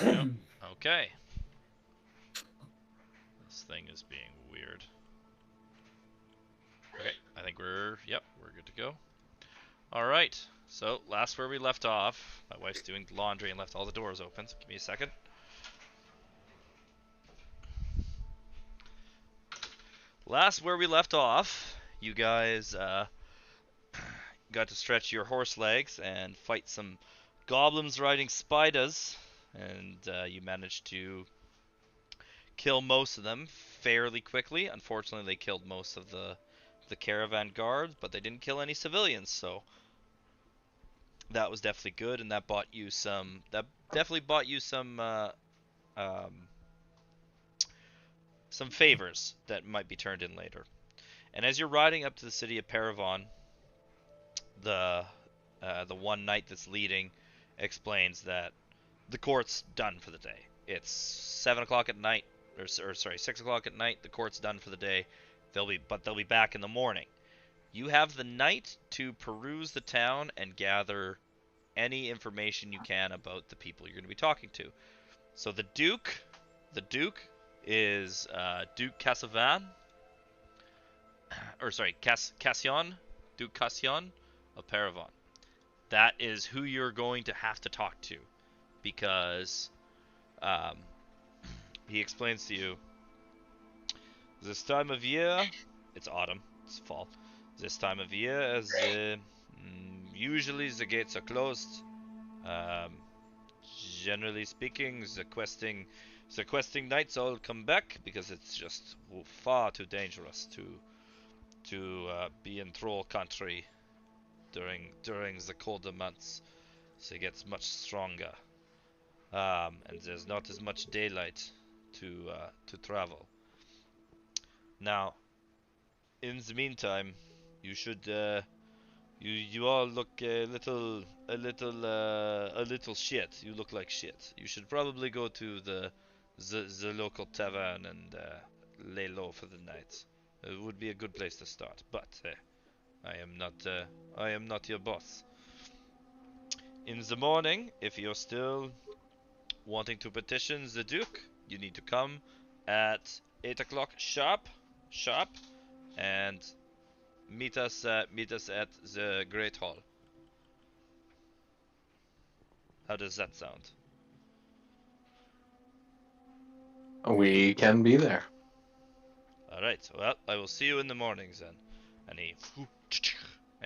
Yep. Okay. This thing is being weird. Okay, I think we're good to go. Alright, so last where we left off, my wife's doing laundry and left all the doors open, so give me a second. Last where we left off, you guys got to stretch your horse legs and fight some goblins riding spiders, and you managed to kill most of them fairly quickly. Unfortunately, they killed most of the caravan guards, but they didn't kill any civilians, so that was definitely good, and that bought you some. That definitely bought you um, some favors that might be turned in later. And as you're riding up to the city of Paravon, the one knight that's leading explains that the court's done for the day. It's 7 o'clock at night, or sorry, 6 o'clock at night. The court's done for the day. They'll be back in the morning. You have the night to peruse the town and gather any information you can about the people you're going to be talking to. So the Duke is Duke Cassavan, or sorry, Cassion, Duke Cassion of Paravon. That is who you're going to have to talk to, because he explains to you, this time of year, it's autumn, it's fall. This time of year, as usually the gates are closed. Generally speaking, the questing knights all come back because it's just far too dangerous to be in troll country during the colder months. So it gets much stronger, and there's not as much daylight to travel. Now, in the meantime, you should you all look a little shit. You look like shit. You should probably go to the local tavern and lay low for the night. It would be a good place to start. But I am not your boss. In the morning, if you're still wanting to petition the Duke, you need to come at 8 o'clock sharp, and meet us at the Great Hall. How does that sound? We can be there. Alright, well, I will see you in the mornings then. And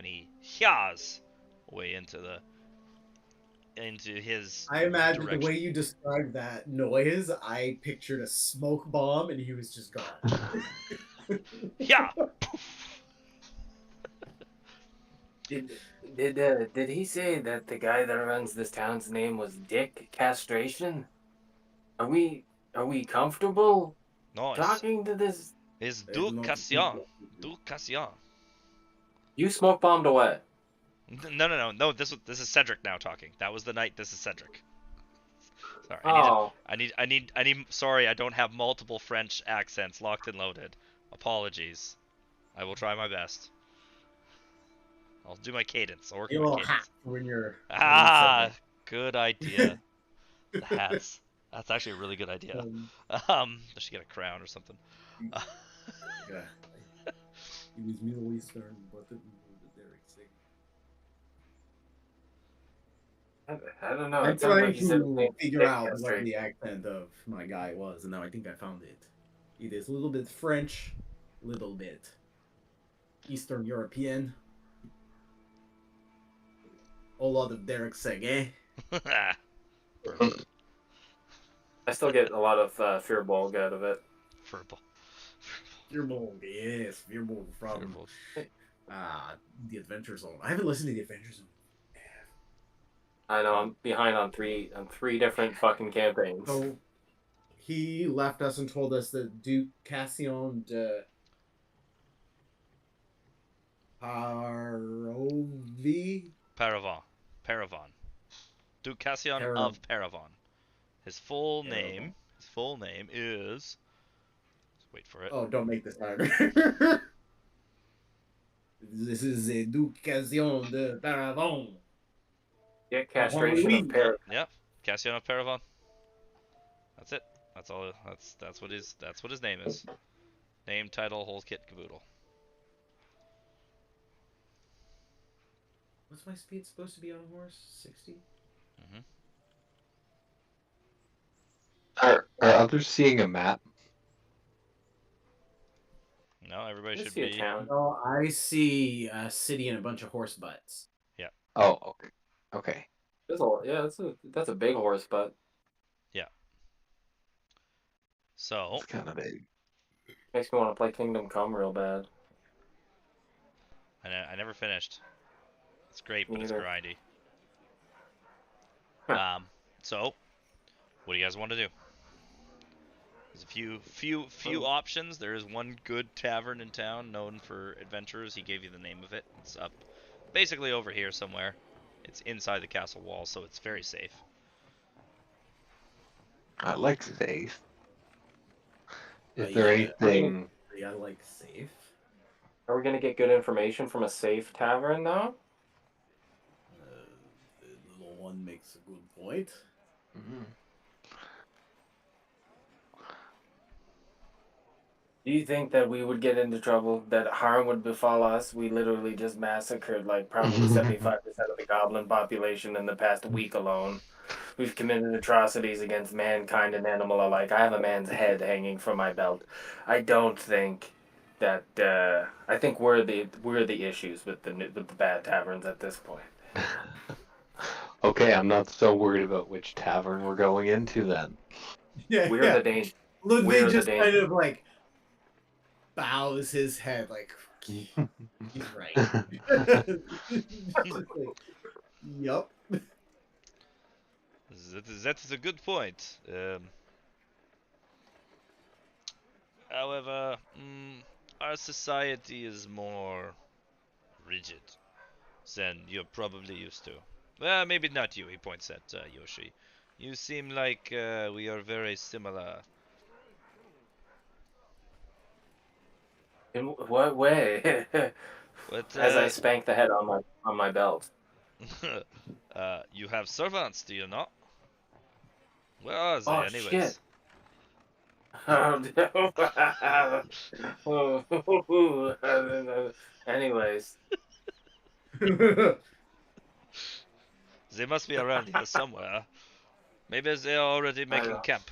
he hears way into his I imagine direction. the way you described that noise, I pictured a smoke bomb and he was just gone. Yeah. Did he say that the guy that runs this town's name was Dick Castration? Are we comfortable No, talking to this? it's Duke Cassion. Duke Cassion. You smoke bombed away. No. This is Cedric now talking. That was the night. This is Cedric. Sorry. Oh. I need. Sorry, I don't have multiple French accents locked and loaded. Apologies. I will try my best. I'll do my cadence. I'll work on my cadence. When you're Good idea. The hats. That's actually a really good idea. I should get a crown or something. Yeah. It was Middle Eastern, but the Derek thing. I don't know. I'm trying to figure out what the accent of my guy was, and now I think I found it. It is a little bit French, little bit Eastern European. A lot of Derek Seguin. I still get a lot of Fearbolg out of it. Fearbolg, yes, Fearbolg from the Adventure Zone. I haven't listened to the Adventure Zone. I know, I'm behind on three different fucking campaigns. So he left us and told us that Duke Cassion de Paravon. Duke Cassion of Paravon. His full name is. Let's wait for it. Oh, don't make this harder. This is a Duke Cassion de Paravon. Yeah, castration of Paravon. Yep, Cassion of Paravon. That's it. That's all. That's what his name is. Name, title, whole kit caboodle. What's my speed supposed to be on a horse? 60? Mm-hmm. Are others seeing a map? No, everybody I should see a be. town. Oh, I see a city and a bunch of horse butts. Yeah. Oh, okay. Okay. That's a big horse butt. Yeah. So, It's kind of big. Makes me want to play Kingdom Come real bad. I never finished. It's great, Me but it's either. grindy. Huh. So, what do you guys want to do? There's a few options. There is one good tavern in town known for adventurers. He gave you the name of it. It's up, basically over here somewhere. It's inside the castle wall, so it's very safe. I like safe. Is Yeah, there anything? I like safe. Are we gonna get good information from a safe tavern though? The little one makes a good point. Mhm. Do you think that we would get into trouble? That harm would befall us? We literally just massacred like probably 75% of the goblin population in the past week alone. We've committed atrocities against mankind and animal alike. I have a man's head hanging from my belt. I don't think that. I think we're the issues with the bad taverns at this point. Okay, I'm not so worried about which tavern we're going into then. Yeah, We're the danger. Ludwig we're the just danger. kind of like bows his head like he's right. Yup. That is a good point. However, our society is more rigid than you're probably used to. Well, maybe not you, he points at Yoshi. You seem like we are very similar. In what way? But, As I spank the head on my belt. you have servants, do you not? Where are they, Oh shit! anyways? Oh no. Anyways, They must be around here somewhere. Maybe they are already making camp.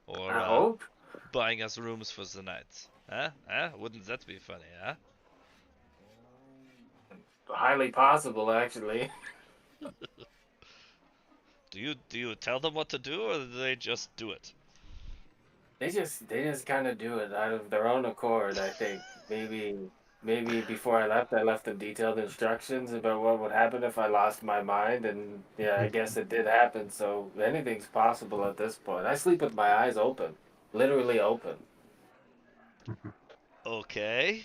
Or, I hope. buying us rooms for the night. Huh? Huh? Wouldn't that be funny, huh? Highly possible, actually. Do you tell them what to do, or do they just do it? They just kind of do it out of their own accord. I think maybe before I left them detailed instructions about what would happen if I lost my mind, and yeah, I guess it did happen. So anything's possible at this point. I sleep with my eyes open, literally open. Okay,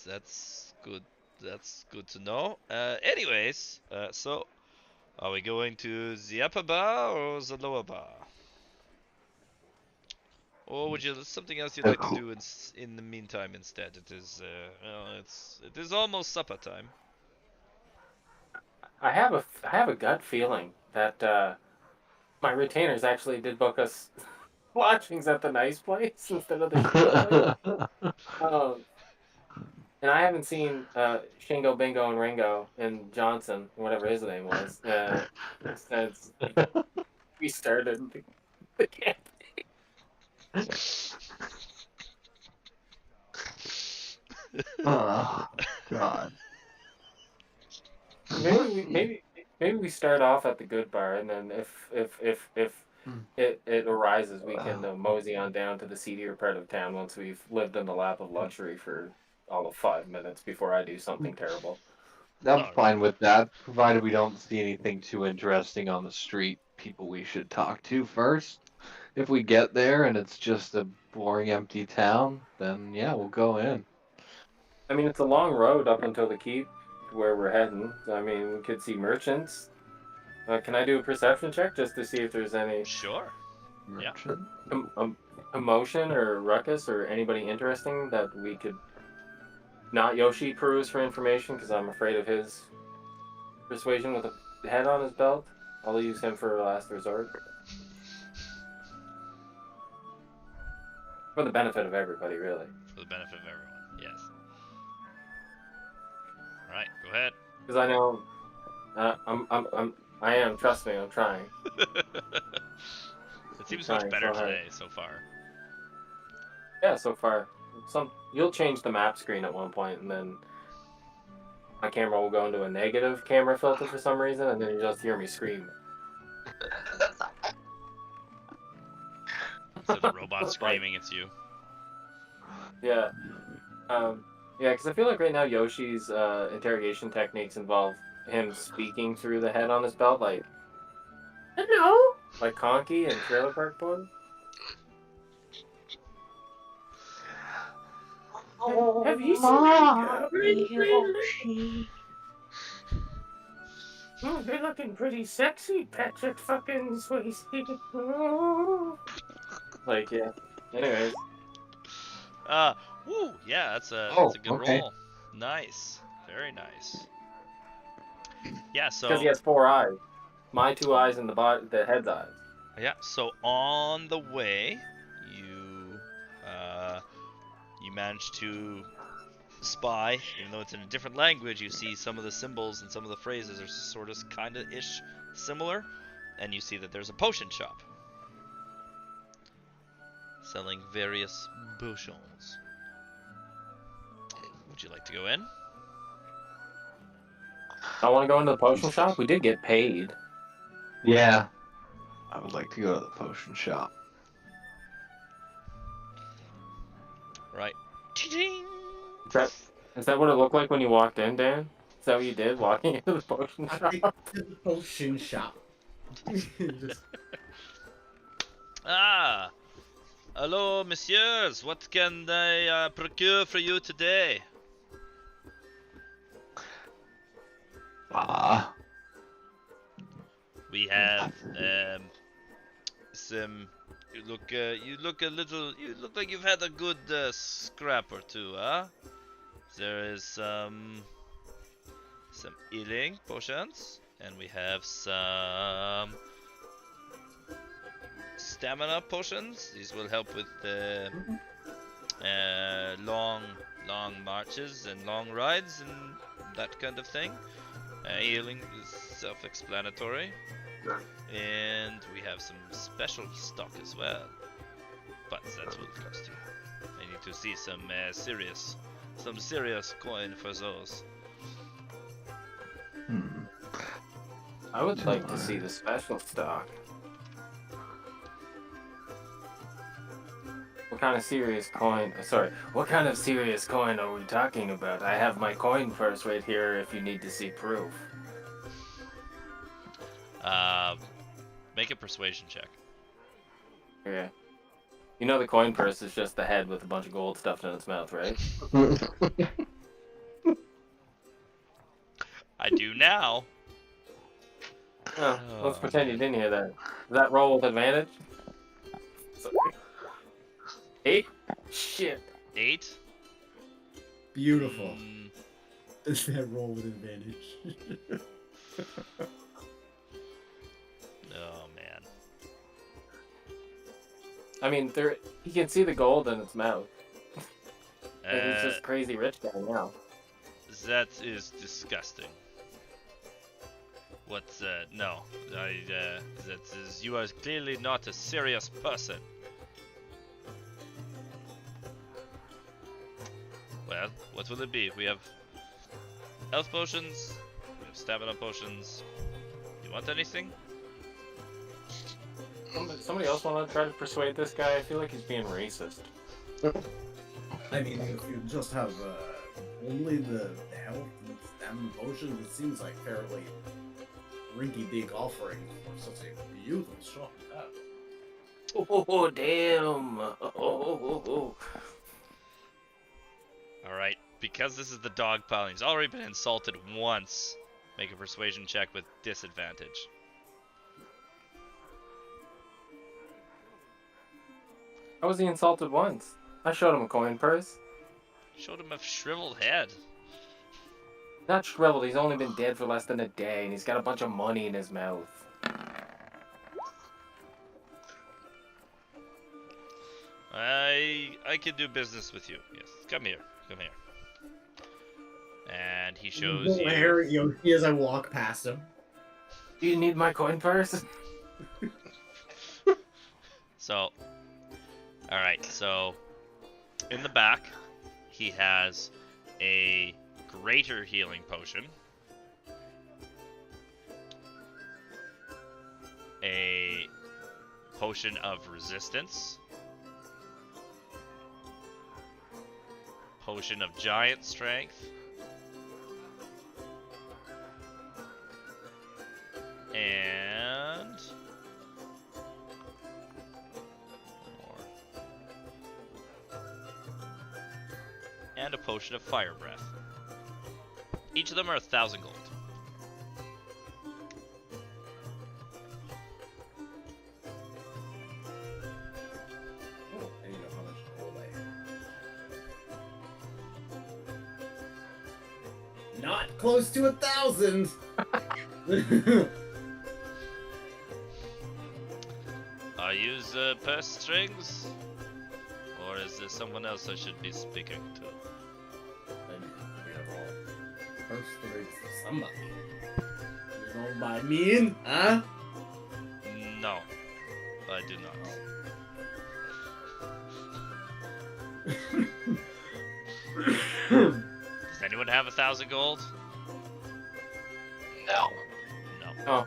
that's good. That's good to know. Anyways, so are we going to the upper bar or the lower bar? Or would you something else you'd like to do in the meantime instead? It is well, it is almost supper time. I have a gut feeling that my retainers actually did book us lodgings at the nice place instead of the shitty place. Um, and I haven't seen Shingo, Bingo, and Ringo and Johnson, whatever his name was, since we started the camp. Oh, God. Maybe we start off at the good bar, and then if it arises, we can mosey on down to the seedier part of town once we've lived in the lap of luxury for all of 5 minutes before I do something terrible. I'm Alright. fine with that, provided we don't see anything too interesting on the street. People we should talk to first. If we get there and it's just a boring, empty town, then yeah, we'll go in. I mean, it's a long road up until the keep to where we're heading. I mean, we could see merchants. Can I do a perception check just to see if there's any Sure. Yeah. Merchant? commotion or ruckus or anybody interesting that we could not Yoshi peruse for information because I'm afraid of his persuasion with a head on his belt? I'll use him for a last resort. For the benefit of everybody, really. For the benefit of everyone, yes. All right, go ahead. Because I know, I am. Trust me, I'm trying. It seems trying much better so hard. today so far. Yeah, so far. You'll change the map screen at one point, and then my camera will go into a negative camera filter for some reason, and then you just hear me scream. So the robot screaming, it's you. Yeah. Yeah, because I feel like right now Yoshi's interrogation techniques involve him speaking through the head on his belt, like, hello? Like Conky and Trailer Park Boys. Have you seen Yoshi? Oh, they're looking pretty sexy, Patrick fucking Swayze. Like, yeah. Anyways. Woo, yeah, that's a good okay. roll. Nice, very nice. Yeah, so Because he has 4 eyes. My 2 eyes and the head's eyes. yeah, so on the way, you manage to spy, even though it's in a different language. You see some of the symbols and some of the phrases are sort of kind of ish similar, and you see that there's a potion shop selling various potions. Would you like to go in? I want to go into the potion shop. We did get paid. Yeah. I would like to go to the potion shop. Right. Ching! Is that what it looked like when you walked in, Dan? Is that what you did, walking into the potion I shop? think to the potion shop. Just, Ah! Hello, messieurs. What can I procure for you today? We have some. You look like you've had a good scrap or two, huh? There is some healing potions, and we have some stamina potions. These will help with the long marches and long rides and that kind of thing. Healing is self-explanatory. And we have some special stock as well. But that will cost you. I need to see some serious coin for those. I would like to see the special stock. What kind of serious coin? Sorry, what kind of serious coin are we talking about? I have my coin purse right here if you need to see proof. Make a persuasion check. Okay. You know the coin purse is just the head with a bunch of gold stuffed in its mouth, right? I do now. Oh, let's pretend you didn't hear that. Is that roll with advantage? Sorry. 8? Shit. 8? beautiful. Is that roll with advantage? Oh man. I mean, he can see the gold in its mouth. Like, he's just crazy rich guy now. That is disgusting. What's no, that is, you are clearly not a serious person. Well, what will it be? We have health potions, we have stamina potions. You want anything? Somebody else want to try to persuade this guy? I feel like he's being racist. I mean, if you just have only the health and stamina potion, it seems like fairly rinky-dink offering for such a beautiful shop. Oh, damn. Oh. Alright, because this is the dog pile, he's already been insulted once. Make a persuasion check with disadvantage. How was he insulted once? I showed him a coin purse. Showed him a shriveled head. Not shriveled. He's only been dead for less than a day, and he's got a bunch of money in his mouth. I can do business with you. Yes, come here, come here. And he shows you. Glare at Yoshi as I walk past him. Do you need my coin purse? So, all right. So, in the back, he has a greater healing potion, a potion of resistance, potion of giant strength, and and a potion of fire breath. Each of them are 1,000 gold. Oh, I need to know how much gold I have. Not close to 1,000. Are you the purse strings? Or is there someone else I should be speaking to? We have all first strings to somebody. You know what I mean? Huh? No, I do not. Does anyone have 1,000 gold? No. No. Oh.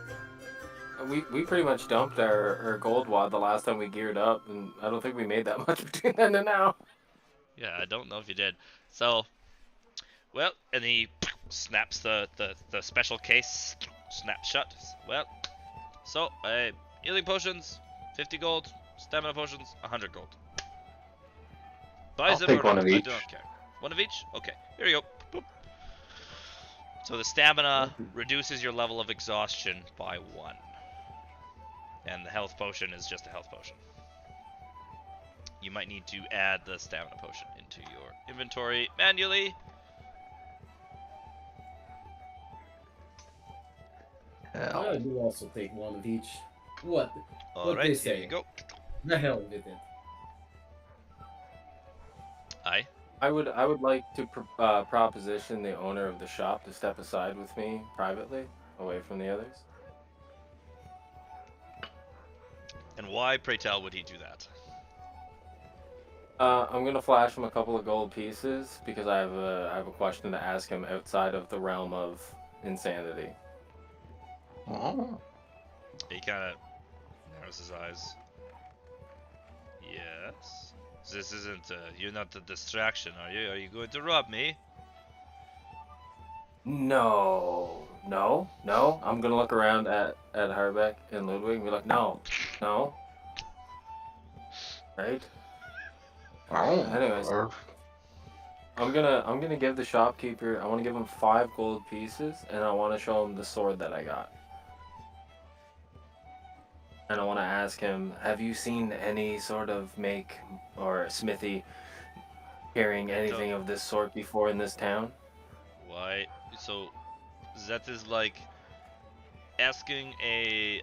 We pretty much dumped our gold wad the last time we geared up, and I don't think we made that much between then and now. Yeah, I don't know if you did. So, well, and he snaps the special case, snaps shut. Well, so, healing potions, 50 gold, stamina potions, 100 gold. Buys I'll them take or one not, of I each. don't care. One of each? Okay, here you go. Boop. So the stamina reduces your level of exhaustion by 1. And the health potion is just a health potion. You might need to add the stamina potion into your inventory manually. Hell. I do also take one of each. What? What Alright, they here say. you go. The hell with it. Aye. I would like to proposition the owner of the shop to step aside with me privately, away from the others. And why, pray tell, would he do that? I'm gonna flash him a couple of gold pieces because I have a question to ask him outside of the realm of insanity. Oh. He kind of narrows his eyes. Yes. This isn't, you're not a distraction, are you? Are you going to rob me? No. I'm gonna look around at Harbeck and Ludwig and be like, no. Right? Oh. Anyways, I'm gonna give the shopkeeper. I want to give him 5 gold pieces, and I want to show him the sword that I got. And I want to ask him, have you seen any sort of make or smithy carrying anything of this sort before in this town? Why? So, that is like asking a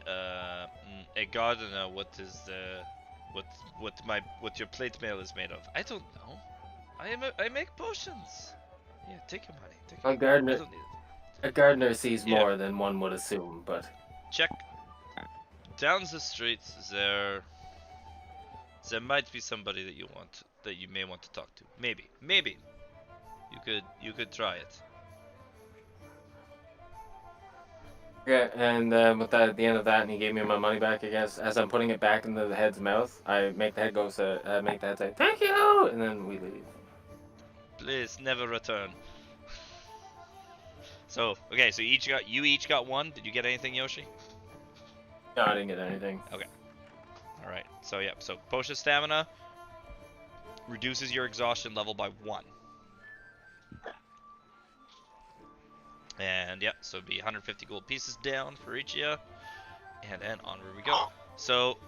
gardener what is the what your plate mail is made of. I don't know. I make potions. Yeah, take your money. Take your A gardener, I don't need it. a gardener sees Yeah. more than one would assume, but Check. Down the street there might be somebody that you may want to talk to. Maybe. You could try it. yeah. And with that, at the end of that, and he gave me my money back. I guess as I'm putting it back into the head's mouth, I make the head go say, make the head say, "Thank you," and then we leave. Please never return. So, okay, so you each got 1. Did you get anything, Yoshi? No, I didn't get anything. Alright, so yeah, so potion stamina reduces your exhaustion level by 1. And yeah, so it'd be 150 gold pieces down for each of you. And then onward we go. So,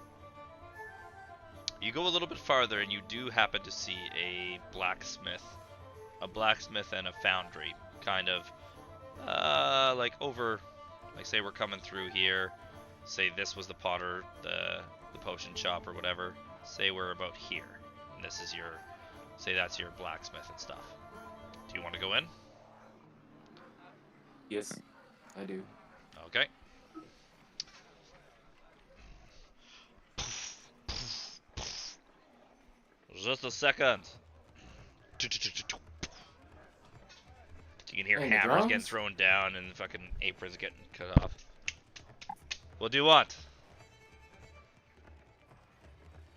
you go a little bit farther and you do happen to see a blacksmith and a foundry kind of Like over, like say we're coming through here. Say this was the potter, the potion shop or whatever. Say we're about here, and this is your, say that's your blacksmith and stuff. Do you want to go in? Yes, I do. Okay. Just a second. You can hear And the hammers getting drums? thrown down and fucking aprons getting cut off. What do you want?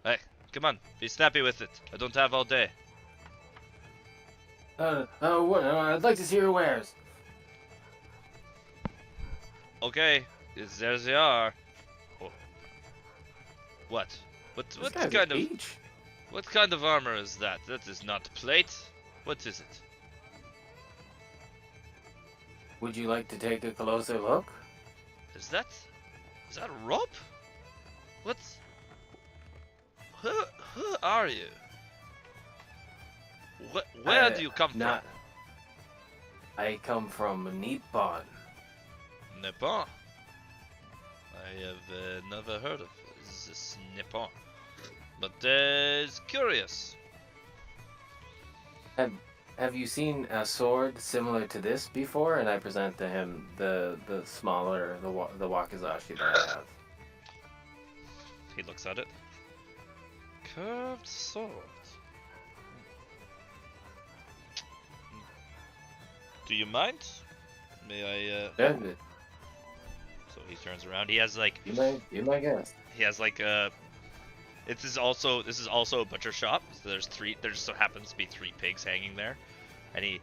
Hey, come on, be snappy with it. I don't have all day. I'd like to see your wares. Okay, there they are. Oh. What? This guy's a peach. What kind of armor is that? That is not plate. What is it? Would you like to take a closer look? Is that a rope? What's... Who are you? Where do you come from? I come from Nippon. Nippon? I have never heard of this Nippon. But it's curious. Have you seen a sword similar to this before? And I present to him the smaller, the wakizashi that I have. He looks at it. Curved sword. Do you mind? May I? Yeah, So he turns around. He has like. you might guess. He has like a. This is also a butcher shop. So there's three. There just so happens to be 3 pigs hanging there, and he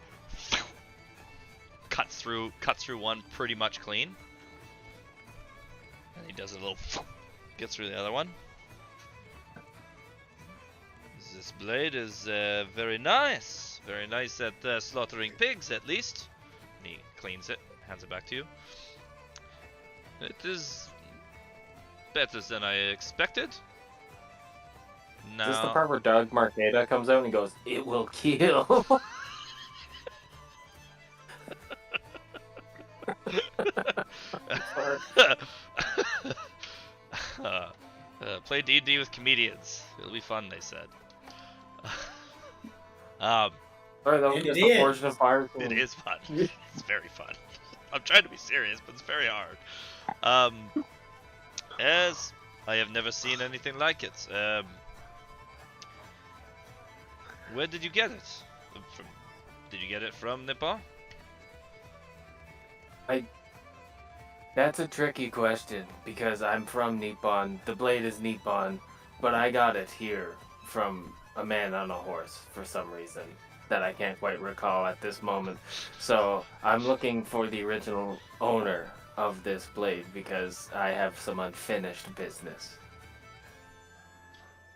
cuts through one pretty much clean, and he does a little. Gets through the other one. This blade is very nice at slaughtering pigs, at least. And he cleans it, hands it back to you. It is better than I expected. Now... Is this the part where Doug Marqueta comes out and he goes, "It will kill"? Play D&D with comedians. It'll be fun, they said. Sorry, that was just a portion of fire. It is fun. It's very fun. I'm trying to be serious, but it's very hard. As I have never seen anything like it. Where did you get it? Did you get it from Nippon? That's a tricky question because I'm from Nippon. The blade is Nippon, but I got it here from a man on a horse for some reason that I can't quite recall at this moment. So I'm looking for the original owner of this blade because I have some unfinished business.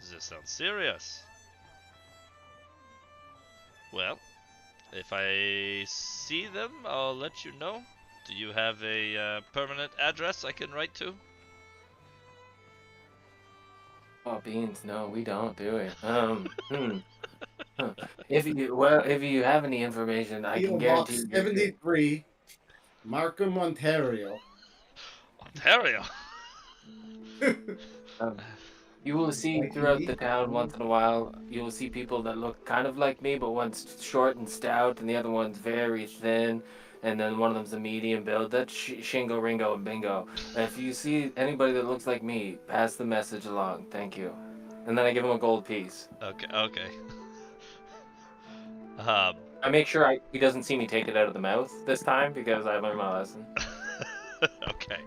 Does this sound serious? Well, if I see them, I'll let you know. Do you have a permanent address I can write to? Oh, beans, no, we don't do it. If you have any information, I can guarantee you. 73, Markham, Ontario. Ontario. You will see throughout the town once in a while, you will see people that look kind of like me, but one's short and stout, and the other one's very thin, and then one of them's a medium build. That's Shingo, Ringo, and Bingo. If you see anybody that looks like me, pass the message along. Thank you. And then I give him a gold piece. Okay. I make sure he doesn't see me take it out of the mouth this time because I learned my lesson. Okay.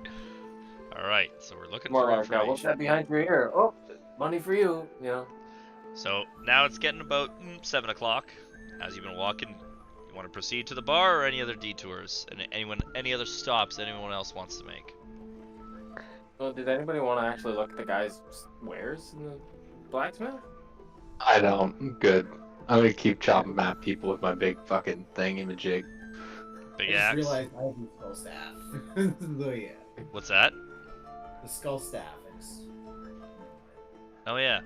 All right. So we're looking More for like, information. what's that behind your ear? Oh, money for you. You know. So now it's getting about 7 o'clock. As you've been walking, you want to proceed to the bar or any other detours? And any other stops anyone else wants to make? Well, did anybody want to actually look at the guy's wares in the blacksmith? I don't. I'm good. I'm gonna keep chopping at people with my big fucking thingamajig. Big I just axe. realized I have the skull staff. So yeah, What's that? the skull staff. Oh yeah.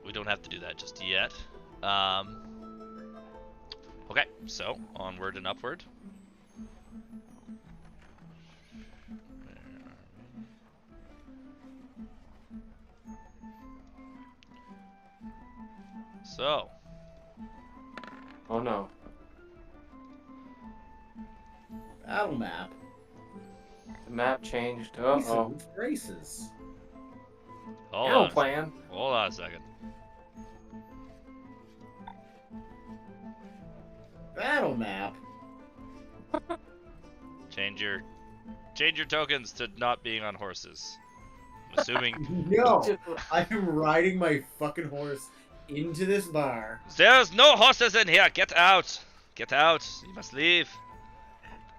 We don't have to do that just yet. Okay, Okay, so onward and upward. So, Oh no. Battle map. The map changed. Decent with braces. hold Battle on. plan. Hold on a second. Battle map. Change your tokens to not being on horses. I'm assuming No, I am riding my fucking horse into this bar. there's no horses in here. Get out. Get out. You must leave.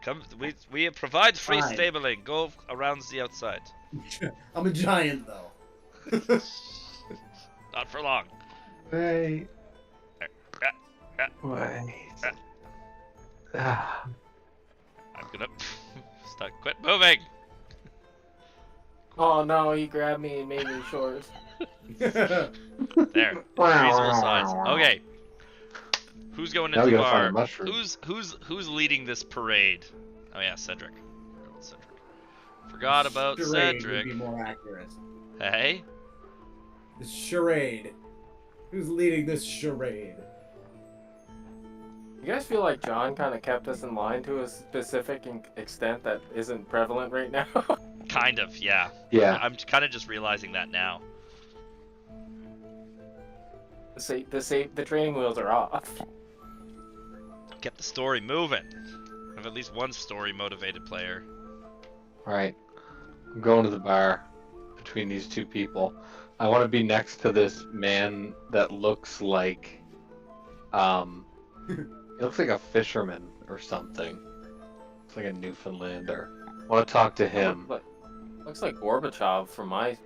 Come, we provide free Fine. stabling. Go around the outside. I'm a giant though. Not for long. Wait. Uh, Wait. uh. Ah. I'm gonna quit moving. Oh no, he grabbed me and made me short. There. Reasonable size. Okay. Who's going Now into we the gotta find a bar? mushroom. Who's leading this parade? Oh yeah, Cedric. Forgot about Charade Cedric. would be more accurate. Hey. The charade. Who's leading this charade? You guys feel like John kind of kept us in line to a specific extent that isn't prevalent right now? Kind of, yeah. Yeah. I'm kind of just realizing that now. The training wheels are off. Get the story moving. Have at least one story motivated player. Right. I'm going to the bar between these two people. I want to be next to this man that looks like, he looks like a fisherman or something. It's like a Newfoundlander. I want to talk to him. Looks like Gorbachev from my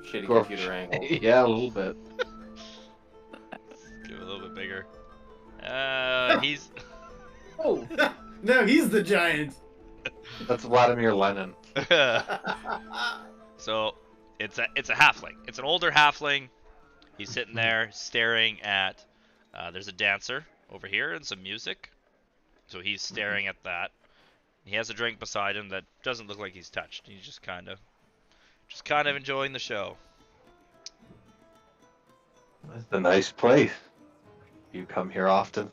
shitty Gorbachev. computer angle. Yeah, a little bit. Give it a little bit bigger. He's. Oh, No, he's the giant. That's Vladimir Lenin. So, it's a halfling. It's an older halfling. He's sitting there staring at. There's a dancer over here and some music. So he's staring at that. He has a drink beside him that doesn't look like he's touched. He's just kind of enjoying the show. It's a nice place. You come here often?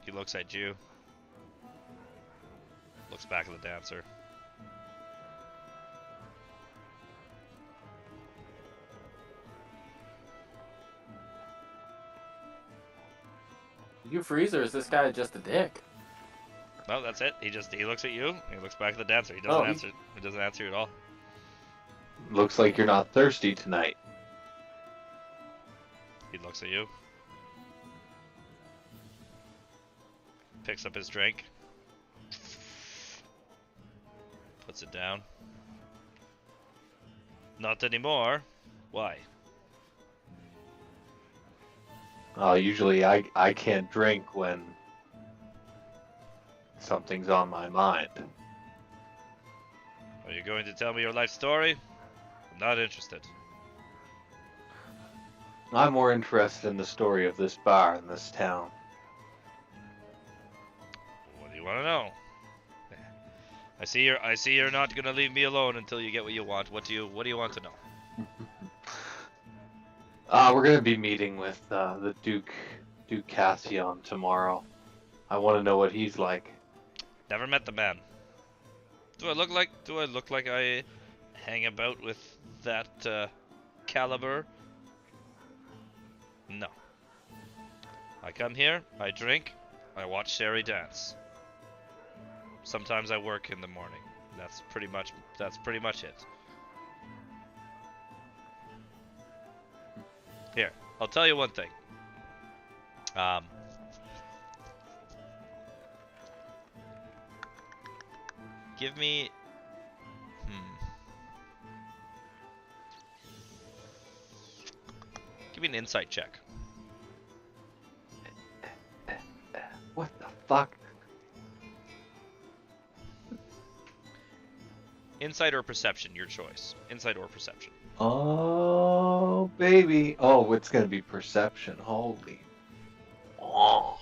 He looks at you. Looks back at the dancer. did you freeze or is this guy just a dick? No, that's it. He looks at you. He looks back at the dancer. He doesn't answer. He doesn't answer you at all. Looks like you're not thirsty tonight. He looks at you. Picks up his drink. Puts it down. Not anymore. Why? Usually I can't drink when something's on my mind. Are you going to tell me your life story? I'm not interested. I'm more interested in the story of this bar in this town. What do you want to know? I see you're not gonna leave me alone until you get what you want. What do you want to know? We're gonna be meeting with the Duke Cassian tomorrow. I want to know what he's like. Never met the man. Do I look like I hang about with that caliber? No. I come here, I drink, I watch Sherry dance. Sometimes I work in the morning. That's pretty much it. Here, I'll tell you one thing. Give me Give me an insight check. What the fuck? Insight or perception, your choice. Insight or perception. Oh. Oh, baby. Oh, it's gonna be perception. Holy. Oh.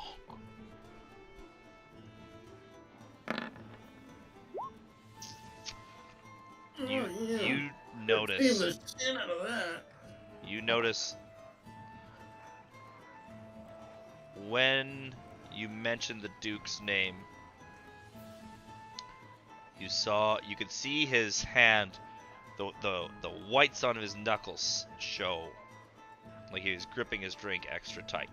You Oh, yeah. you Beat notice the shit out of that. you notice when you mentioned the Duke's name, you could see his hand, the whites on his knuckles show, like he was gripping his drink extra tight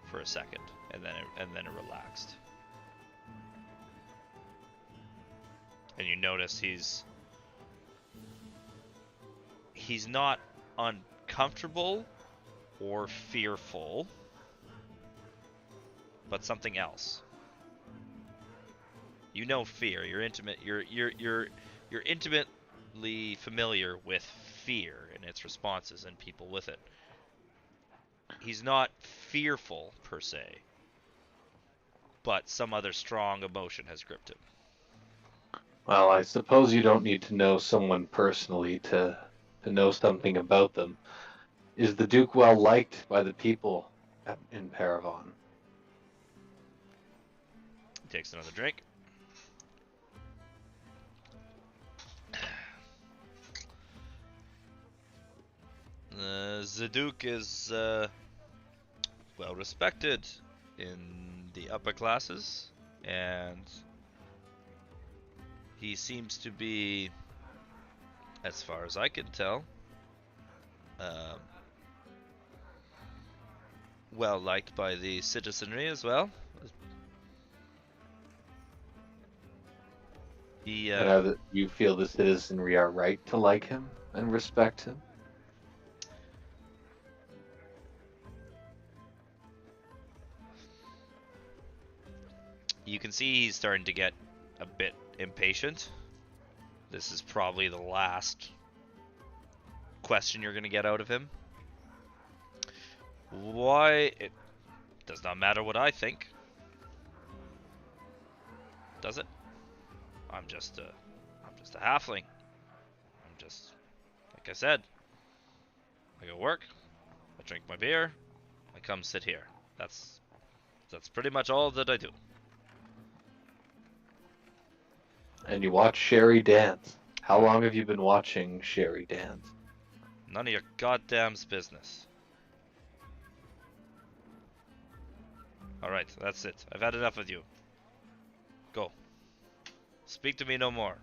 for a second, and then it relaxed. And you notice he's not uncomfortable or fearful, but something else. You know fear. You're intimately familiar with fear and its responses and people with it. He's not fearful per se, but some other strong emotion has gripped him. Well, I suppose you don't need to know someone personally to know something about them. Is the Duke well liked by the people in Paravon? He takes another drink. The Duke is well respected in the upper classes, and he seems to be, as far as I can tell, um, well liked by the citizenry as well. He, And you feel the citizenry are right to like him and respect him? you can see he's starting to get a bit impatient. This is probably the last question you're going to get out of him. Why? It does not matter what I think. Does it? I'm just a halfling. I'm just, like I said, I go work, I drink my beer, I come sit here. That's pretty much all that I do. And you watch Sherry dance. How long have you been watching Sherry dance? None of your goddamn business. Alright, that's it. I've had enough of you. Go. Speak to me no more.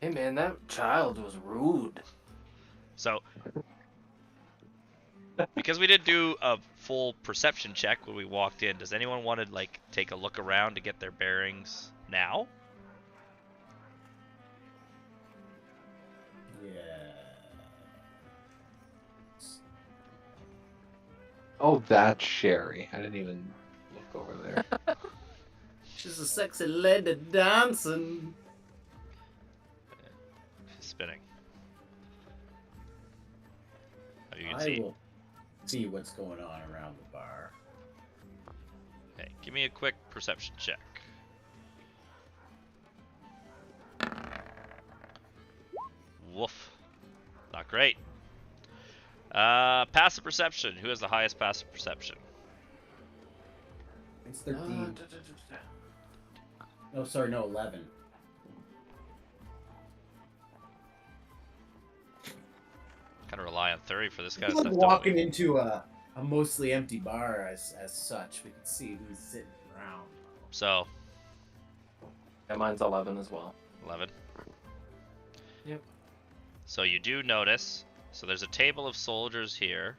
Hey man, that child was rude. So, because we didn't do a full perception check when we walked in, does anyone want to, like, take a look around to get their bearings now? Yeah. Oh, that's Sherry. I didn't even look over there. She's a sexy lady dancing. She's spinning. Oh, you can I see. will see what's going on around the bar. Okay, give me a quick perception check. Woof. Not great. Passive perception. Who has the highest passive perception? It's 13. Oh, sorry, no, 11. Kind of rely on 30 for this kind of Like stuff. walking into a mostly empty bar as such. We can see who's sitting around. So, Yeah, mine's 11 as well. 11. Yep. So you do notice. So there's a table of soldiers here,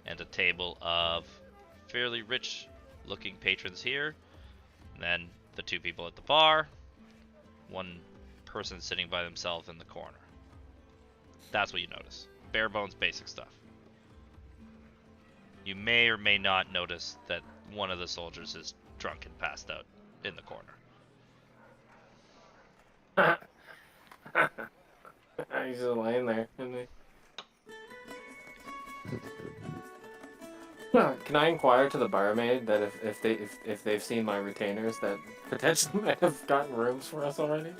and a table of fairly rich-looking patrons here. And then the two people at the bar. One person sitting by themselves in the corner. That's what you notice. Bare bones, basic stuff. You may or may not notice that one of the soldiers is drunk and passed out in the corner. He's just laying there, isn't he? Can I inquire to the barmaid that if they've seen my retainers that potentially might have gotten rooms for us already? I'm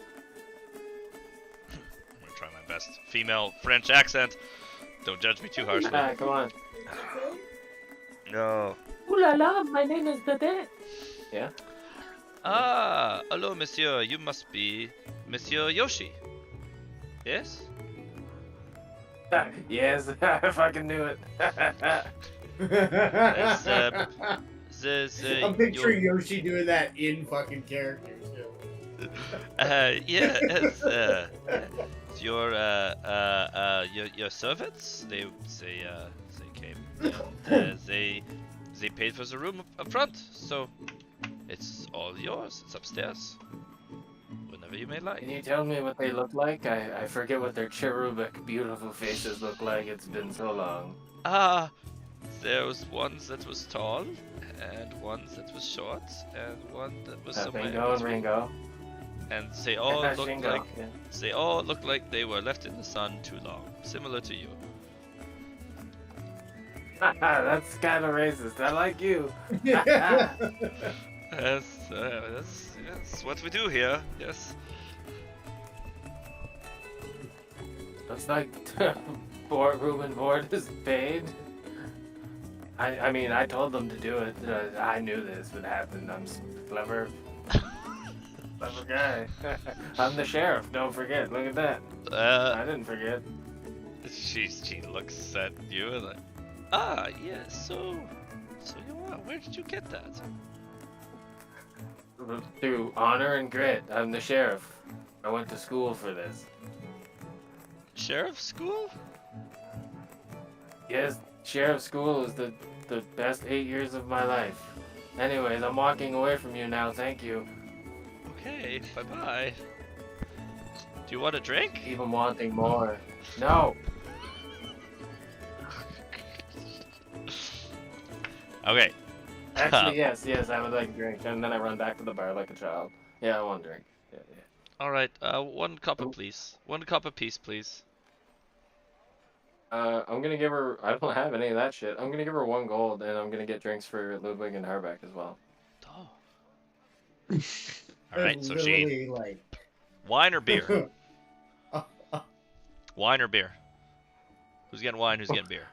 gonna try my best. Female French accent. Don't judge me too harshly. Come on. No. Ooh la la, my name is Dede. Yeah. Ah, hello, monsieur. You must be Monsieur Yoshi. Yes? Yes, I fucking knew it. As, I'm picturing Yoshi doing that in fucking character too. yeah, as your servants, they came and they paid for the room up front, so it's all yours. It's upstairs. Whenever you may like. Can you tell me what they look like? I forget what their cherubic, beautiful faces look like. It's been so long. Ah, there was one that was tall, and one that was short, and one that was somewhere in Ringo and between. Ringo. And they all looked Ringo, like yeah. they all looked like they were left in the sun too long, similar to you. That's kind of racist. I like you. That's what we do here. Yes. Looks like room and board is paid. I mean, I told them to do it. I knew this would happen. I'm clever. Clever guy. I'm the sheriff. Don't forget. Look at that. I didn't forget. She looks at you and like, ah, yes. So you are. Where did you get that? Through honor and grit. I'm the sheriff. I went to school for this. Sheriff school? Yes, sheriff school is the best 8 years of my life. Anyways, I'm walking away from you now. Thank you. Okay, bye bye. Do you want a drink? Even wanting more. No. Okay. Actually, yes, I would like a drink. And then I run back to the bar like a child. Yeah, I want a drink. Yeah. All right. One copper, please. One copper piece, please. I'm gonna give her. I don't have any of that shit. I'm gonna give her 1 gold, and I'm gonna get drinks for Ludwig and Harbeck as well. Oh. All right. So she Literally, like wine or beer? Wine or beer? Who's getting wine? Who's getting beer?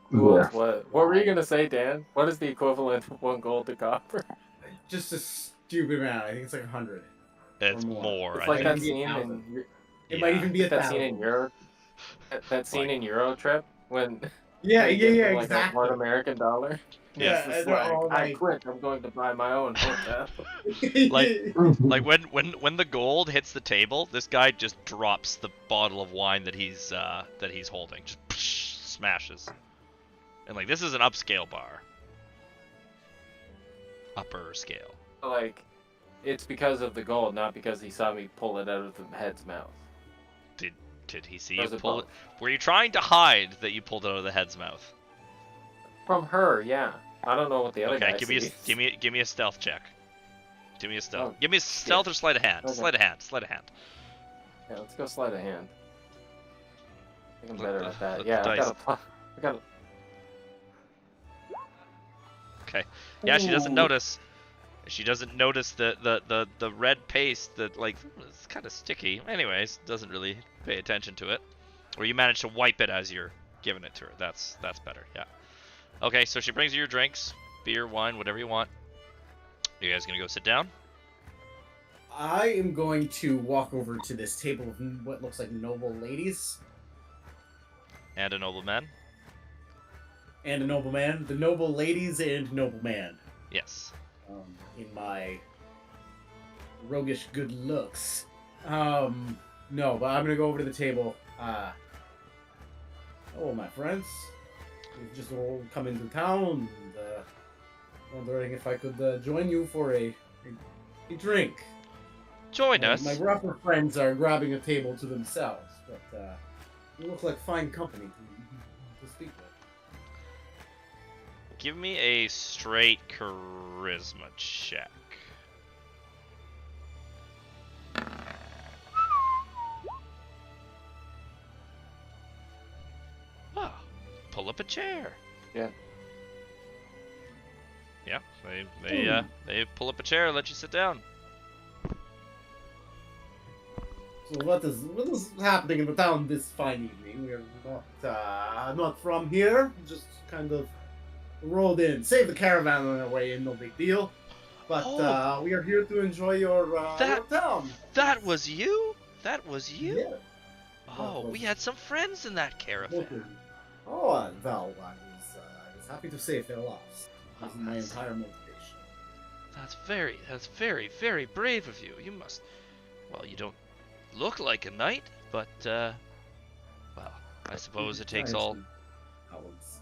Yeah. What were you gonna say, Dan? What is the equivalent of 1 gold to copper? just a stupid amount. I think it's like 100. It's more. more. It's I Like think. that scene in It might even be that scene in 1,000. Euro. That scene in Euro Trip when Yeah, they give them, like, exactly. that $1 American. Yeah, It's just and they're like, all I like- quit. I'm going to buy my own hotel. Like when the gold hits the table, this guy just drops the bottle of wine that he's holding, just smashes. And like this is an upscale bar. Upper scale. Like, it's because of the gold, not because he saw me pull it out of the head's mouth. Did he see Or you is it pull it? both? Were you trying to hide that you pulled it out of the head's mouth? From her, yeah. I don't know what the other Okay, guy sees. give me a stealth check. Give me a stealth. Oh, Give me a stealth or sleight of hand. Okay. Sleight of hand. Sleight of hand. Yeah, let's go sleight of hand. I think I'm Look better the- at that. look Yeah, the I dice. got a. Okay. Yeah, she doesn't Ooh. notice. She doesn't notice the red paste that like it's kind of sticky. Anyways, doesn't really pay attention to it. Or you manage to wipe it as you're giving it to her. That's better. Yeah. Okay, so she brings you your drinks, beer, wine, whatever you want. You guys gonna go sit down? I am going to walk over to this table of what looks like noble ladies And a nobleman? and a nobleman. The noble ladies and nobleman. Yes. In my roguish good looks. No, but I'm gonna go over to the table. Hello, my friends. We've just all come into town and wondering if I could join you for a drink. Join us. My rougher friends are grabbing a table to themselves, but you look like fine company to speak with. Give me a straight charisma check. Ah, pull up a chair. Yeah. Yeah, they pull up a chair, let you sit down. So what is happening in the town this fine evening? We are not from here. Just kind of rolled in, saved the caravan on our way in. No big deal. But we are here to enjoy your town. That was you? That was you? Yeah. Oh, we had some friends in that caravan. Oh, well, I was happy to save their lives. This is my entire motivation. That's very, very brave of you. You must. Well, you don't look like a knight, but well, I suppose it takes all. Talents.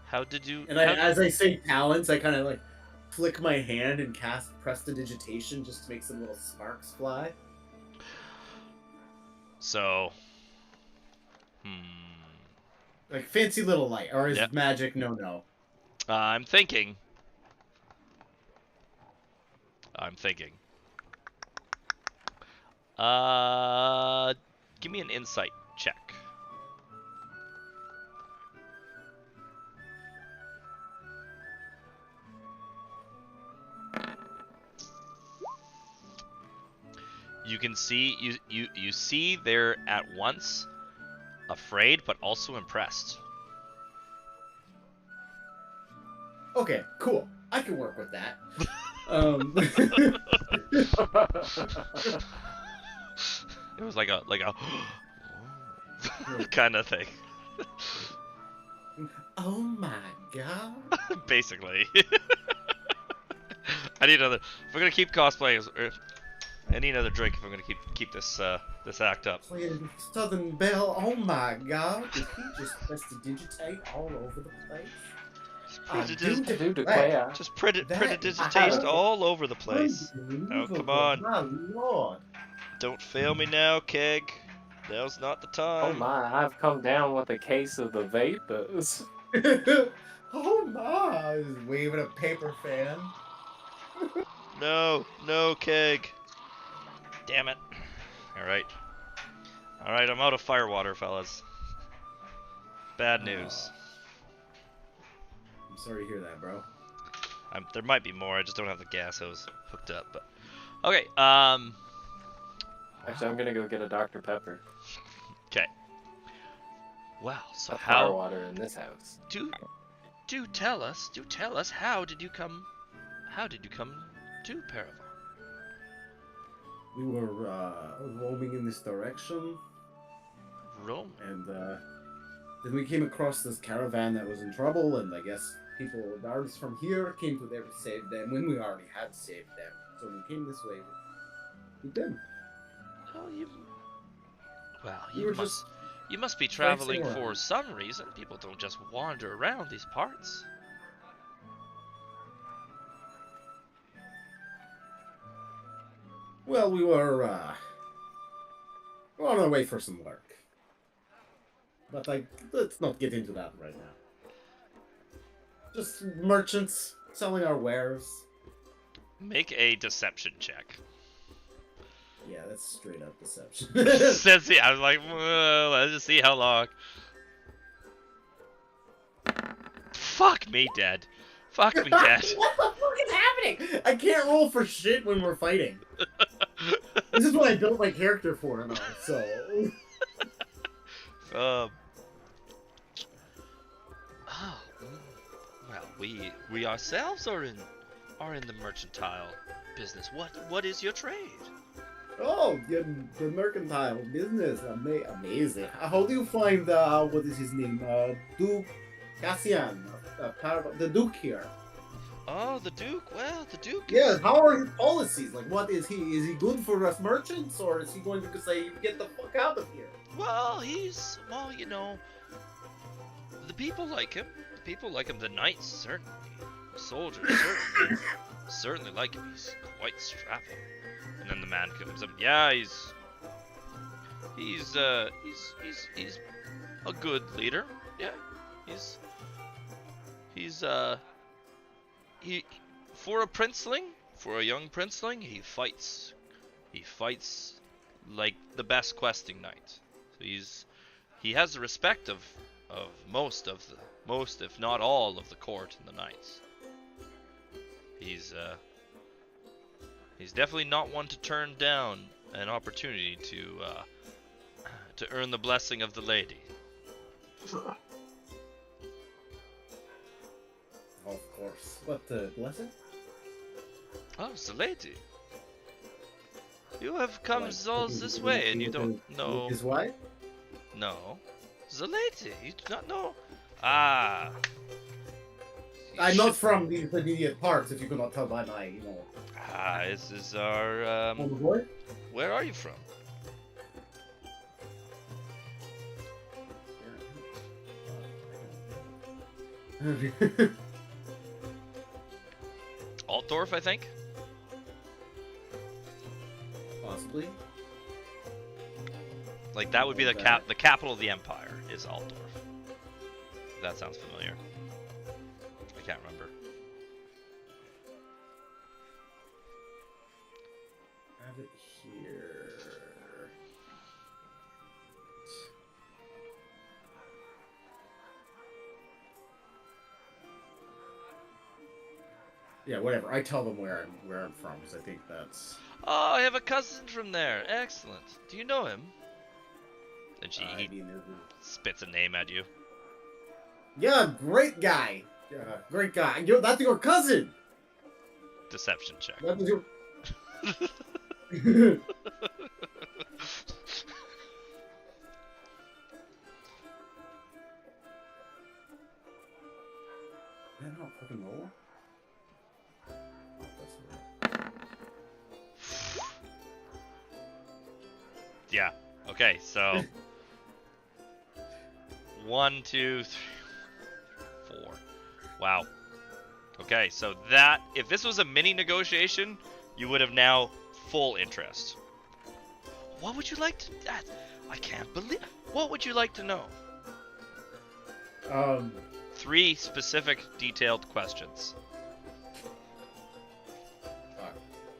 How did you? And as I say talents, I kind of like flick my hand and cast prestidigitation just to make some little sparks fly. So, Like fancy little light, or is magic no? I'm thinking. Give me an insight check. You can see you see they're at once afraid but also impressed. Okay, cool. I can work with that. It was like a kind of thing. Oh my god. Basically. I need another. If we're gonna keep cosplaying, I need another drink if I'm gonna keep this this act up. Playing Southern Belle. Oh my god. Did he just prestidigitate all over the place? Just prestidigitate all over the place. Oh, come on. My lord. Don't fail me now, Keg. Now's not the Oh time. my, I've come down with a case of the vapors. Oh my. He's waving a paper fan. No, Keg. Damn it. Alright, I'm out of firewater, fellas. Bad news. I'm sorry to hear that, bro. There might be more, I just don't have the gas hose hooked up, but... Okay, Actually, I'm gonna go get a Dr. Pepper. Okay. Well, so fire water in this house. Do tell us, how did you come to Paravar? We were roaming in this direction. Rome? And then we came across this caravan that was in trouble, and I guess guards from here came to there to save them when we already had saved them. So when we came this way with them. Oh, you must be traveling for some reason. People don't just wander around these parts. Well, we were on our way for some work. But let's not get into that right now. Just merchants selling our wares. Make a deception check. Yeah, that's straight up deception. Says I was like, well, let's just see how long. Fuck me dead. Fuck me dead. What the fuck is happening? I can't roll for shit when we're fighting. This is what I built my character for, though. So. Oh, well, we ourselves are in the mercantile business. What is your trade? Oh, the mercantile business, amazing. How do you find what is his name? Duke Cassian, the Duke here. Oh, the Duke. Well, the Duke. Yeah. How are his policies? Like, what is he? Is he good for us merchants, or is he going to say, "Get the fuck out of here"? Well, you know, the people like him. The people like him. The knights certainly. The soldiers certainly like him. He's quite strapping. And then the man comes up. Yeah, he's a good leader. Yeah, he for a princeling, for a young princeling, he fights like the best questing knight. So he has the respect of most, if not all, of the court and the knights. he's definitely not one to turn down an opportunity to earn the blessing of the lady. Of course. What blessing? Oh, it's the lady. You have come Like, all this way and you don't know. His wife? No. The lady. You do not know. Ah. You I'm not should- from these immediate parts, if you could not tell by my, Ah, this is our. on the board. Where are you from? Altdorf, I think. Possibly. Like that would be the capital of the empire is Altdorf. That sounds familiar. I can't remember. Have it here. Yeah, whatever. I tell them where I'm from, because I think that's. Oh, I have a cousin from there. Excellent. Do you know him? And he spits a name at you. Yeah, great guy. Great guy. That's your cousin. Deception check. That was your. I don't fucking know. Yeah. Okay, so 1, 2, 3, 4. Wow. Okay, so that if this was a mini negotiation, you would have now full interest. What would you like to? I can't believe. What would you like to know? 3 specific, detailed questions.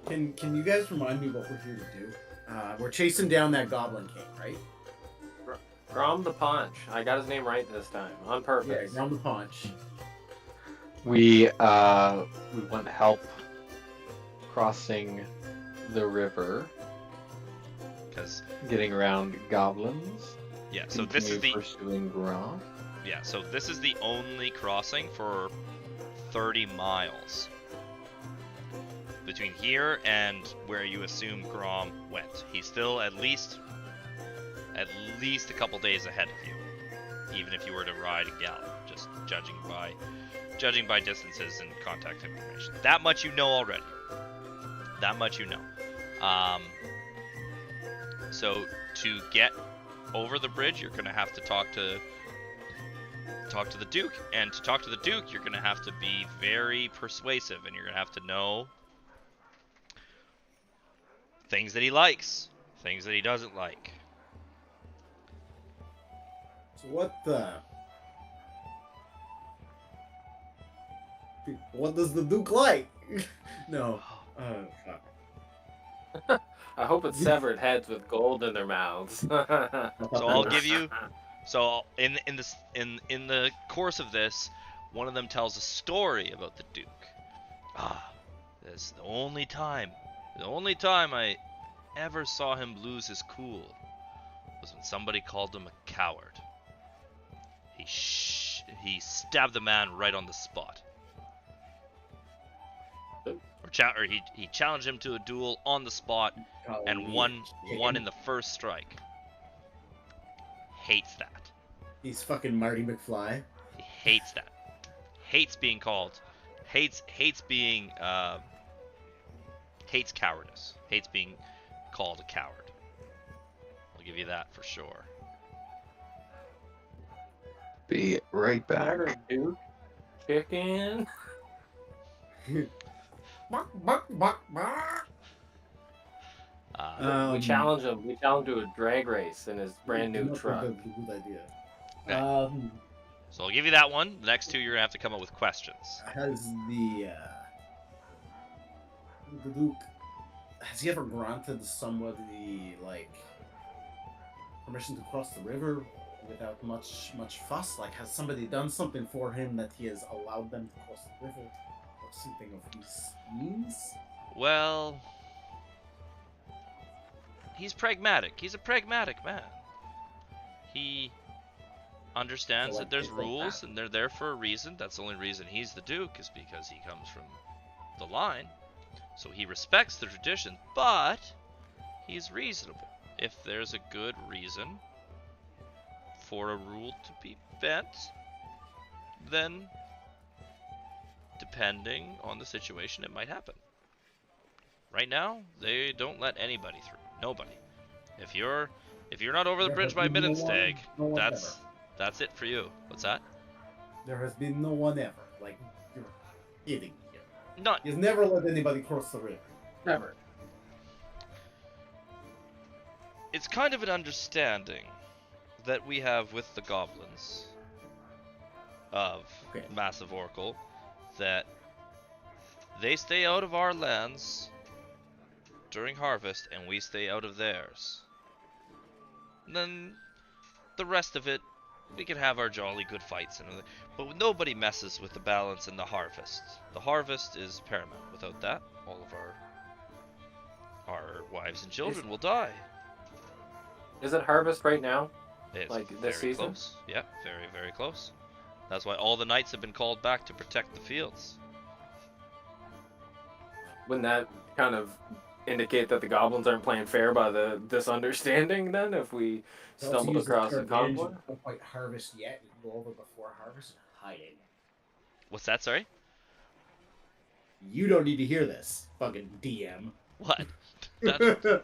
Can you guys remind me what we're here to do? We're chasing down that Goblin King, right? Grom the Paunch. I got his name right this time, on purpose. Yeah, Grom the Paunch. We want help crossing the river, Because getting around goblins. yeah, so this is continue pursuing Grom. Yeah, so this is the only crossing for 30 miles. Between here and where you assume Grom went. He's still at least a couple days ahead of you. Even if you were to ride and gallop, just judging by distances and contact information. That much you know already. That much you know. So to get over the bridge, you're gonna have to talk to the Duke, and to talk to the Duke, you're gonna have to be very persuasive, and you're gonna have to know things that he likes, things that he doesn't like. So what does the Duke like? No. Fuck. I hope it's severed heads with gold in their mouths. So I'll give you. So in the course of this, one of them tells a story about the Duke. That's the only time I ever saw him lose his cool was when somebody called him a coward. He stabbed the man right on the spot. Or he challenged him to a duel on the spot and won in the first strike. Hates that. He's fucking Marty McFly. He hates that. Hates being called. Hates being. Hates cowardice. Hates being called a coward. I'll give you that for sure. Be right back. Duke. Chicken. Bark, bark, bark, bark. We challenge him. We challenge him to a drag race in his brand new truck. That's a good idea. Okay. So I'll give you that one. The next two you're gonna have to come up with questions. Has the Duke, has he ever granted somebody permission to cross the river without much fuss? Like, has somebody done something for him that he has allowed them to cross the river something of these means? Well, he's pragmatic. He's a pragmatic man. He understands So, that there's things like rules that. and they're there for a reason. That's the only reason he's the Duke, is because he comes from the line. So he respects the tradition, but he's reasonable. If there's a good reason for a rule to be bent, then depending on the situation, it might happen. Right now, they don't let anybody through. Nobody. If you're not over the There bridge has by been no Middenstag, one that's it for you. What's that? There has been no one ever. Like, you're kidding me. Not He's never let anybody cross the river. Never. It's kind of an understanding that we have with the goblins of Okay. Massive Oracle, that they stay out of our lands during harvest and we stay out of theirs. And then the rest of it, we can have our jolly good fights and everything, but nobody messes with the balance in the harvest. The harvest is paramount. Without that, all of our wives and children will die. Is it harvest right now? It's Like very this season? close. Yeah, very, very close. That's why all the knights have been called back to protect the fields. Wouldn't that kind of indicate that the goblins aren't playing fair by this understanding then, if we stumbled across a convoy? Don't quite harvest yet. You can go over before harvest and hiding. What's that, sorry? You don't need to hear this, fucking DM. What? That,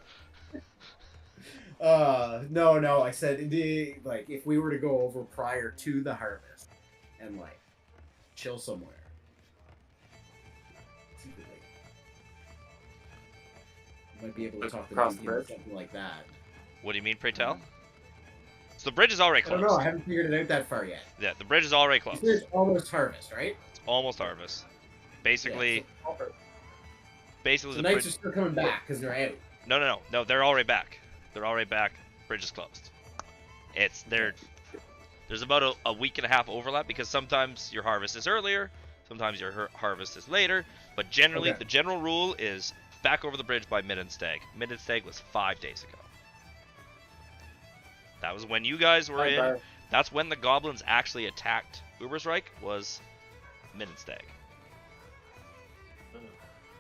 No. I said like if we were to go over prior to the harvest and like chill somewhere. Secretly. You might be able to talk to Across them the bridge? something like that. what do you mean, pray tell? So the bridge is already I don't closed. know. I haven't figured it out that far yet. Yeah, the bridge is already You closed. said it's almost harvest, right? It's almost harvest. Basically, basically So the knights bridge. are still coming back because they're out. No. They're already back. They're already back. Bridge is closed. There's about a week and a half overlap because sometimes your harvest is earlier, sometimes your harvest is later, but generally Okay. the general rule is back over the bridge by Middenstag. Middenstag was 5 days ago. That was when you guys were in. That's when the goblins actually attacked Ubersreich, was Middenstag.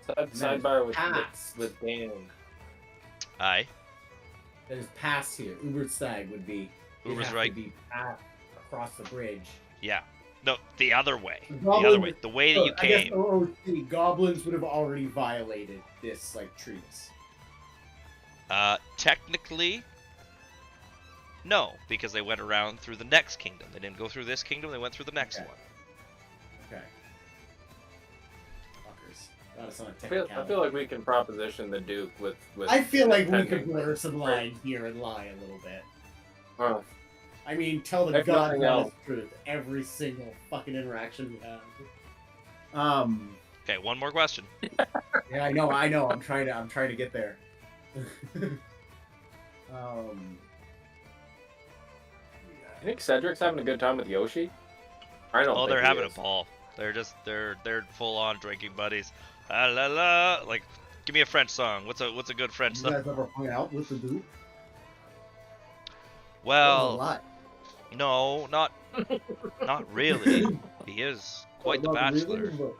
Sidebar Past. with Dan. Aye. That is past here. Uberstag would be. it'd have to Ubersreich. be past across the bridge. Yeah. No, the other way. The The other goblins- way. The way that you I guess came. the goblins would have already violated this like treatise. Technically, no, because they went around through the next kingdom. They didn't go through this kingdom, they went through the next Okay. one. Okay. Fuckers. That is not a I feel technicality. like we can proposition the Duke with I feel like we could pending- blur some lines here and lie a little bit. Huh. I mean, tell the If nothing god else. truth every single fucking interaction we have. Okay, one more question. Yeah, I know. I'm trying to get there. You think Cedric's having a good time with Yoshi? I don't. Oh, think they're he having is. a ball. They're full on drinking buddies. La la la. Like, give me a French song. What's a good French You song? guys ever hung out with the dude? That was a Well, lot. no, not really. He is quite the Not really, bachelor. but-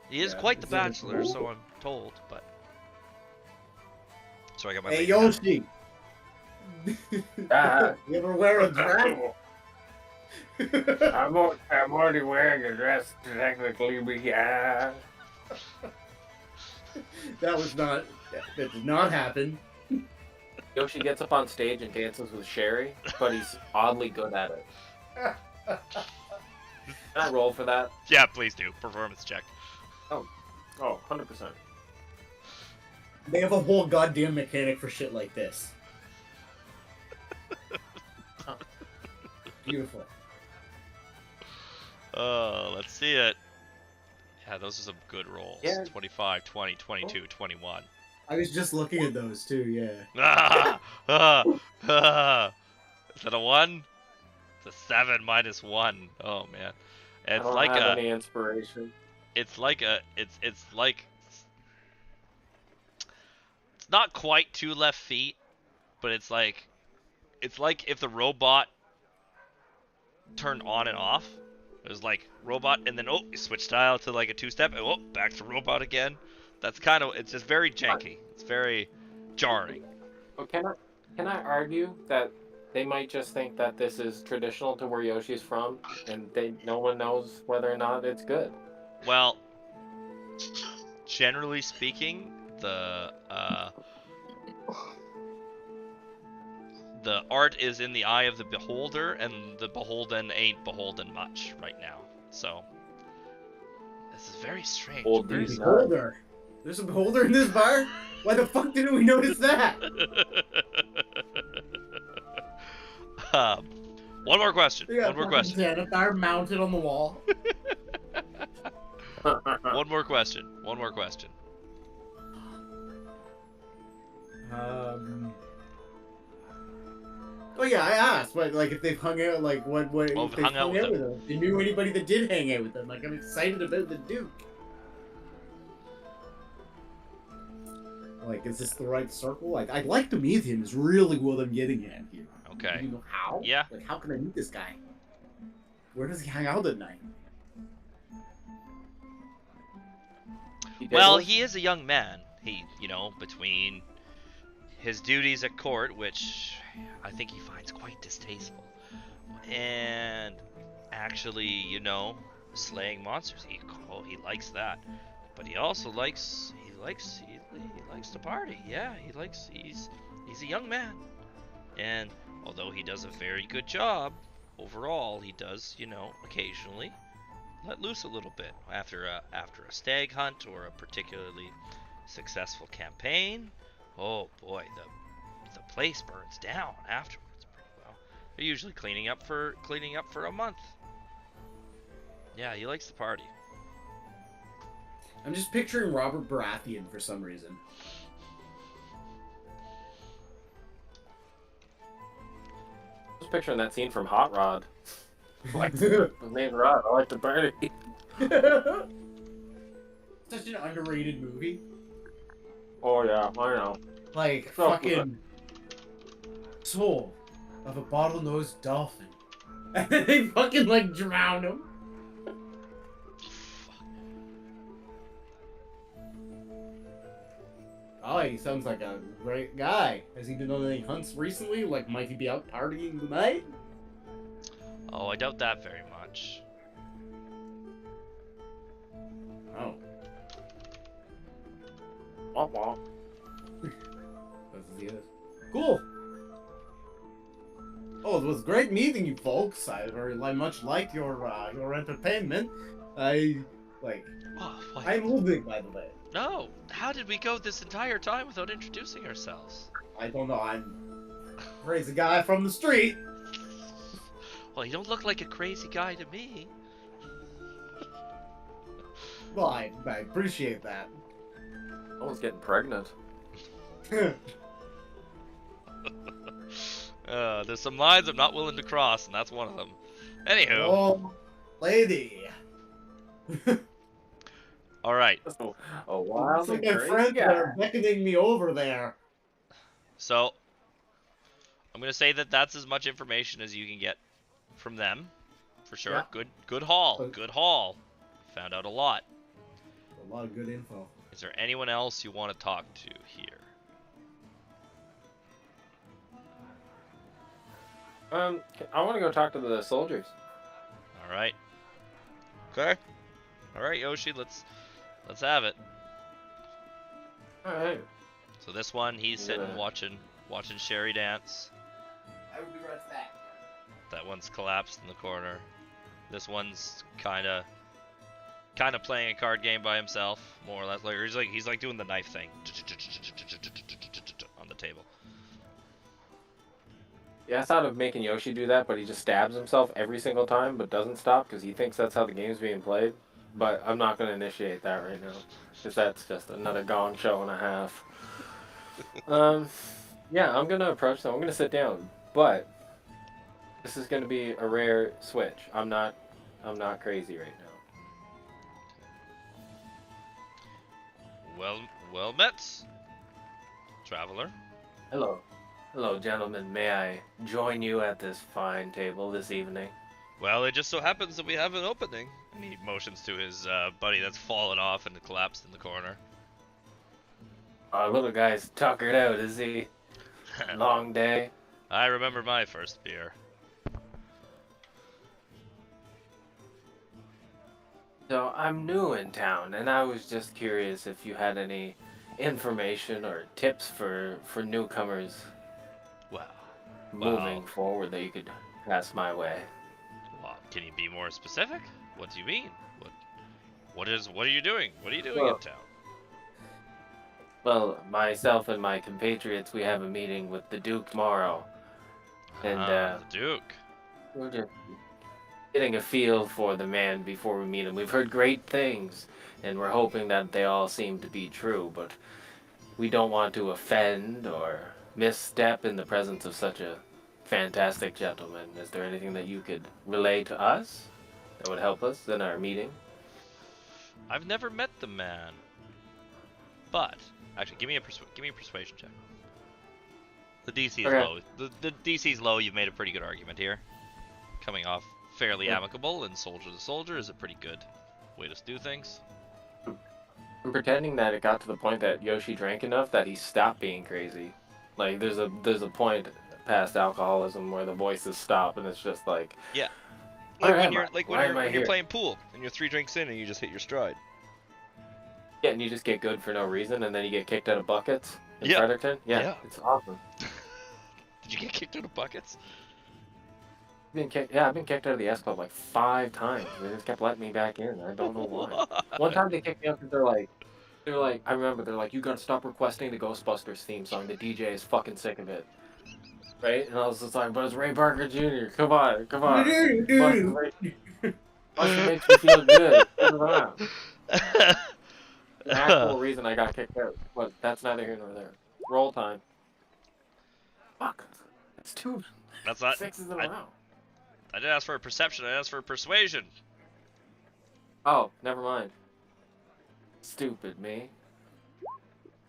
He is Yeah, quite the is that a bachelor, rule? so I'm told. But so I got my. Hey lady hat. Yoshi, Ah. you ever wear a dress? I'm already wearing a dress, technically, but yeah. That did not happen. Yoshi gets up on stage and dances with Sherry, but he's oddly good at it. Can I roll for that? Yeah, please do. Performance check. Oh, 100%. They have a whole goddamn mechanic for shit like this. Beautiful. Let's see it. Yeah, those are some good rolls. Yeah. 25, 20, 22, 21. I was just looking at those too, yeah. Is that a 1? It's a 7 minus 1. Oh, man. I It's don't like have a... any inspiration. it's like it's not quite 2 left feet, but it's like if the robot turned on and off. It was like robot, and then you switch style to like a 2-step, and back to robot again. That's kind of, it's just very janky. It's very jarring. Well, can I argue that they might just think that this is traditional to where Yoshi's from, and no one knows whether or not it's good. Well, generally speaking, the art is in the eye of the beholder, and the beholden ain't beholden much right now. So this is very strange. Very Beholder. There's a beholder in this bar? Why the fuck didn't we notice that? One more question. One more question. Xanathar mounted on the wall. One more question. One more question. Oh yeah, I asked, but like if they've hung out, like what if they've hung out with them. They knew anybody that did hang out with them. Like I'm excited about the Duke. Like, is this the right circle? Like, I'd like to meet him. Is really what I'm getting at here. Okay. Do you know how? Yeah. Like, how can I meet this guy? Where does he hang out at night? Well, he is a young man. He, between his duties at court, which I think he finds quite distasteful, and actually, slaying monsters. He likes that, but he also likes to party. Yeah, he's a young man, and although he does a very good job overall, he does occasionally let loose a little bit after a stag hunt or a particularly successful campaign. Oh boy, the place burns down afterwards pretty well. They're usually cleaning up for a month. Yeah, he likes to party. I'm just picturing Robert Baratheon for some reason. Just picturing that scene from Hot Rod. Like the main Rod, I like to party. Such an underrated movie. Oh yeah, I know. Like So fucking soul of a bottlenose dolphin, and then they fucking like drown him. Oh, he sounds like a great guy. Has he been on any hunts recently? Like, might he be out partying tonight? Oh, I doubt that very much. Oh. Womp womp. Cool. Oh, it was great meeting you folks. I very much liked your entertainment. I'm Ludwig, by the way. No, how did we go this entire time without introducing ourselves? I don't know. I'm crazy guy from the street. Well, you don't look like a crazy guy to me. Well, I appreciate that. I was getting pregnant. There's some lines I'm not willing to cross, and that's one of them. Anywho. Oh, lady. All right. Oh wow! It's like my friends that are beckoning me over there. So, I'm gonna say that that's as much information as you can get from them, for sure. Yeah. Good haul. Good haul. Found out a lot. A lot of good info. Is there anyone else you want to talk to here? I want to go talk to the soldiers. All right. Okay. All right, Yoshi. Let's have it. All right. So this one, he's sitting watching Sherry dance. I would be right back. That one's collapsed in the corner. This one's kind of playing a card game by himself, more or less. Like he's like doing the knife thing on the table. Yeah, I thought of making Yoshi do that, but he just stabs himself every single time, but doesn't stop because he thinks that's how the game's being played. But I'm not going to initiate that right now, because that's just another gong show and a half. Yeah, I'm going to approach them. I'm going to sit down, but this is going to be a rare switch. I'm not crazy right now. well met, traveler. Hello. Hello, gentlemen. May I join you at this fine table this evening? Well, it just so happens that we have an opening. And he motions to his buddy that's fallen off and collapsed in the corner. Our little guy's tuckered out, is he? Long day. I remember my first beer. So I'm new in town, and I was just curious if you had any information or tips for newcomers Well, moving forward that you could pass my way. Can you be more specific? What do you mean? What are you doing? What are you doing Well, in town? Well, myself and my compatriots, we have a meeting with the Duke tomorrow, and The Duke. we're just getting a feel for the man before we meet him. We've heard great things, and we're hoping that they all seem to be true, but we don't want to offend or misstep in the presence of such a fantastic gentleman. Is there anything that you could relay to us that would help us in our meeting? I've never met the man. But actually, give me a persuasion check. The DC is Okay. low. The DC is low. You've made a pretty good argument here. Coming off fairly Yeah. amicable and soldier to soldier is a pretty good way to do things. I'm pretending that it got to the point that Yoshi drank enough that he stopped being crazy. Like there's a point past alcoholism where the voices stop and it's just like, Yeah. Where Like am I? Why am I when you're here? playing pool and you're 3 drinks in and you just hit your stride. yeah, and you just get good for no reason and then you get kicked out of buckets in Yeah. Fredericton. Yeah, Yeah. it's awesome. Did you get kicked out of buckets? I've been kicked out of the S Club like 5 times. They just kept letting me back in. I don't know why. One time they kicked me out because they're like, I remember they're like, you gotta stop requesting the Ghostbusters theme song. The DJ is fucking sick of it. Right? And I was just like, but it's Ray Parker Jr. Come on. Buster makes me feel good. Turn around. The actual reason I got kicked out, but that's neither here nor there. Roll time. Fuck. It's 2 That's not. 6s in a row. I didn't ask for a perception. I asked for a persuasion. Oh, never mind. Stupid me.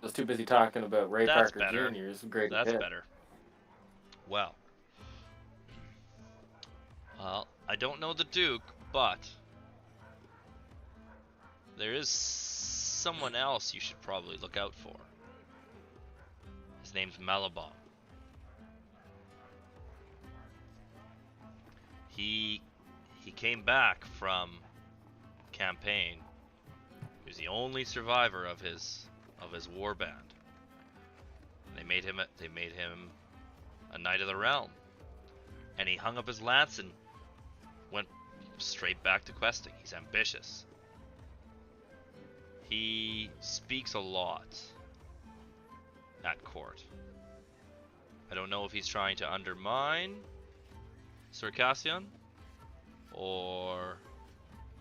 I was too busy talking about Ray That's Parker better. Jr.'s great That's hit. better. Well, I don't know the Duke, but there is someone else you should probably look out for. His name's Malabon. He came back from campaign. He was the only survivor of his war band. They made him a knight of the realm, and he hung up his lance and went straight back to questing. He's ambitious. He speaks a lot at court. I don't know if he's trying to undermine Circassian, or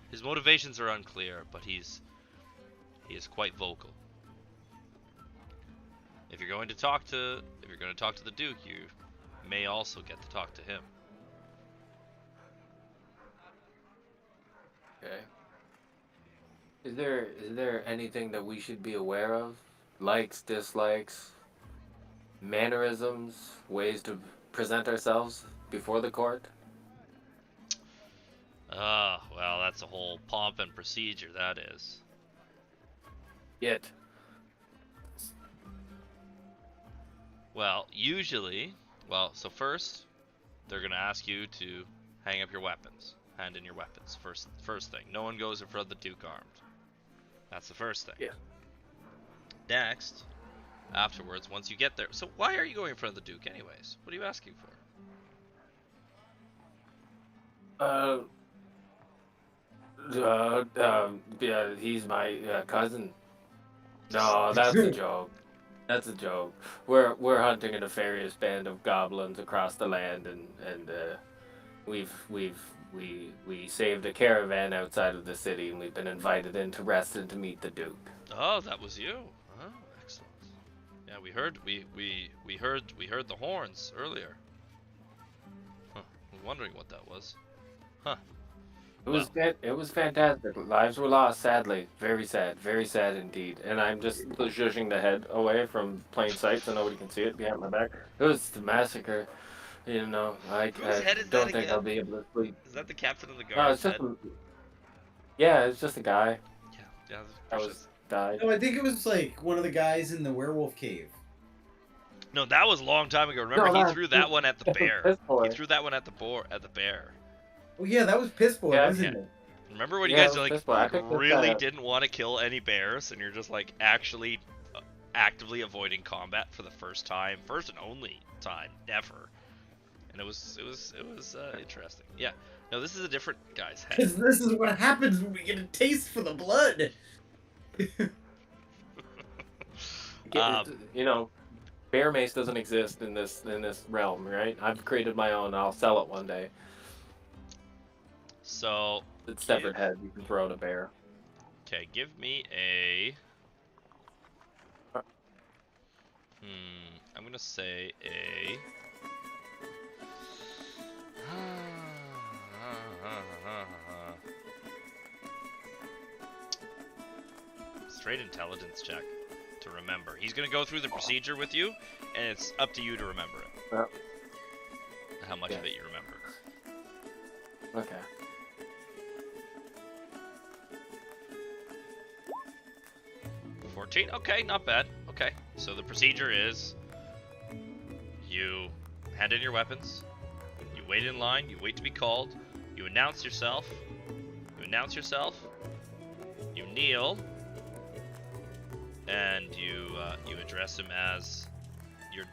his motivations are unclear, but he is quite vocal. If you're going to talk to the Duke, you may also get to talk to him. Okay. Is there anything that we should be aware of? Likes, dislikes, mannerisms, ways to present ourselves before the court? Well, that's a whole pomp and procedure, that is. Yet. Well, usually, so first, they're gonna ask you to hang up your weapons. Hand in your weapons. First thing. No one goes in front of the Duke armed. That's the first thing. Yeah. Next, afterwards, once you get there. So why are you going in front of the Duke anyways? What are you asking for? Yeah, he's my cousin. No, that's a joke. That's a joke. We're hunting a nefarious band of goblins across the land, and we saved a caravan outside of the city, and we've been invited in to rest and to meet the Duke. Oh, that was you. Oh, excellent. Yeah, we heard the horns earlier. Huh. I was wondering what that was. Huh. It was fantastic. Lives were lost, sadly. Very sad indeed. And I'm just shushing the head away from plain sight so nobody can see it behind my back. It was the massacre. You know, Whose I head is that don't think again? I'll be able to sleep. Is that the captain of the No, guard's it's just head? yeah, it's just a guy Yeah, yeah, that there's was died. No, I think it was like one of the guys in the werewolf cave. No, that was a long time ago. Remember, No, he that threw that one at the that was bear. piss He boy. threw that one at the bear. Oh yeah, that was Piss Boy, Yeah, wasn't yeah. it? Remember when you Yeah, guys it was like piss boy. I picked this guy really up. didn't want to kill any bears, and you're just like actually actively avoiding combat for the first and only time ever, and it was interesting. Yeah, no, this is a different guy's head. Because this is what happens when we get a taste for the blood. You know, bear mace doesn't exist in this realm, right? I've created my own. I'll sell it one day. So It's severed head. You can throw at a bear. okay, give me a. I'm gonna say a. Straight intelligence check to remember. He's gonna go through the procedure with you, and it's up to you to remember it. How much of it you remember. Okay. Okay, not bad. Okay, so the procedure is you hand in your weapons, you wait in line, you wait to be called, you announce yourself, you kneel, and you address him as your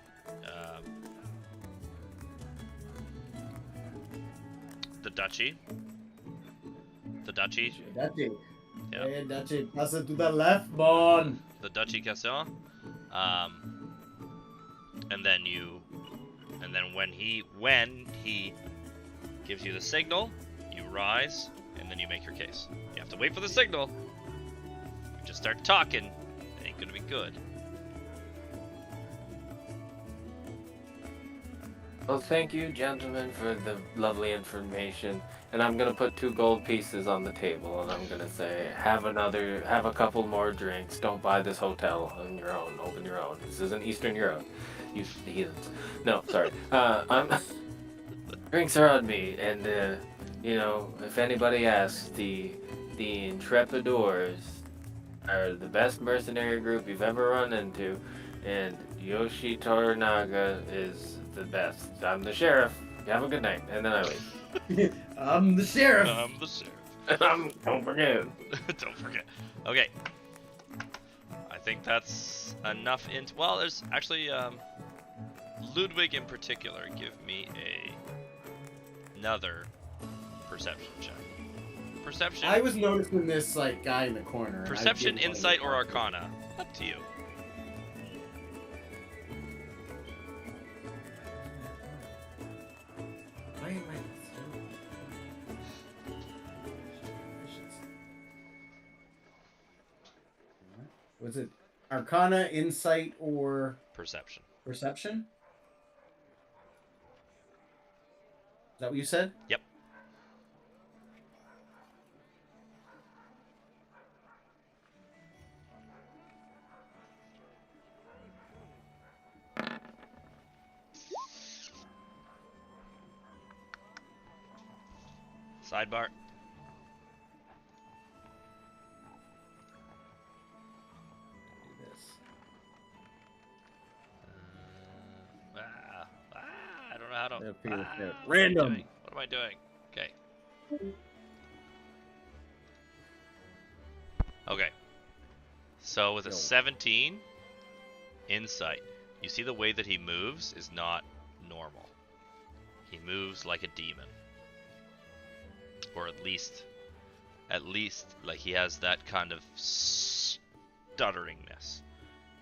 the duchy. Duchy. Yeah. Hey, Duchy, pass it to the left, man. The Duchy Casson. And then when he gives you the signal, you rise, and then you make your case. You have to wait for the signal. You just start talking, it ain't gonna be good. Well, thank you, gentlemen, for the lovely information. And I'm gonna put 2 gold pieces on the table, and I'm gonna say, have a couple more drinks. Don't buy this hotel on your own. Open your own. This isn't Eastern Europe. You heathens. No, sorry. Drinks are on me, and you know, if anybody asks, the Intrepidors are the best mercenary group you've ever run into, and Yoshi Toranaga is the best. I'm the sheriff. Have a good night, and then I leave. I'm the sheriff. I'm the sheriff. Don't forget. Don't forget. Okay. I think that's enough. Well, there's actually Ludwig in particular. Give me another perception check. Perception. I was noticing this like guy in the corner. and I Perception, didn't wanna insight, get or caught. arcana. Up to you. Why am I? Was it Arcana, Insight, or Perception. Perception? Is that what you said? Yep. Sidebar. Do this. I don't know how to. Up here, yeah. What am I Random. doing? What am I doing? Okay. Okay. So with a Yo. 17 insight, you see the way that he moves is not normal. He moves like a demon. Or at least like he has that kind of stutteringness,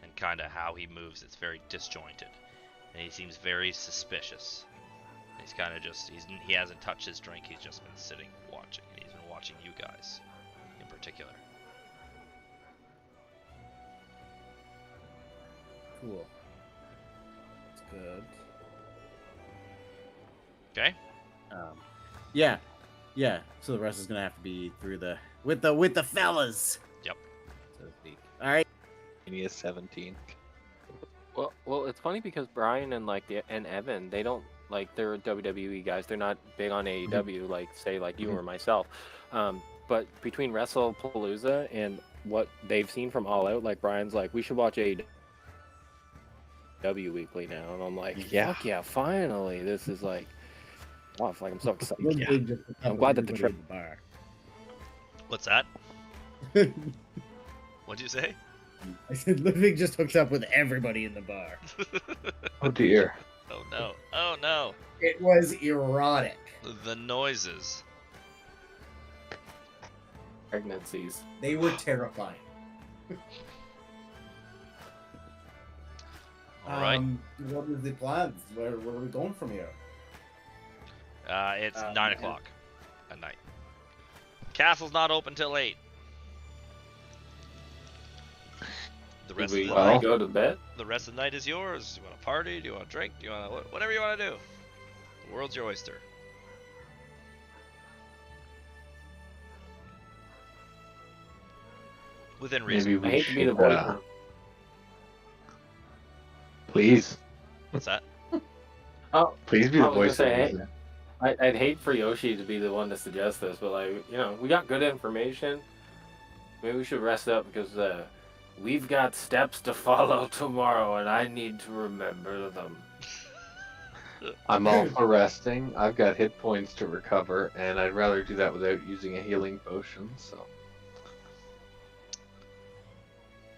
and kind of how he moves, it's very disjointed, and he seems very suspicious. He's kind of just he hasn't touched his drink. He's just been sitting watching, and he's been watching you guys in particular. Cool. That's good. Okay. Yeah. Yeah, so the rest is gonna have to be through the with the fellas. Yep. So to speak. All right. He is 17. Well, it's funny because Brian and and Evan, they don't like they're WWE guys. They're not big on AEW like say like you or myself. But between WrestlePalooza and what they've seen from All Out, like Brian's like, we should watch AEW weekly now, and I'm like, Yeah. fuck yeah, finally, this is like, oh, like I'm so excited. Ludwig just I'm hooked glad up that the with trip. everybody What's that? in the bar. What'd you say? I said Ludwig just hooks up with everybody in the bar. Oh dear. Oh no. Oh no. It was erotic. The noises. Pregnancies. They were terrifying. All right. What is the plans? Where are we going from here? It's 9 o'clock at night. Castle's not open till 8. The rest Do we of the Well- night. go to bed? The rest of the night is yours. Do you want to party? Do you want to drink? Do you want to whatever you want to do? The world's your oyster. Within reason. Maybe we I hate to be the should, boy. please. What's that? Oh, Please be I the was voice of gonna say, reason. I'd hate for Yoshi to be the one to suggest this, but like, you know, we got good information. Maybe we should rest up because we've got steps to follow tomorrow, and I need to remember them. I'm all for resting. I've got hit points to recover, and I'd rather do that without using a healing potion, so.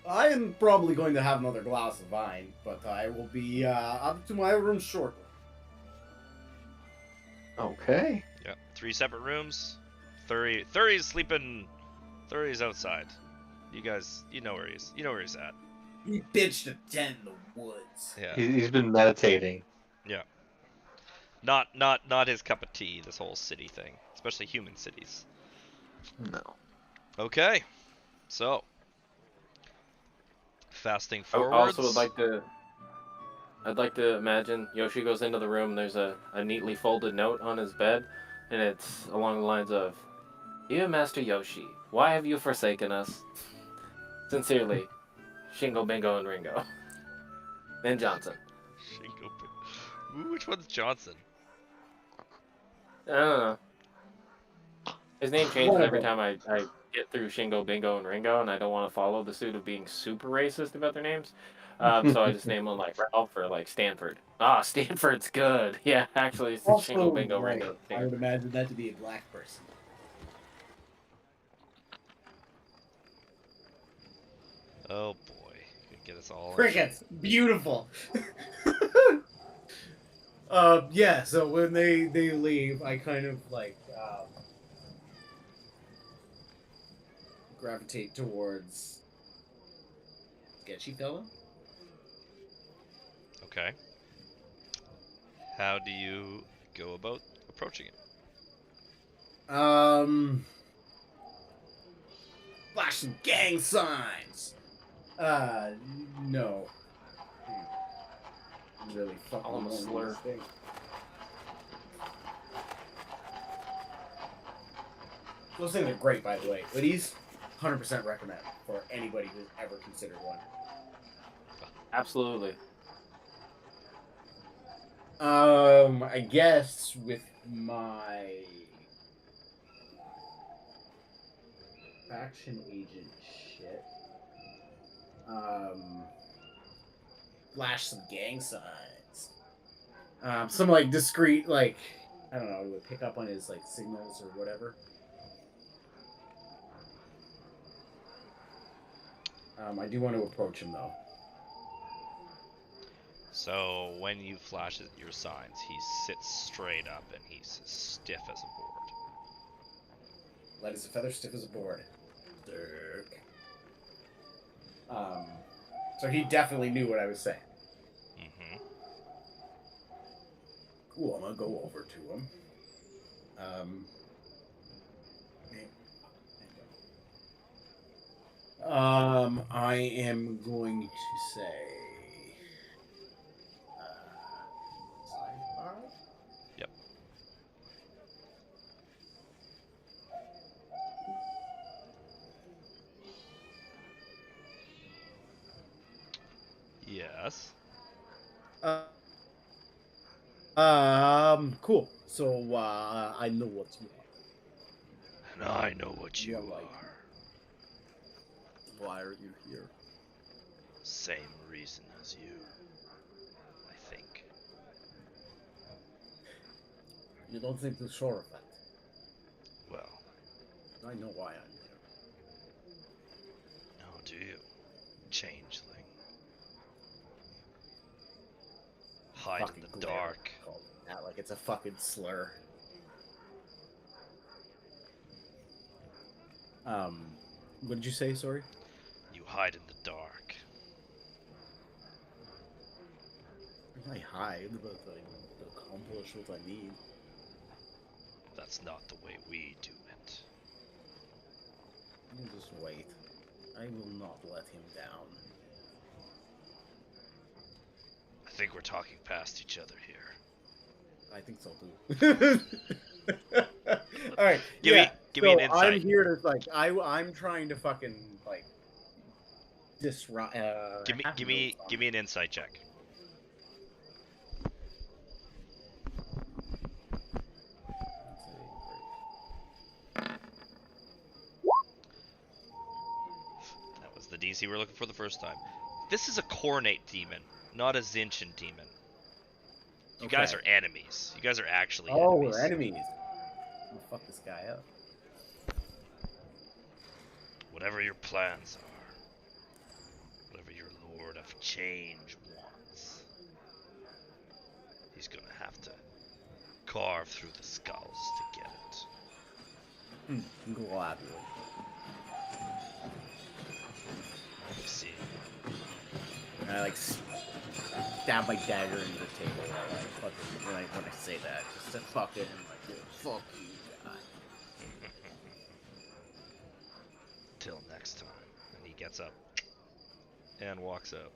I am probably going to have another glass of wine, but I will be up to my room shortly. Okay. Yeah. 3 separate rooms. 30's sleeping. 30's outside. You guys, you know where he is. You know where he's at. He pitched a tent in the woods. Yeah. He's been meditating. Not his cup of tea. This whole city thing, especially human cities. No. Okay. So. Fasting I forwards. also would like to. I'd like to imagine Yoshi goes into the room. There's a neatly folded note on his bed, and it's along the lines of, "Dear Master Yoshi, why have you forsaken us? Sincerely, Shingo, Bingo, and Ringo." And Johnson. Shingo. Ooh, which one's Johnson? I don't know. His name changes One of every them. time I get through Shingo, Bingo, and Ringo, and I don't want to follow the suit of being super racist about their names. So I just name them like Ralph or like Stanford. Ah, Stanford's good. Yeah, actually, it's Also, Shingo, Bingo, right, Ringo. I would imagine that to be a black person. Oh boy, could get us all. Crickets, beautiful. Yeah. So when they leave, I kind of like gravitate towards sketchy fella. Okay. How do you go about approaching it? Flash some gang signs. No. Really fucking Call him a wrong with slur. this thing. Those things are great, by the way. Hoodies, 100% recommend for anybody who's ever considered one. Absolutely. I guess with my faction agent shit, flash some gang signs. Some like discreet, like I don't know, would pick up on his like signals or whatever. I do want to approach him though. So when you flash your signs, he sits straight up and he's stiff as a board. Light as a feather, stiff as a board. Dirk. So he definitely knew what I was saying. Mm-hmm. Cool, I'm gonna go over to him. I am going to say. Sidebar? Yep. Yes. Cool. So, I know what you are. And I know what you You're like- are. Why are you here? Same reason as you. I think. You don't seem too sure of that. Well, I know why I'm here. no, do you? Changeling. Hide in Fucking the glare. dark. Call it that like it's a fucking slur. What did you say? Sorry. You hide in the dark. I hide, but I accomplish what I need. That's not the way we do it. You just wait. I will not let him down. I think we're talking past each other here. I think so too. All right. Give me an insight. I'm here to like I'm trying to fucking like disrupt. Give me an insight check. That was the DC we're looking for the first time. This is a Cornate demon, not a Zinchen demon. You guys are enemies. You guys are actually enemies. Oh, we're enemies. I'll fuck this guy up. Whatever your plans are, whatever your Lord of Change wants, he's gonna have to carve through the skulls to get it. Gladly. Let me see. And I like stab my dagger into the table while I fucking when I say that, just to fucking like fuck you guy. Till next time. And he gets up and walks out.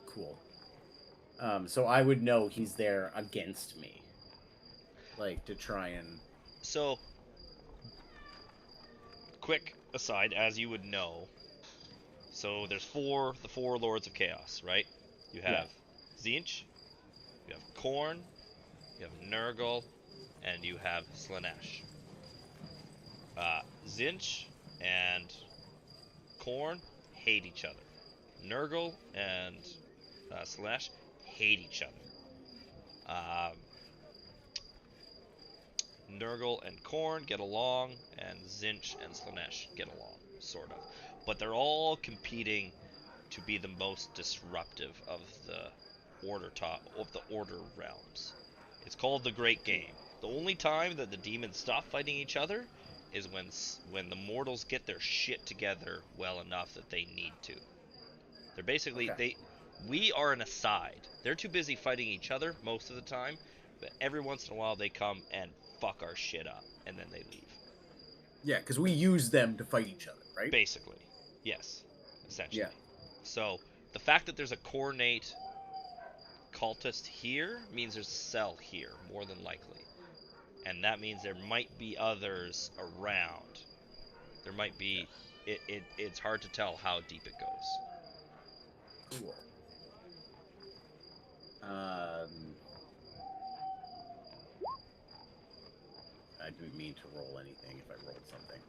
Cool. So I would know he's there against me, like to try and. So, quick aside, as you would know, so there's the four Lords of Chaos, right? You have Zinch, you have Korn, you have Nurgle, and you have Slanesh. Zinch and Korn hate each other. Nurgle and Slanesh hate each other. Nurgle and Korn get along, and Zinch and Slanesh get along, sort of. But they're all competing to be the most disruptive of the order realms. It's called the Great Game. The only time that the demons stop fighting each other is when the mortals get their shit together well enough that they need to. They're basically we are an aside. They're too busy fighting each other most of the time, but every once in a while they come and fuck our shit up, and then they leave. Yeah, because we use them to fight each other, right? Basically, yes, essentially. Yeah. So the fact that there's a coordinate cultist here means there's a cell here, more than likely, and that means there might be others around. There might be. It's hard to tell how deep it goes. Cool. I didn't mean to roll anything if I rolled something.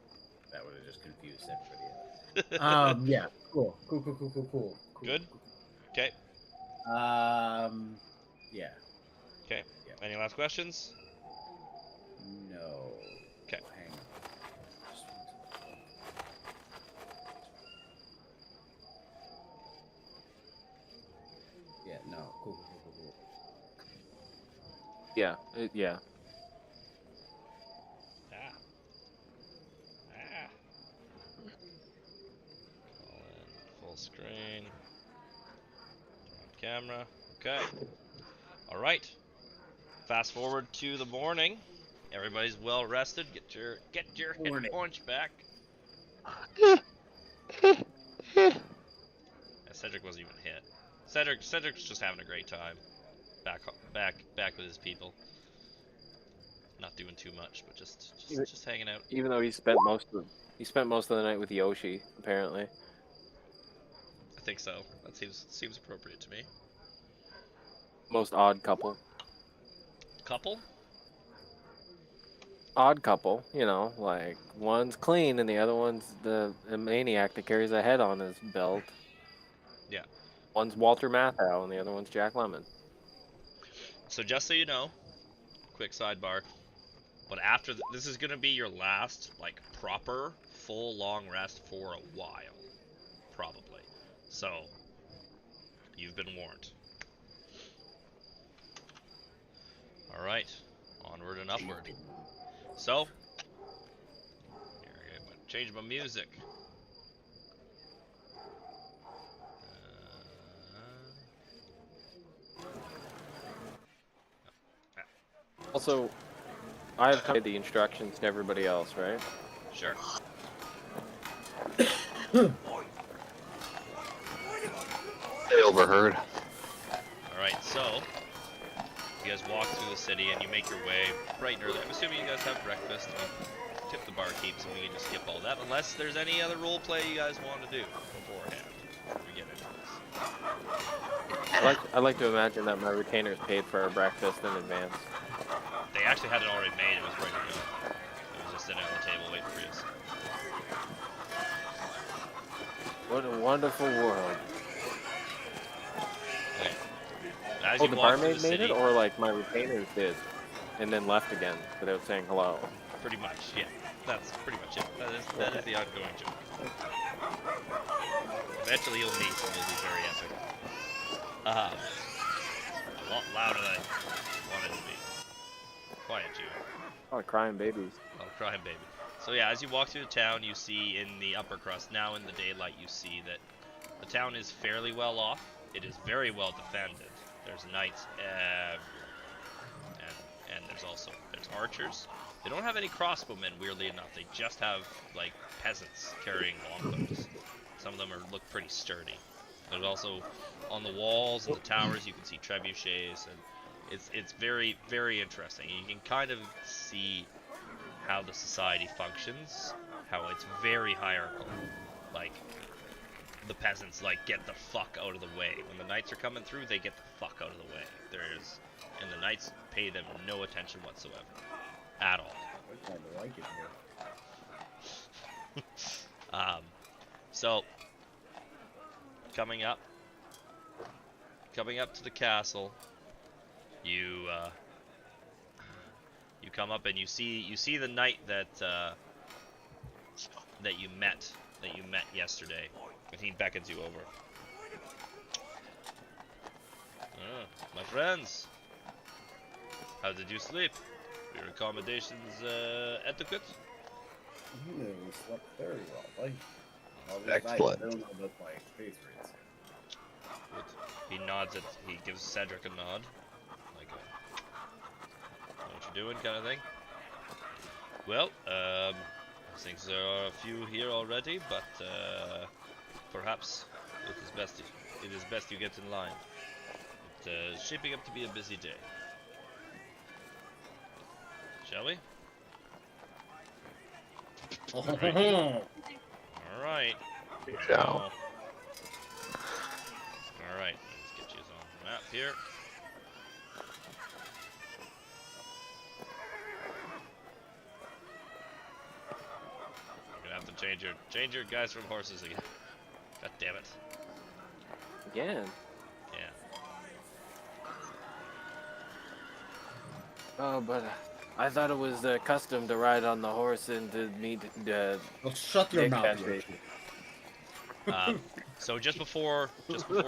That would have just confused everybody else. Yeah. Cool. Cool. Good? Okay. Yeah. Okay. Yeah. Any last questions? No. Okay. Hang on. Yeah, no. Cool. Yeah, yeah. Call in full screen. On camera. Okay. All right. Fast forward to the morning. Everybody's well rested. Get your hit points back. Yeah, Cedric wasn't even hit. Cedric's just having a great time. Back with his people. Not doing too much, but just hanging out. Even though he spent most of the night with Yoshi, apparently. think so. That seems appropriate to me. Most odd couple. Couple? Odd couple, you know, like one's clean and the other one's the maniac that carries a head on his belt. Yeah. One's Walter Matthau and the other one's Jack Lemmon. So just so you know, quick sidebar. But after this is gonna be your last like proper full long rest for a while, probably. So you've been warned. All right, onward and upward. So here, I'm gonna change my music. Also, I've conveyed the instructions to everybody else, right? Sure. They overheard. All right, so you guys walk through the city and you make your way bright and early. I'm assuming you guys have breakfast. And tip the barkeeps, and we can just skip all that, unless there's any other role play you guys want to do beforehand before we get into this. I'd like to imagine that my retainers paid for our breakfast in advance. They actually had it already made. It was ready to go. It was just sitting on the table waiting for you. What a wonderful world. Okay. As Oh, you the walk through barmaid the made city, it, or like my retainers did, and then left again without saying hello. pretty much, yeah. That's pretty much it. That is the ongoing joke. Eventually you'll meet, and it'll be very epic. A lot louder than I wanted to be. Quiet, you. Oh, crying babies. Oh, crying baby. So yeah, as you walk through the town, you see in the upper crust, now in the daylight, you see that the town is fairly well off. It is very well defended. There's knights, and there's archers. They don't have any crossbowmen, weirdly enough. They just have like peasants carrying longbows. Some of them look pretty sturdy. There's also on the walls and the towers you can see trebuchets, and it's very, very interesting. You can kind of see how the society functions, how it's very hierarchical. Like the peasants get the fuck out of the way. When the knights are coming through, they get the fuck out of the way. And the knights pay them no attention whatsoever, at all. I kind of like it here. So coming up to the castle, you come up and you see the knight that you met yesterday, and he beckons you over. My friends, how did you sleep? Your accommodations adequate? We slept very well, right? Excellent. I don't know about my face rates. Good. He gives Cedric a nod, like know what you're doing kind of thing. Well, I think there are a few here already, but perhaps it is best you get in line. It's shaping up to be a busy day. Shall we? Alright. Ciao. Alright, let's get you on the map here. You're gonna have to change your guys from horses again. God damn it. Again. Yeah. Oh, but I thought it was custom to ride on the horse and to meet Well, shut your Nick mouth. that Yoshi. day. So just before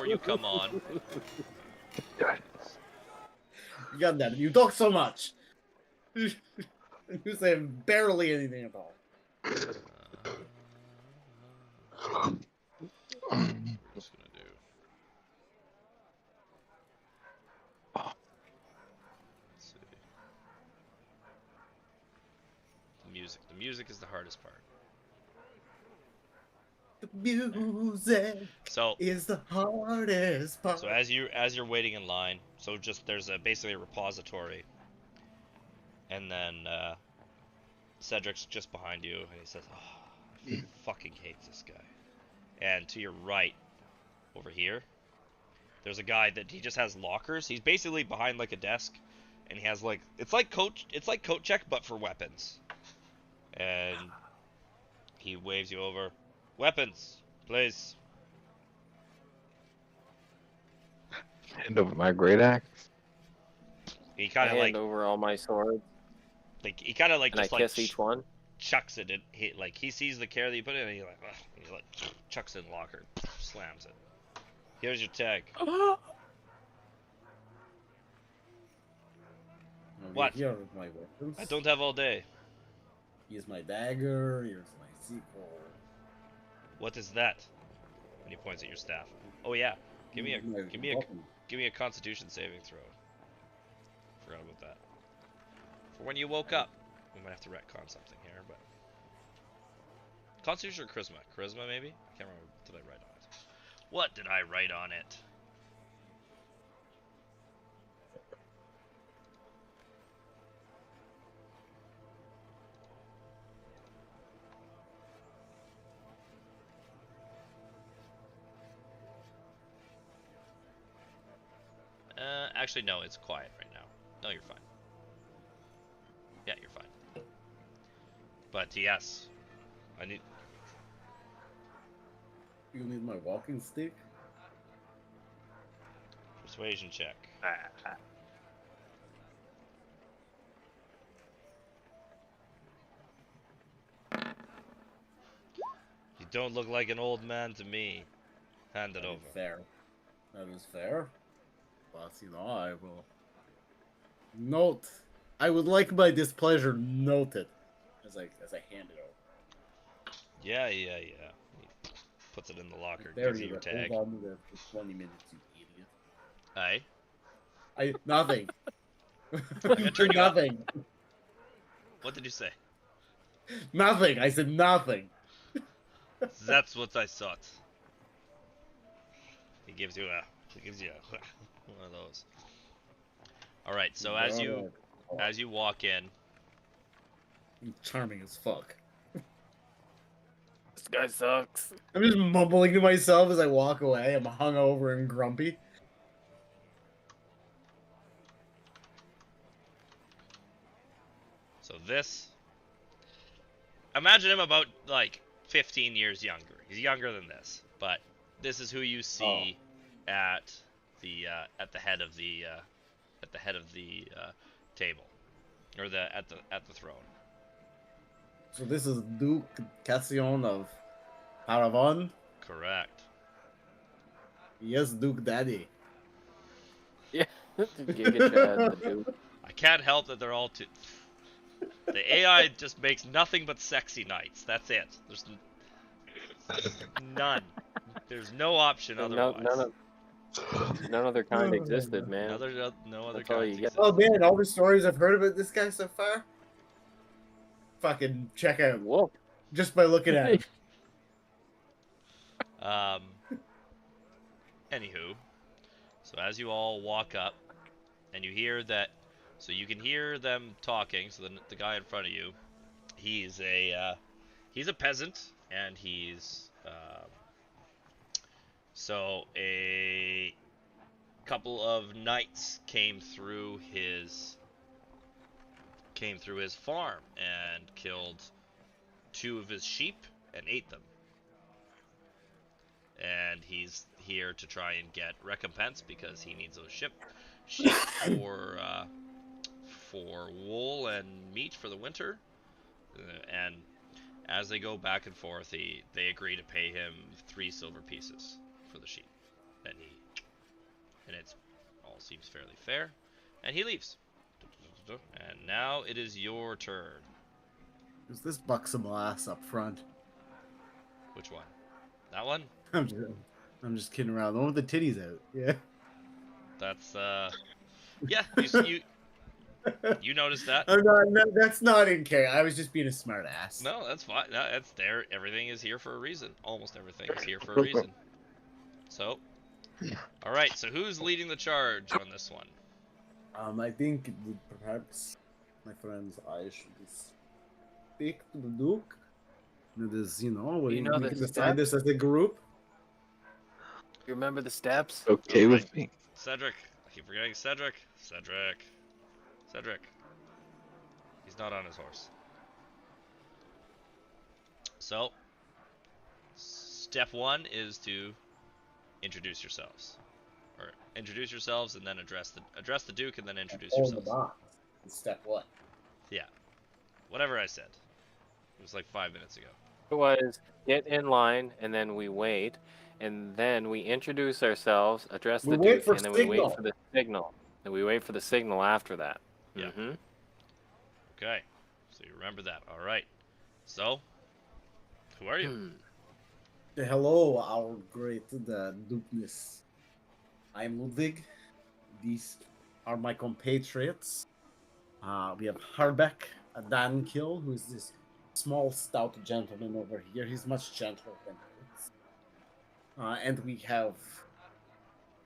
you come on, God damn it, you talk so much. You say barely anything at all. just gonna do. Let's see. The music is the hardest part. The music So is the hardest part. So as you're waiting in line, so just there's basically a repository, and then Cedric's just behind you, and he says, "Oh, I fucking hate this guy." And to your right, over here, there's a guy that he just has lockers. He's basically behind like a desk, and he has like it's like coat check but for weapons. And he waves you over. Weapons, please. Hand over my great axe. He I kind of hand over all my swords, he kind of like and I just like kiss each one. chucks it. And he sees the care that you put in, and he like chucks it in the locker, slams it. Here's your tag. What? Here are my weapons. I don't have all day. Here's my dagger. Here's my sequel. What is that? And he points at your staff. Oh yeah, give me a Constitution saving throw. Forgot about that. For when you woke up, we might have to retcon something here, but Constitution or Charisma? Charisma maybe? I can't remember. What did I write on it? What did I write on it? Actually, no, it's quiet right now. No, you're fine. Yeah, you're fine. But yes, I need. You need my walking stick? Persuasion check. You don't look like an old man to me. Hand it That is over. fair. That is fair. But, I will note. I would like my displeasure noted as I hand it over. Yeah. He puts it in the locker. There Gives you you your go. tag. Hold on to that for 20 minutes, you idiot. Aye. Nothing. gonna turn you up. Nothing. What did you say? Nothing. I said nothing. That's what I thought. He gives you one of those. All right. So as you walk in, Charming as fuck. This guy sucks. I'm just mumbling to myself as I walk away. I'm hungover and grumpy. so this. Imagine him about like 15 years younger. He's younger than this, but this is who you see at the head of the table, or at the throne. So this is Duke Cassian of Paravon. Correct. Yes, Duke Daddy. Giga Chad, dude. I can't help that they're all too. The AI just makes nothing but sexy knights. That's it. There's none. There's no option otherwise. None other kind existed, man. No other That's all kinds you get. exist. Oh man, all the stories I've heard about this guy so far. Fucking check out Whoa. just by looking at it. Anywho, so as you all walk up, and you hear that, so you can hear them talking. So the guy in front of you, he's a peasant, and he's so a couple of knights came through his farm and killed 2 of his sheep and ate them. And he's here to try and get recompense because he needs those sheep for wool and meat for the winter. And as they go back and forth, they agree to pay him 3 silver pieces for the sheep. And it's all seems fairly fair. And he leaves. And now it is your turn. Is this buxom lass up front? Which one? That one? I'm just kidding around. The one with the titties out. Yeah. That's yeah. You noticed that? I'm not. No, that's not in care. I was just being a smart ass. No, that's fine. No, that's there. Everything is here for a reason. Almost everything is here for a reason. So, all right. So who's leading the charge on this one? I think perhaps my friends I should speak to the Duke. It is, we You know can the decide steps? this as a group. You remember the steps? Okay All with right. me. Cedric. I keep forgetting Cedric. Cedric. He's not on his horse. So, step 1 is to introduce yourselves. Or introduce yourselves and then address the Duke and then introduce All in the yourselves. box. Step what? Yeah. Whatever I said. It was like 5 minutes ago. It was get in line, and then we wait, and then we introduce ourselves, address We the wait Duke, for and then we wait signal. for the signal. And we wait for the signal after that. Yeah. Mm-hmm. Okay. So you remember that. All right. So, who are you? Hello, our great Dukeness. I'm Ludwig. These are my compatriots. We have Harbeck, a Dankill, who is this small, stout gentleman over here. He's much gentler than Fritz. And we have.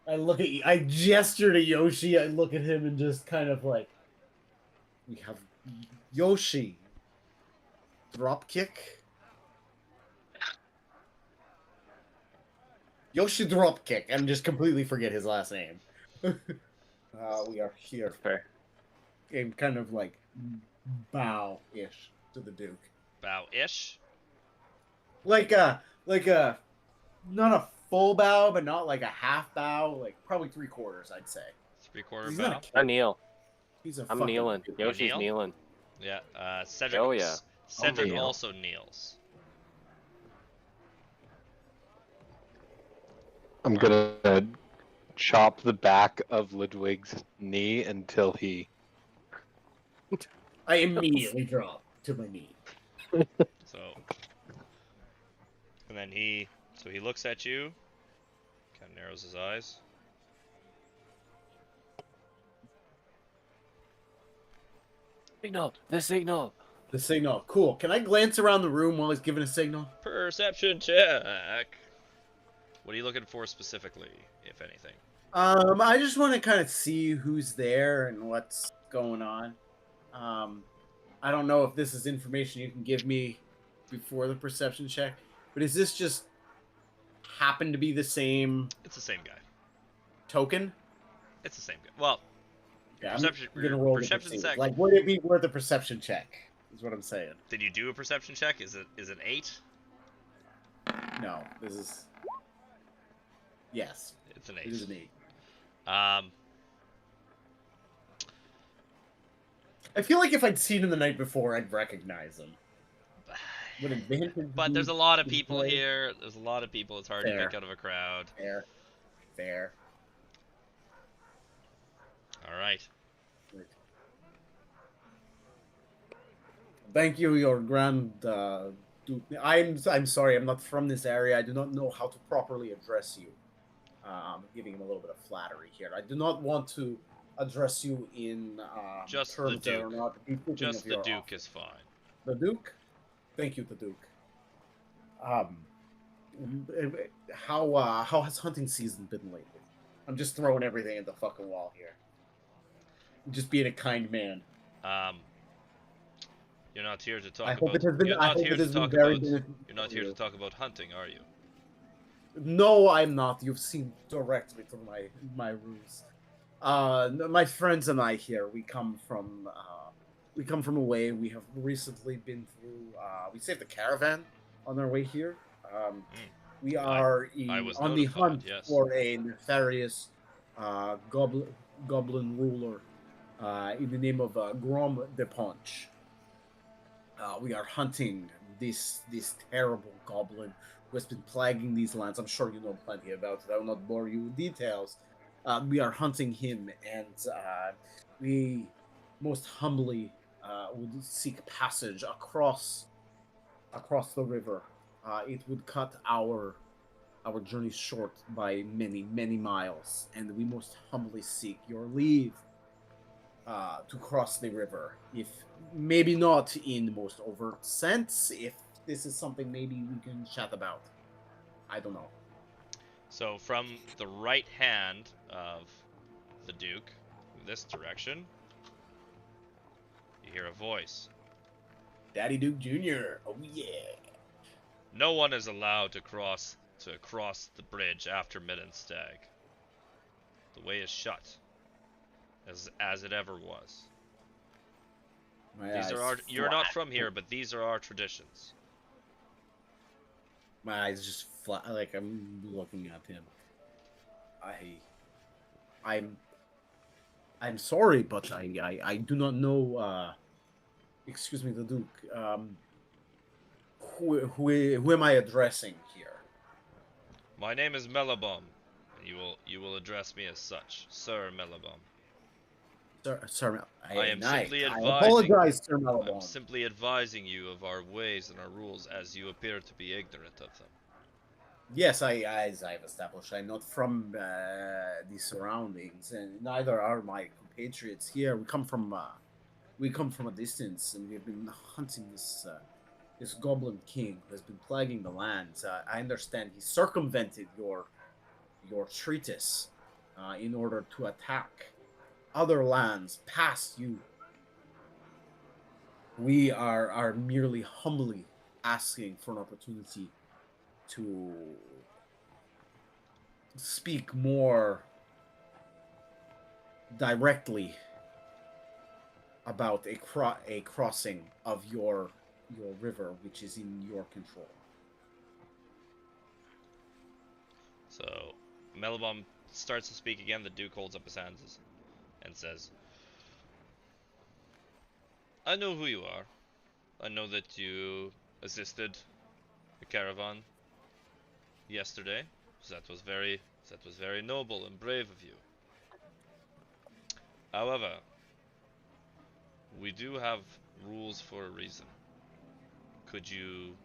I gesture to Yoshi. I look at him and just kind of like. We have Yoshi. Dropkick. Yoshi Dropkick, and just completely forget his last name. We are here. Fair. And kind of like bow-ish to the Duke. Bow-ish? Like a not a full bow, but not like a half bow, like probably 3/4, I'd say. 3/4 He's bow? not a I kid. kneel. He's a I'm fucking kneeling. Duke. Yoshi's kneel? kneeling. Yeah. Cedric. Oh, yeah. Cedric kneel. also kneels. I'm gonna chop the back of Ludwig's knee until he. I immediately drop to my knee. So, and then he looks at you, kind of narrows his eyes. Signal. The signal. The signal. Cool. Can I glance around the room while he's giving a signal? Perception check. What are you looking for specifically, if anything? I just want to kind of see who's there and what's going on. I don't know if this is information you can give me before the perception check, but is this just happen to be the same It's the same guy. token? It's the same guy. Well, Yeah, perception. I'm gonna roll the Perception perception. check. Like, would it be worth a perception check? Is what I'm saying. Did you do a perception check? Is it 8? No, this is. Yes, It's an it 8. is an 8. I feel like if I'd seen him the night before, I'd recognize him. Would advantage But there's a be lot of people displayed? here. There's a lot of people. It's hard to Fair. pick out of a crowd. Fair. All right. Thank you, your grand Duke. I'm sorry, I'm not from this area. I do not know how to properly address you. I'm giving him a little bit of flattery here. I do not want to address you in Just the terms that are Duke. not befitting Just of the your Duke office. is fine. The Duke? Thank you, the Duke. How has hunting season been lately? I'm just throwing everything at the fucking wall here. Just being a kind man. You're not here to talk I hope about. it has been. You're I not hope here it to has been talk very about. beneficial You're not for here to you. talk about hunting, are you? No, I'm not. You've seen directly through my ruse. My friends and I here. We come from away. We have recently been through. We saved a caravan on our way here. We are I was on the notified, hunt yes. for a nefarious goblin ruler in the name of Grom de Punch. We are hunting this terrible goblin who has been plaguing these lands. I'm sure you know plenty about it. I will not bore you with details. We are hunting him, and we most humbly would seek passage across the river. It would cut our journey short by many miles, and we most humbly seek your leave to cross the river. If maybe not in the most overt sense, if this is something maybe we can chat about. I don't know. So from the right hand of the Duke, this direction, you hear a voice. Daddy Duke Jr. Oh yeah. No one is allowed to cross to cross the bridge after Middenstag. The way is shut, as it ever was. These are our. You're not from here, but these are our traditions. My eyes just flat. Like I'm looking at him. I'm sorry, but I do not know. Excuse me, the Duke. Who am I addressing here? My name is Melabom, and you will address me as such, Sir Melabom. Sir, I am simply I advising. apologize, Sir I'm Malabon. simply advising you of our ways and our rules, as you appear to be ignorant of them. Yes, as I've established, I'm not from the surroundings, and neither are my compatriots here. We come from a distance, and we've been hunting this Goblin King who has been plaguing the lands. I understand he circumvented your treatise in order to attack other lands past you. We are merely humbly asking for an opportunity to speak more directly about a crossing of your river, which is in your control. So, Melabom starts to speak again. The Duke holds up his hands and says, I know who you are. I know that you assisted the caravan yesterday. So that was very noble and brave of you. However, we do have rules for a reason. Could you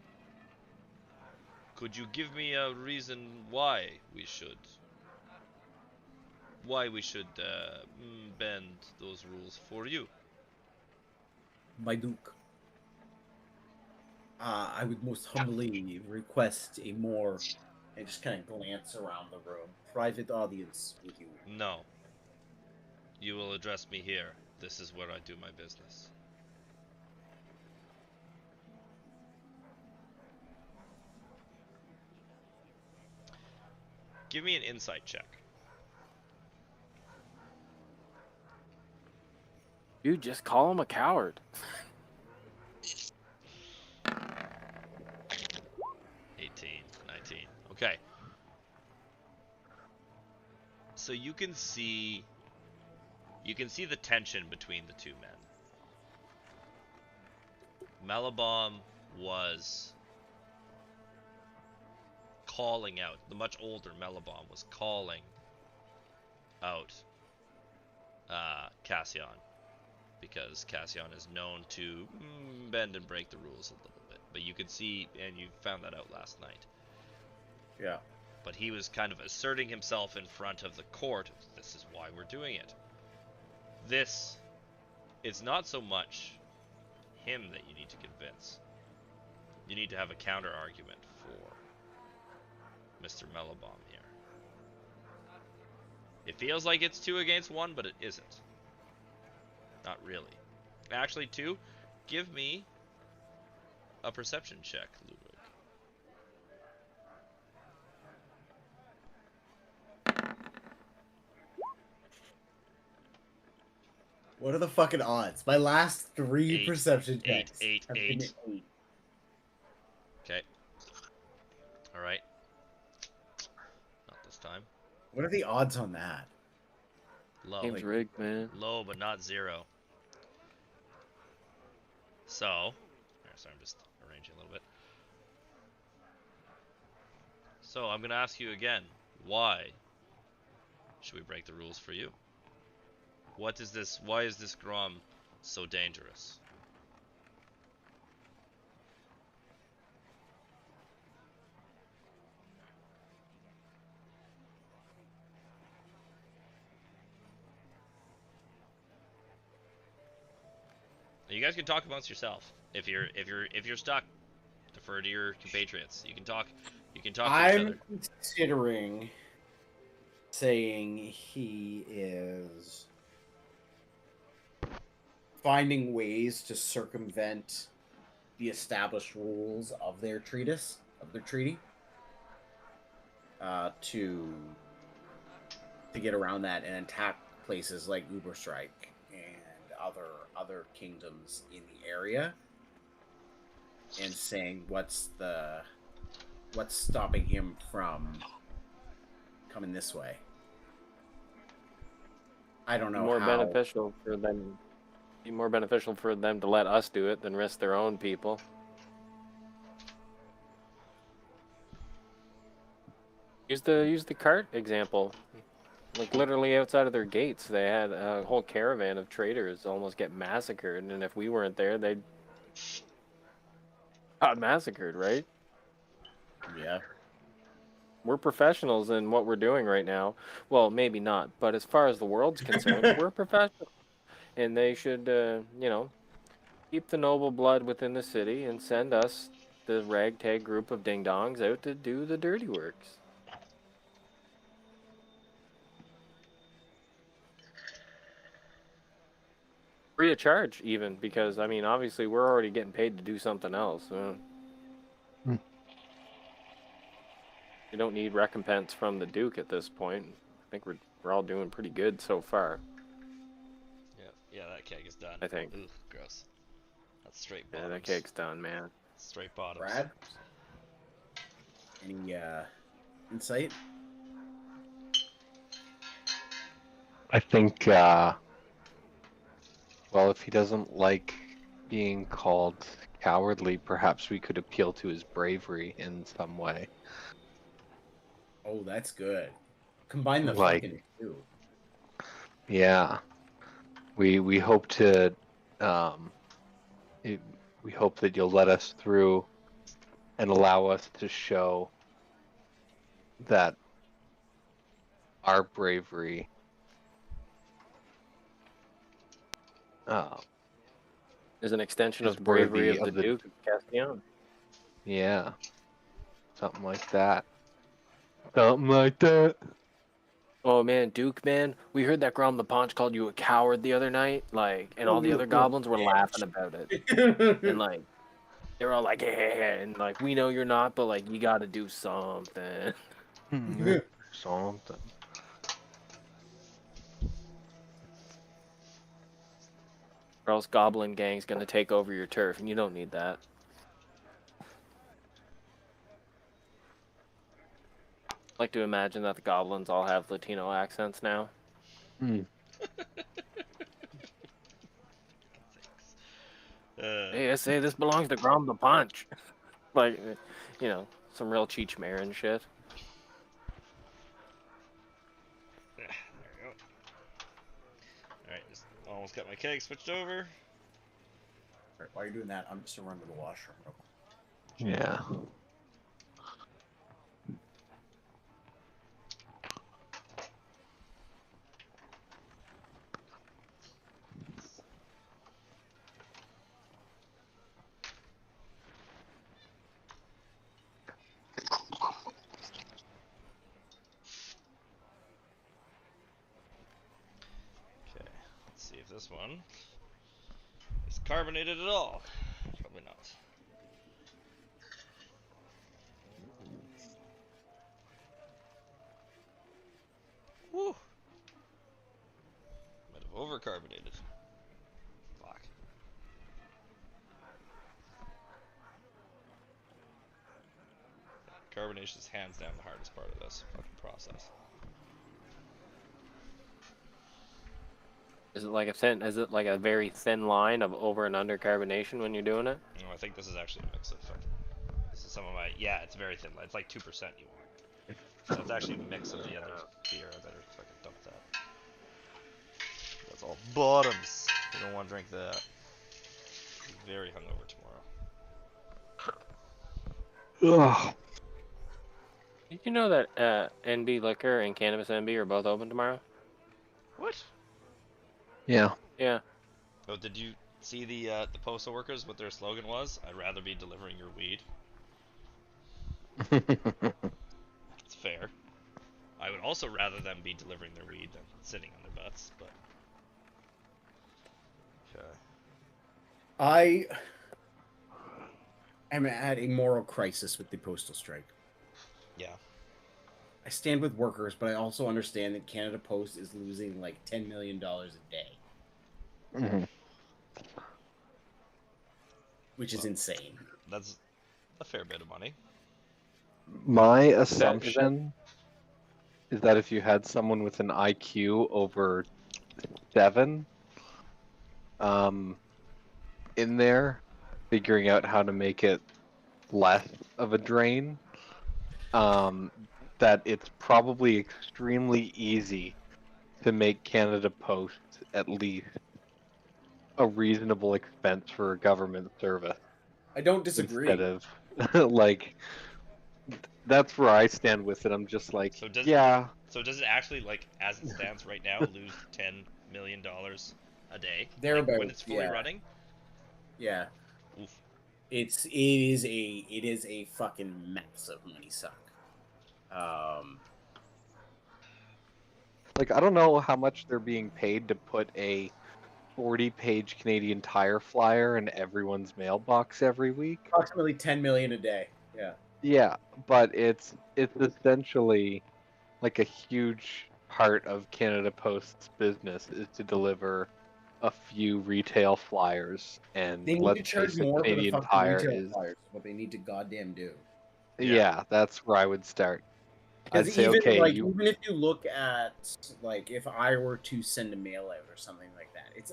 give me a reason why we should bend those rules for you? My Duke, I would most humbly request a more, I just kind of glance around the room, private audience with you. No. You will address me here. This is where I do my business. Give me an insight check. Dude, just call him a coward. 18, 19. Okay. So you can see the tension between the two men. Malabom was calling out, the much older Melabom was calling out Cassian, because Cassian is known to bend and break the rules a little bit. But you could see, and you found that out last night. Yeah. But he was kind of asserting himself in front of the court. This is why we're doing it. It's not so much him that you need to convince. You need to have a counter argument for Mr. Melabom here. It feels like it's 2 against 1, but it isn't. Not really. Actually, 2. Give me a perception check, Ludwig. What are the fucking odds? My last 3 perception checks. 8. have been 8. Okay. Alright. Not this time. What are the odds on that? Low. Game's rigged, man. Low, but not 0. So, sorry, I'm just arranging a little bit. So, I'm going to ask you again, why should we break the rules for you? Why is this Grom so dangerous? You guys can talk amongst yourself. If you're stuck, defer to your compatriots. You can talk to each other. I'm considering saying he is finding ways to circumvent the established rules of their treatise, of their treaty. to get around that and attack places like Uberstrike and other kingdoms in the area, and saying what's stopping him from coming this way. I don't know More how. beneficial for them. Be more beneficial for them to let us do it than risk their own people. Use the cart example. Like literally outside of their gates, they had a whole caravan of traders almost get massacred, and if we weren't there, they'd got massacred, right? Yeah. We're professionals in what we're doing right now. Well, maybe not, but as far as the world's concerned, we're professionals, and they should, keep the noble blood within the city and send us, the ragtag group of ding-dongs, out to do the dirty works. Free of charge, even, because, I mean, obviously we're already getting paid to do something else. Hmm. We don't need recompense from the Duke at this point. I think we're all doing pretty good so far, Yeah, that keg is done. I think. Ugh, gross. That's straight Yeah, bottoms. that cake's done, man. Straight bottoms. Brad, any insight? I think, well, if he doesn't like being called cowardly, perhaps we could appeal to his bravery in some way. Oh, that's good. Combine the Like- fucking two. Yeah. We hope to, we hope that you'll let us through and allow us to show that our bravery Is an extension Is of the bravery worthy of the of the- Duke of Castillon. yeah, something like that. Something like that. Oh man, Duke, man, we heard that Grom the Paunch called you a coward the other night, like, and all the other goblins were laughing about it, and like, they were all like, "Hey," and like, we know you're not, but like, you got to do something. Something. Or else Goblin Gang's gonna take over your turf, and you don't need that. I like to imagine that the goblins all have Latino accents now. Hmm. Hey, I say this belongs to Grom the Punch. Like, some real Cheech Marin shit. There we go. Alright, just almost got my keg switched over. Alright, while you're doing that, I'm just gonna run to the washroom real quick. Yeah. Okay, let's see if this one is carbonated at all. Probably not. Woo! Might have overcarbonated. Fuck. Carbonation is hands down the hardest part of this fucking process. Is it like a very thin line of over and under carbonation when you're doing it? No, I think this is actually a mix of fucking. This is some of my. Yeah, it's very thin. It's like 2% you want. So it's actually a mix of the other beer. I better fucking dump that. That's all bottoms. You don't want to drink that. I'm very hungover tomorrow. Ugh. Did you know that NB Liquor and Cannabis NB are both open tomorrow? What? Yeah. Yeah. Oh, did you see the postal workers? What their slogan was? I'd rather be delivering your weed. It's fair. I would also rather them be delivering their weed than sitting on their butts, but. Okay. I am at a moral crisis with the postal strike. Yeah. I stand with workers, but I also understand that Canada Post is losing like $10 million a day, Mhm. which is insane. That's a fair bit of money. My Is that assumption is that if you had someone with an IQ over 7, in there, figuring out how to make it less of a drain, that it's probably extremely easy to make Canada Post at least a reasonable expense for a government service I don't disagree. instead of like that's where I stand with it. I'm just like, So does yeah, so does it actually, like, as it stands right now, lose $10 million a day? Like, Thereabouts, when it's fully yeah. running? Yeah, Oof. it is a fucking massive money suck. like I don't know how much they're being paid to put a 40-page Canadian Tire flyer in everyone's mailbox every week. Approximately 10 million a day. Yeah. Yeah, but it's essentially like a huge part of Canada Post's business is to deliver a few retail flyers, and They need to let's charge face it, more for the Canadian fucking Tire retail is flyers. What they need to goddamn do. yeah, that's where I would start. I'd Because say even okay, like you even if you look at like if I were to send a mail out or something like that, it's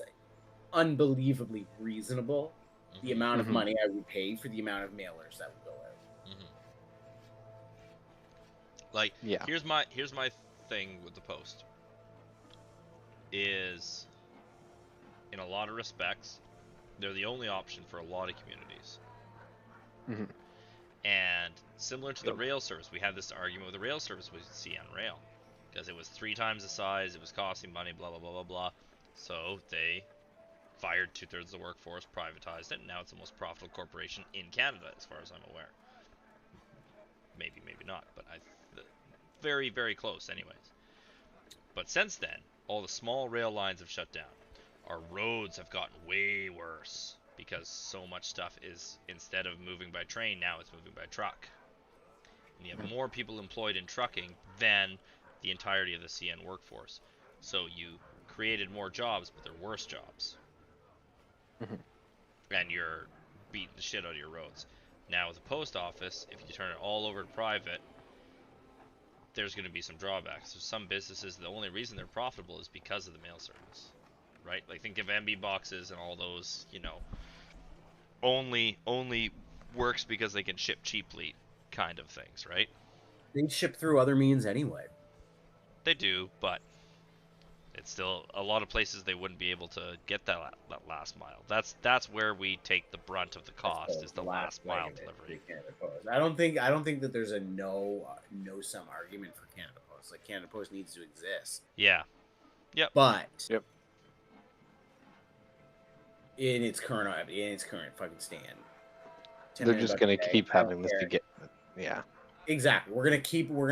unbelievably reasonable the amount of Mhm. money I would pay for the amount of mailers that would go out. Like, yeah. here's my thing with the Post is, in a lot of respects, they're the only option for a lot of communities. Mhm. And similar to the Yep. rail service, we had this argument with the rail service with CN Rail, because it was 3 times the size, it was costing money, blah blah blah blah blah. So they fired 2/3 of the workforce, privatized it, and now it's the most profitable corporation in Canada, as far as I'm aware. Maybe, maybe not, but very, very close, anyways. But since then, all the small rail lines have shut down. Our roads have gotten way worse because so much stuff is, instead of moving by train, now it's moving by truck. And you have more people employed in trucking than the entirety of the CN workforce. So you created more jobs, but they're worse jobs. Mhm. And you're beating the shit out of your roads. Now with the post office, if you turn it all over to private, there's going to be some drawbacks. So some businesses, the only reason they're profitable is because of the mail service, right? Like, think of MB boxes and all those, only works because they can ship cheaply kind of things, right? They ship through other means anyway. They do, but it's still a lot of places they wouldn't be able to get that last mile. That's where we take the brunt of the cost, is the last mile delivery. I don't think that there's a no sum argument for Canada Post. Like Canada Post needs to exist. Yeah. Yep. But Yep. in its current fucking stand, They're just gonna keep having this to get. Yeah. Exactly. We're gonna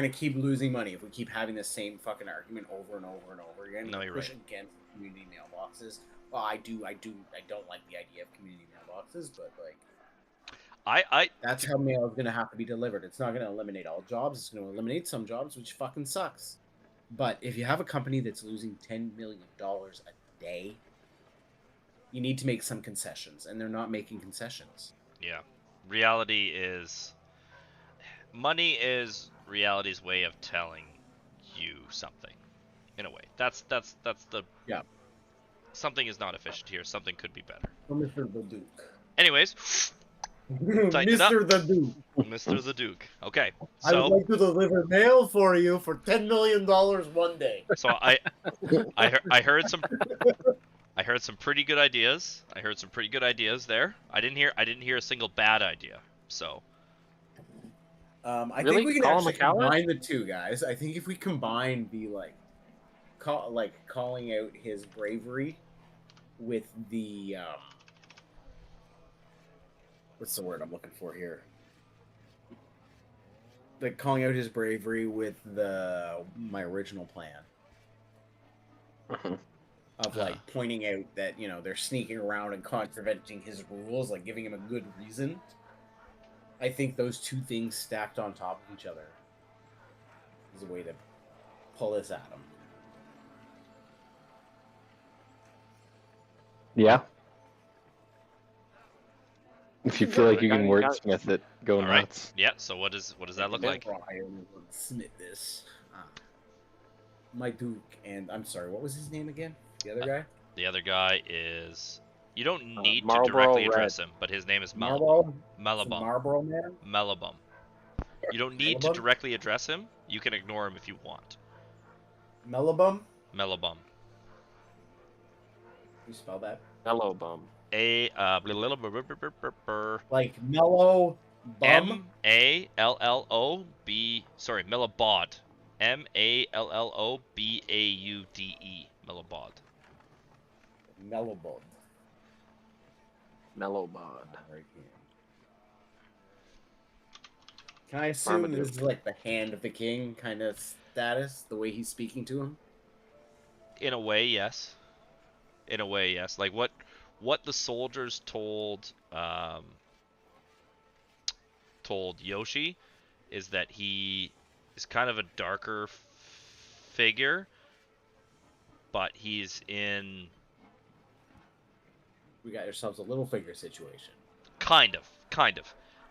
keep losing money if we keep having the same fucking argument over and over and over again. No, you're push right. against community mailboxes. Well, I don't like the idea of community mailboxes, but like that's how mail is gonna have to be delivered. It's not gonna eliminate all jobs. It's gonna eliminate some jobs, which fucking sucks. But if you have a company that's losing $10 million a day, you need to make some concessions, and they're not making concessions. Yeah. Reality is money is reality's way of telling you something, in a way. That's the Yeah. something is not efficient here. Something could be better. Mr. the Duke. Anyways, tighten it up. Mr. the Duke. Mr. the Duke. Okay, I would so like to deliver mail for you for $10 million one day. so I heard some pretty good ideas. I heard some pretty good ideas there. I didn't hear a single bad idea. So I Really? think we can Call him actually a coward? combine the two, guys. I think if we combine the calling out his bravery with the what's the word I'm looking for here? Like calling out his bravery with my original plan Mhm. of like pointing out that they're sneaking around and contraventing his rules, like giving him a good reason. I think those two things stacked on top of each other as a way to pull this at him. Yeah. If you feel like you can You got- wordsmith it, go All right. nuts. Yeah. So what does that look like? Try and smith this. My Duke and I'm sorry, what was his name again? The other guy? The other guy is. You don't need to Marlboro directly Red. address him, but his name is Marlboro? Malabum. Marlboro Man? Malabum. You don't need to Malabum? directly address him. You can ignore him if you want. Mellabum? Malabum. You spell that? Hello, bum. Like mellow bum? Mallob. Sorry, Malabod. Mallobaude. Malabod. Mellowbud. Mellow bod. Right here. Can I assume Marmaduke. this is like the hand of the king kind of status, the way he's speaking to him? In a way, yes. In a way, yes. Like what the soldiers told Yoshi is that he is kind of a darker figure, but he's in We got ourselves a little finger situation. kind of.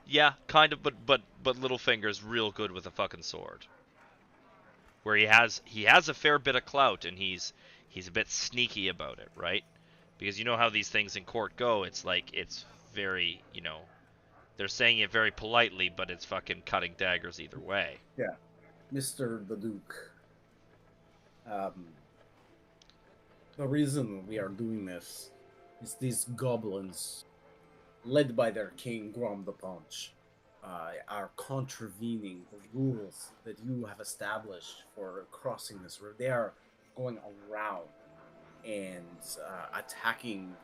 Yeah, kind of, but Littlefinger's real good with a fucking sword. Where he has a fair bit of clout, and he's a bit sneaky about it, right? Because you know how these things in court go. It's like it's very, they're saying it very politely, but it's fucking cutting daggers either way. Yeah. Mr. the Duke. The reason we are doing this is these goblins, led by their king Grom the Punch, are contravening the rules that you have established for crossing this river. They are going around and attacking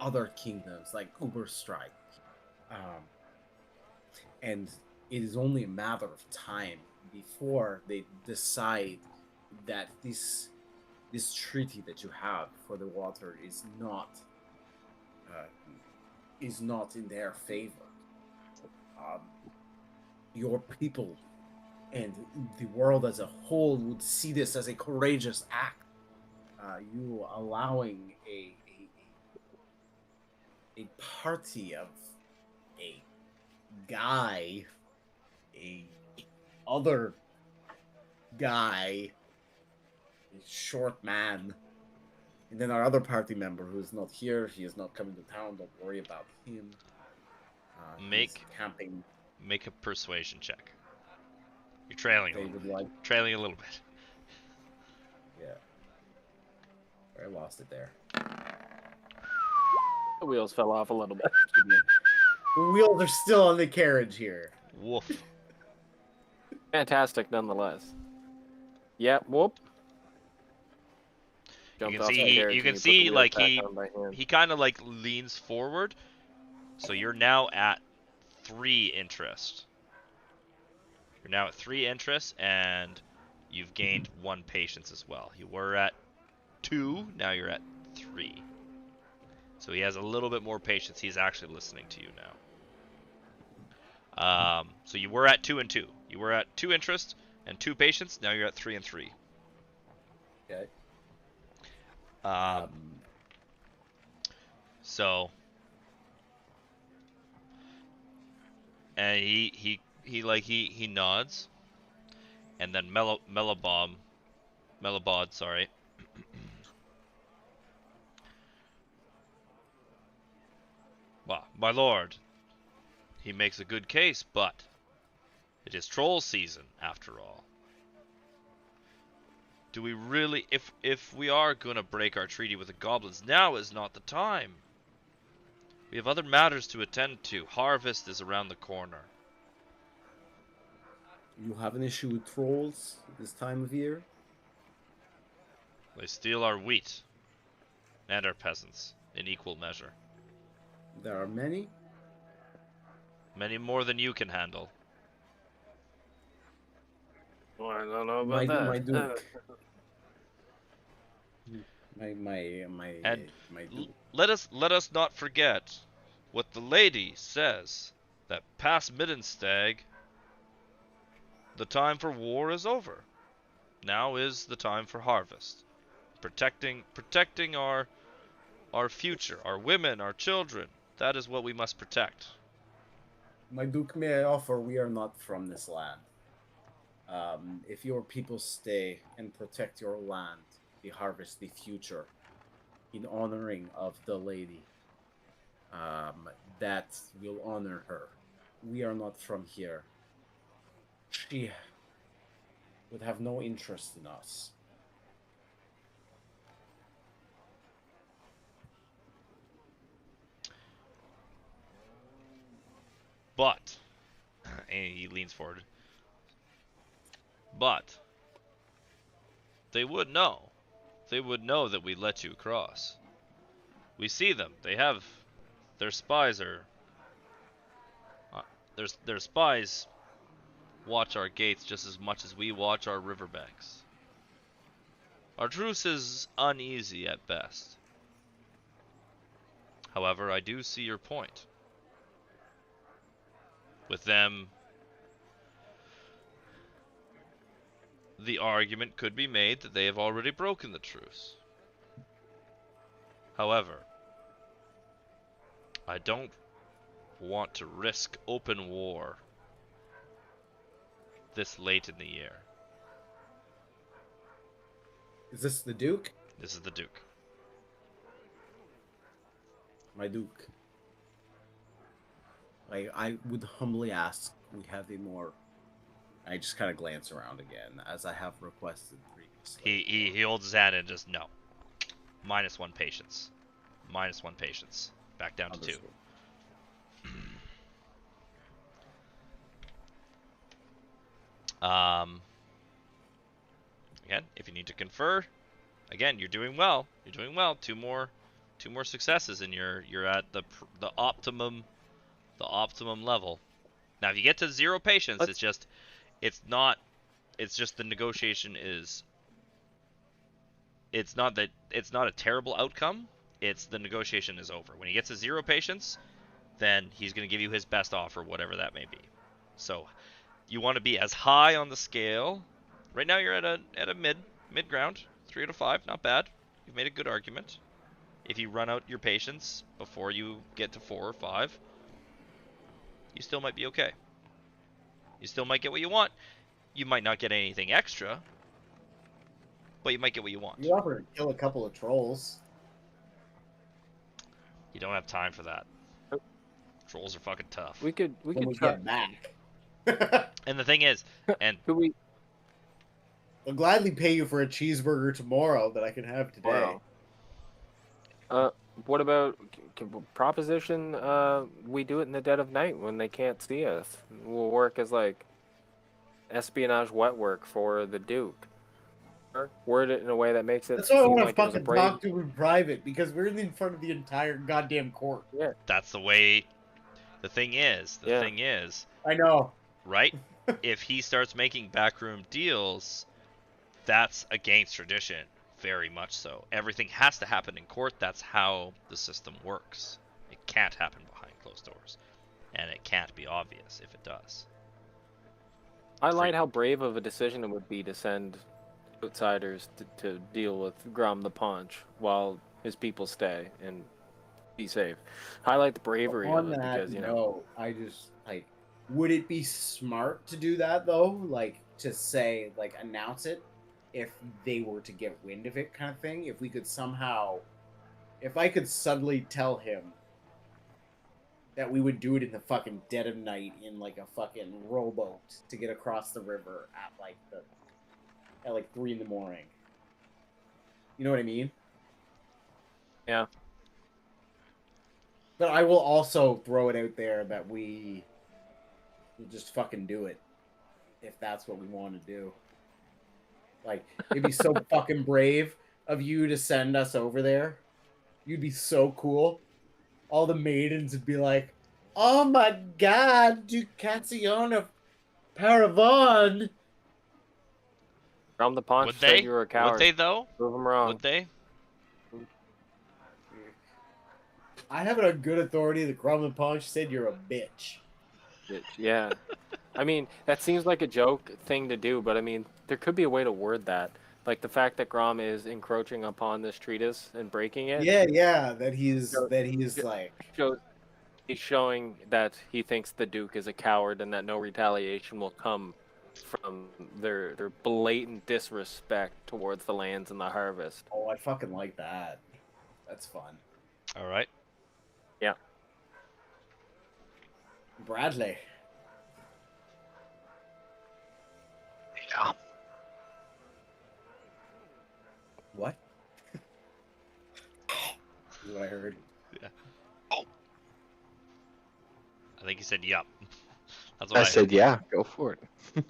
other kingdoms like Uberstrike. And it is only a matter of time before they decide that this treaty that you have for the water is not in their favor. Your people and the world as a whole would see this as a courageous act. You allowing a party of a guy, a other guy, a short man, and then our other party member who is not here. He is not coming to town. Don't worry about him. He's camping. Make a persuasion check. You're trailing They would like. trailing a little bit. Yeah. I lost it there. The wheels fell off a little bit. Excuse me. The wheels are still on the carriage here. Woof. Fantastic, nonetheless. Yep. Whoop. Jumped off the carriage You and can put see the wheels like back on by hand. he kind of like leans forward. So you're now at 3 interest. You're now at 3 interest, and you've gained 1 patience as well. You were at 2, now you're at 3. So he has a little bit more patience. He's actually listening to you now. So you were at 2 and 2. You were at 2 interest and 2 patience. Now you're at 3 and 3. Okay. So, and he nods, and then Mellabod, sorry. Well, my lord, he makes a good case, but it is troll season after all. Do we really, if we are gonna break our treaty with the goblins, now is not the time. We have other matters to attend to. Harvest is around the corner. You have an issue with trolls this time of year? They steal our wheat and our peasants in equal measure. There are many? Many more than you can handle. Well, I don't know My about that. Duke. And my Duke. let us not forget what the lady says, that past Middenstag The time for war is over. Now is the time for harvest. Protecting our future, our women, our children. That is what we must protect. My Duke, may I offer, we are not from this land. If your people stay and protect your land, the harvest, the future, in honoring of the lady, that will honor her. We are not from here. She would have no interest in us. But, and he leans forward. But they would know. They would know that we let you across. We see them. They have their spies are. Their spies watch our gates just as much as we watch our riverbanks. Our truce is uneasy at best. However, I do see your point. With them, the argument could be made that they have already broken the truce. However, I don't want to risk open war this late in the year. Is this the Duke? This is the Duke. My Duke. I would humbly ask we have a more. I just kind of glance around again, as I have requested previously. He holds his hand and just no. -1 patience. -1 patience. Back down to 2. Understood. Again, if you need to confer, again, you're doing well. You're doing well. Two more successes, and you're at the optimum level. Now, if you get to 0 patience, it's just the negotiation is. It's not a terrible outcome. It's the negotiation is over. When he gets to 0 patience, then he's going to give you his best offer, whatever that may be. So, you want to be as high on the scale. Right now, you're at a mid ground, 3 out of 5, not bad. You've made a good argument. If you run out your patience before you get to 4 or 5, you still might be okay. You still might get what you want. You might not get anything extra, but you might get what you want. You offer to kill a couple of trolls. You don't have time for that. Trolls are fucking tough. We could When we try. get back. And the thing is, and Could we? I'll gladly pay you for a cheeseburger tomorrow that I can have today. Wow. What about proposition? We do it in the dead of night when they can't see us. We'll work as like espionage wet work for the Duke. Or word it in a way that makes it That's why I seem want to like it was a fucking brave. talk to him in private, because we're in front of the entire goddamn court. that's the way. The thing is, I know. right? If he starts making backroom deals, that's against tradition, very much so. Everything has to happen in court. That's how the system works. It can't happen behind closed doors, and it can't be obvious if it does. I like how brave of a decision it would be to send outsiders to deal with Grom the Paunch while his people stay and be safe. Highlight the bravery On of it that because, you know, note, I just like, would it be smart to do that though? Like to say, like announce it if they were to get wind of it, kind of thing. If we could somehow, if I could suddenly tell him that we would do it in the fucking dead of night in like a fucking rowboat to get across the river at like 3 in the morning. You know what I mean? Yeah. But I will also throw it out there that we will just fucking do it if that's what we want to do. Like, it'd be so fucking brave of you to send us over there. You'd be so cool. All the maidens would be like, "Oh my god, Ducazione of Paravon!" Grom the Paunch Would said they? you were a coward. Would they though? Prove him wrong. Would they? I have it on good authority that Crumb and Punch said you're a bitch. Yeah. I mean, that seems like a joke thing to do, but I mean, there could be a way to word that. Like the fact that Grom is encroaching upon this treatise and breaking it. Yeah, show- that he's sh- like, Shows he's showing that he thinks the Duke is a coward and that no retaliation will come from their blatant disrespect towards the lands and the harvest. oh, I fucking like that. That's fun. All right. Yeah. Bradley. Yeah. What? Is what I heard. Yeah. Oh. I think he said yup. That's what I said, yeah, go for it.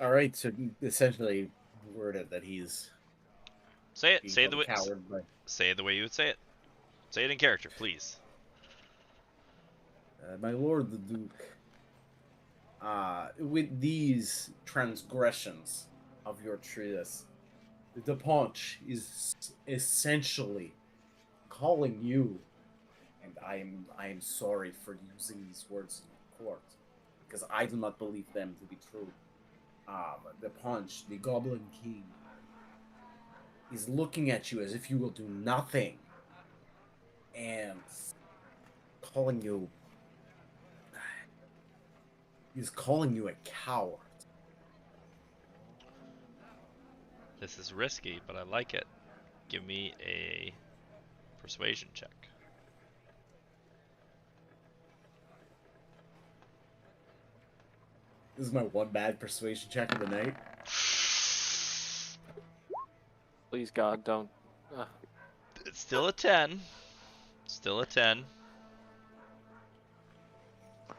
All right, so essentially worded that he's Say it. being Say it called the a way. coward, but Say it the way you would say it. Say it in character, please. my lord the Duke, with these transgressions of your treatise, the Punch is essentially calling you, and I am sorry for using these words in court, because I do not believe them to be true. The Punch, the Goblin King, is looking at you as if you will do nothing, and calling you. He's calling you a coward. This is risky, but I like it. Give me a persuasion check. This is my one bad persuasion check of the night. Please God, don't. It's still a 10. Still a 10.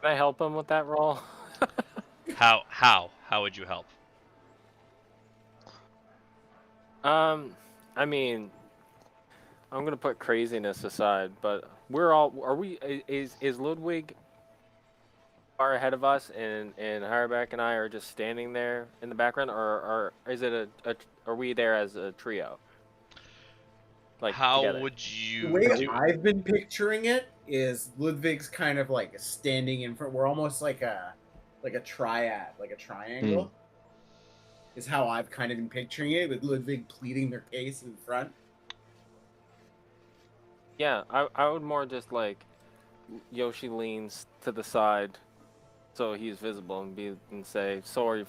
Can I help him with that roll? How would you help? I mean, I'm gonna put craziness aside, but are we? Is Ludwig far ahead of us, and Harback and I are just standing there in the background, or is it are we there as a trio? Like How together? would The you way do it? I've been picturing it is Ludwig's kind of like standing in front. We're almost like a triad, like a triangle. Is how I've kind of been picturing it, with Ludwig pleading their case in front. Yeah, I would more just like Yoshi leans to the side so he's visible and say, sorry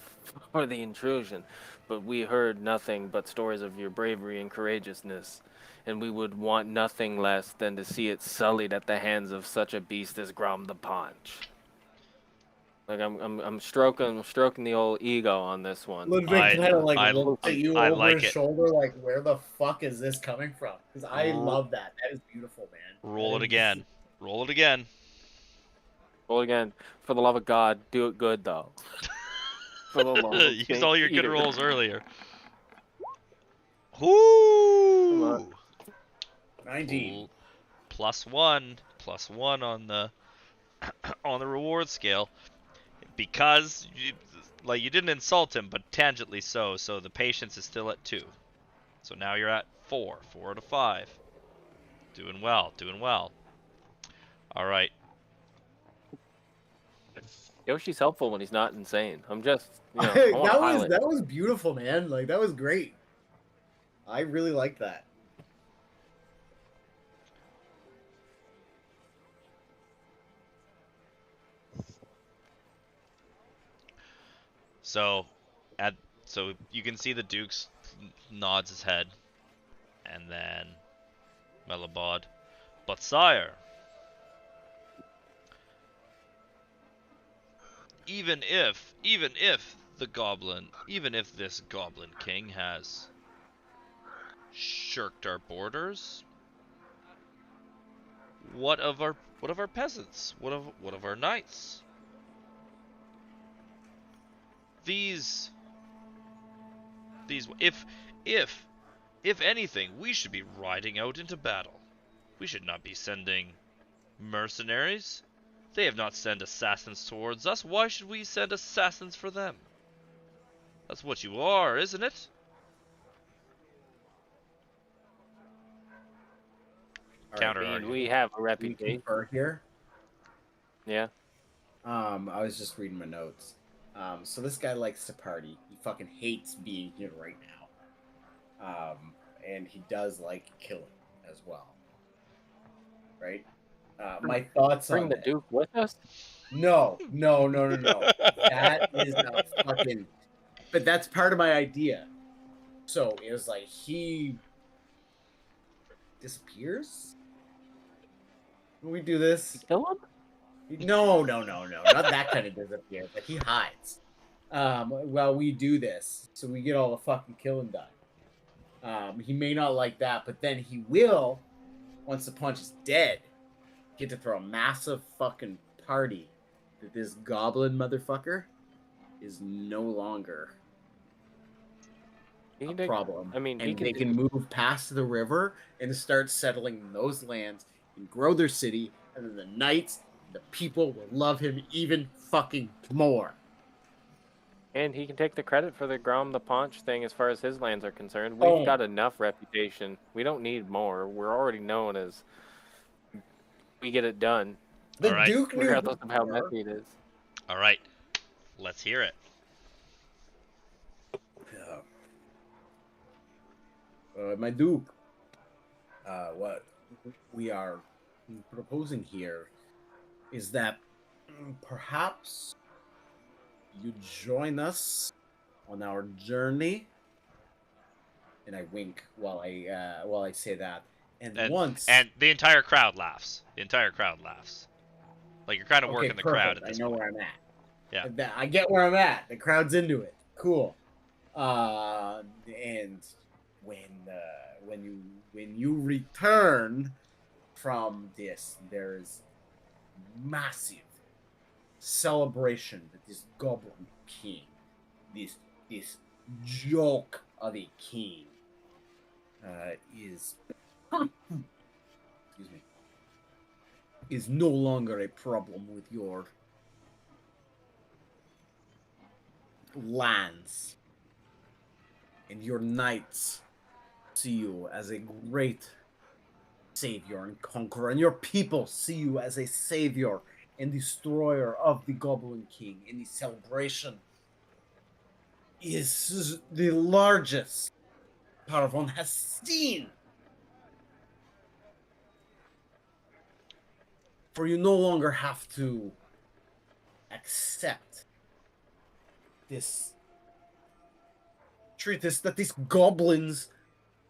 for the intrusion, but we heard nothing but stories of your bravery and courageousness, and we would want nothing less than to see it sullied at the hands of such a beast as Grom the Paunch. Like I'm stroking the old ego on this one. Ludwig kind of like I looks at you I over like his it. shoulder, like, where the fuck is this coming from? Because I love that. That is beautiful, man. Roll it That is- again. Roll it again. Roll again. For the love of God, do it good though. For the love of Use all your good Peter. rolls earlier. Come Whoo! on. 19. +1 on the on the reward scale, because you didn't insult him, but tangentially so. So the patience is still at 2. So now you're at 4 out of 5. Doing well. All right. Yoshi's helpful when he's not insane. I'm just, I want to highlight. that was beautiful, man. Like, that was great. I really like that. So you can see the Duke's nods his head, and then Melibod. But sire, even if this Goblin King has shirked our borders, what of our peasants? What of our knights? These if anything, we should be riding out into battle. We should not be sending mercenaries. They have not sent assassins towards us. Why should we send assassins for them? That's what you are, isn't it? All right, counter I mean, argue. we have a we reputation. confer here. Yeah. I was just reading my notes. So this guy likes to party. He fucking hates being here right now. And he does like killing as well. Right? My thoughts Bring on the that. Duke with us. No. That is a fucking. But that's part of my idea. So it was like he disappears when we do this. Kill him. No, not that kind of disappear. Like he hides. While we do this, so we get all the fucking killing done. He may not like that, but then he will, once the punch is dead, get to throw a massive fucking party that this goblin motherfucker is no longer He a can take- problem. I mean, he and can they can move past the river and start settling in those lands and grow their city, and then the knights, the people will love him even fucking more. And he can take the credit for the Grom the Paunch thing as far as his lands are concerned. Oh. We've got enough reputation. We don't need more. We're already known as we get it done, The All right. Duke knew regardless of how more. messy it is. All right, let's hear it. My Duke, what we are proposing here is that perhaps you join us on our journey. And I wink while I say that. And the entire crowd laughs. The entire crowd laughs. Like you're kind of working the crowd at this I know point. where I'm at. Yeah. I get where I'm at. The crowd's into it. Cool. And when you return from this, there's massive celebration that this goblin king, this joke of a king, is excuse me, is no longer a problem with your lands, and your knights see you as a great savior and conqueror, and your people see you as a savior and destroyer of the Goblin King. And the celebration is the largest Paravon has seen. For you no longer have to accept this treatise that these goblins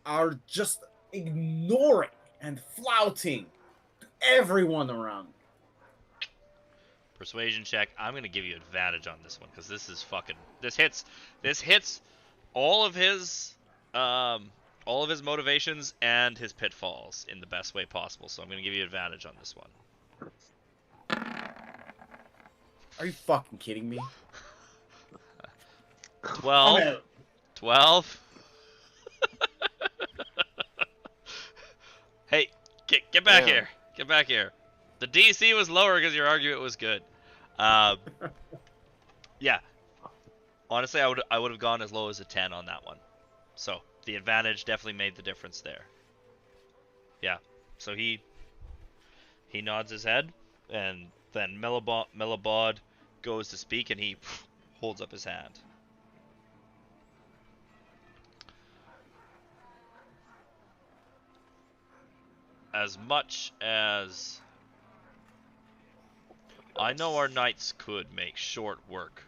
are just ignoring and flouting to everyone around. Persuasion check. I'm gonna give you advantage on this one because this is fucking. This hits all of his motivations and his pitfalls in the best way possible. So I'm gonna give you advantage on this one. Are you fucking kidding me? 12. 12. Hey, get back here. Get back here. The DC was lower because your argument was good. Yeah. Honestly, I would have gone as low as a 10 on that one. So the advantage definitely made the difference there. Yeah. So he nods his head, and then Melibod goes to speak, and he holds up his hand. As much as I know our knights could make short work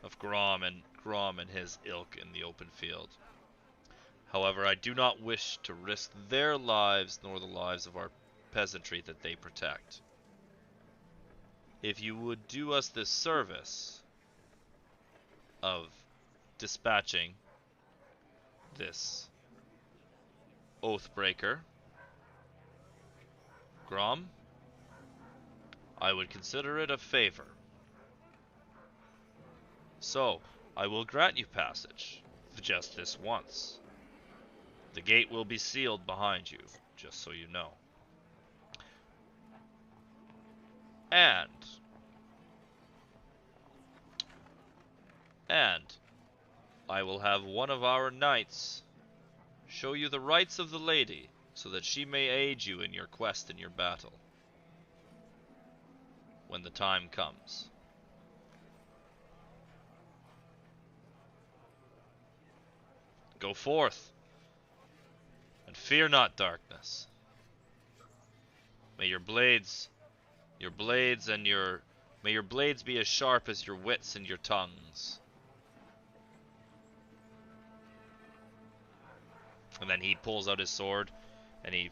of Grom and his ilk in the open field. However, I do not wish to risk their lives nor the lives of our peasantry that they protect. If you would do us this service of dispatching this Oathbreaker, Grom, I would consider it a favor. So, I will grant you passage, just this once. The gate will be sealed behind you, just so you know. And I will have one of our knights show you the rights of the lady so that she may aid you in your quest and your battle when the time comes. Go forth, and fear not darkness. May your blades be as sharp as your wits and your tongues. And then he pulls out his sword, and he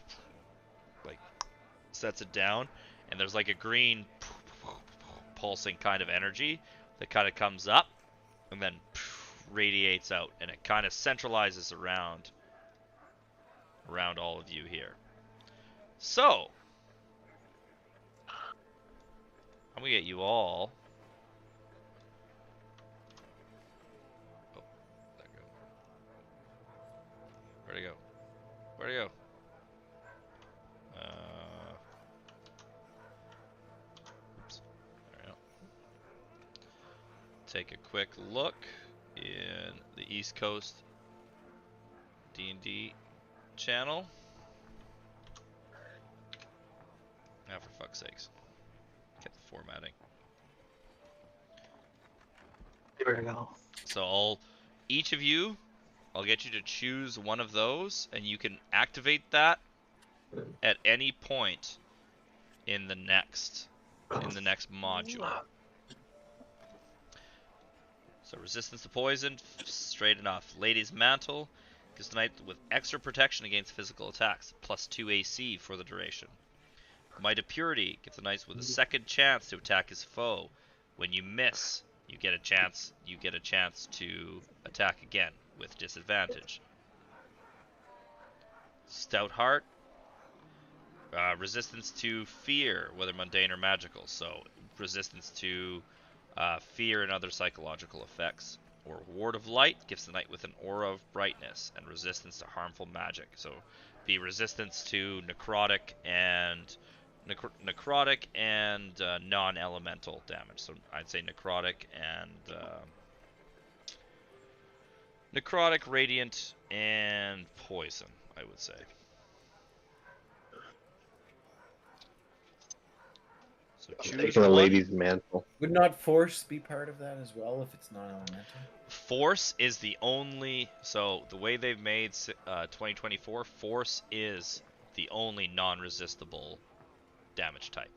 like sets it down, and there's like a green pulsing kind of energy that kind of comes up, and then radiates out, and it kind of centralizes around all of you here. So I'm gonna get you all. Oh, there we go. Where'd it go? Where'd it go? Oops. There we go. Take a quick look in the East Coast D&D channel. Now, for fuck's sakes, get the formatting. There we go. So each of you, I'll get you to choose one of those, and you can activate that at any point in the next module. So resistance to poison, straight enough. Lady's Mantle gives the knight with extra protection against physical attacks, +2 AC for the duration. Might of Purity gives the knight with a second chance to attack his foe. When you miss, you get a chance to attack again with disadvantage. Stout Heart, resistance to fear, whether mundane or magical. So resistance to fear and other psychological effects. Or Ward of Light gives the knight with an aura of brightness and resistance to harmful magic. So be resistance to necrotic and non-elemental damage. So I'd say necrotic, radiant, and poison, I would say. So choose Taking a one. lady's mantle. Would not force be part of that as well if it's not elemental? Force is the only, so the way they've made 2024, force is the only non-resistible damage type.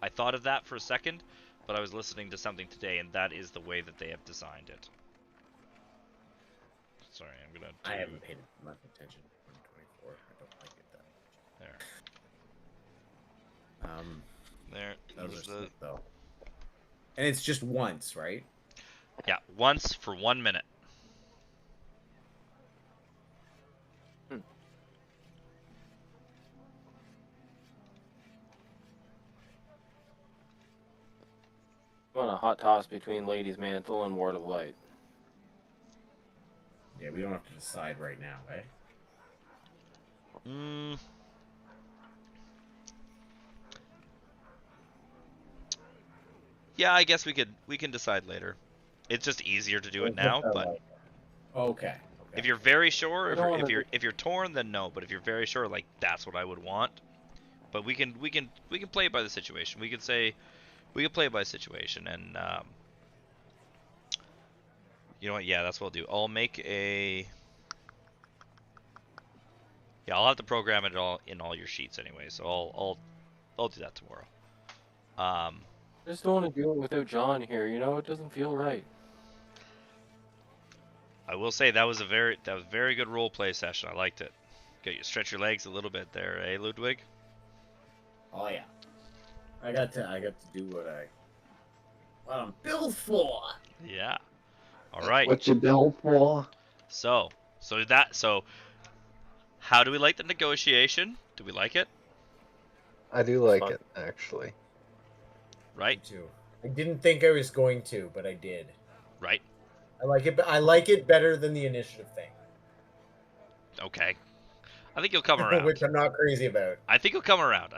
I thought of that for a second, but I was listening to something today, and that is the way that they have designed it. Sorry, I'm gonna. I haven't paid much attention in 24. I don't like it that much. There. Those There's are the. sweet, though. And it's just once, right? Yeah, once for 1 minute. I'm on a hot toss between Lady's Mantle and Ward of Light. Yeah, we don't have to decide right now, eh? Yeah, I guess we can decide later. It's just easier to do it now, but Okay. if you're very sure, if you're torn, then no. But if you're very sure, like that's what I would want. But we can play it by the situation. We can say we can play it by situation, and you know what? Yeah, that's what I'll do. I'll make a. Yeah, I'll have to program it all in all your sheets anyway, so I'll do that tomorrow. I just don't want to do it without John here. You know, it doesn't feel right. I will say that was a very good role play session. I liked it. Get you stretch your legs a little bit there, eh, Ludwig? Oh yeah. I got to do what I'm built for. Yeah. All right. What you built for? So how do we like the negotiation? Do we like it? I do like Fun. it, actually. Right? Me too. I didn't think I was going to, but I did. Right. I like it. I like it better than the initiative thing, Okay. I think you'll come around. which I'm not crazy about. I think you'll come around.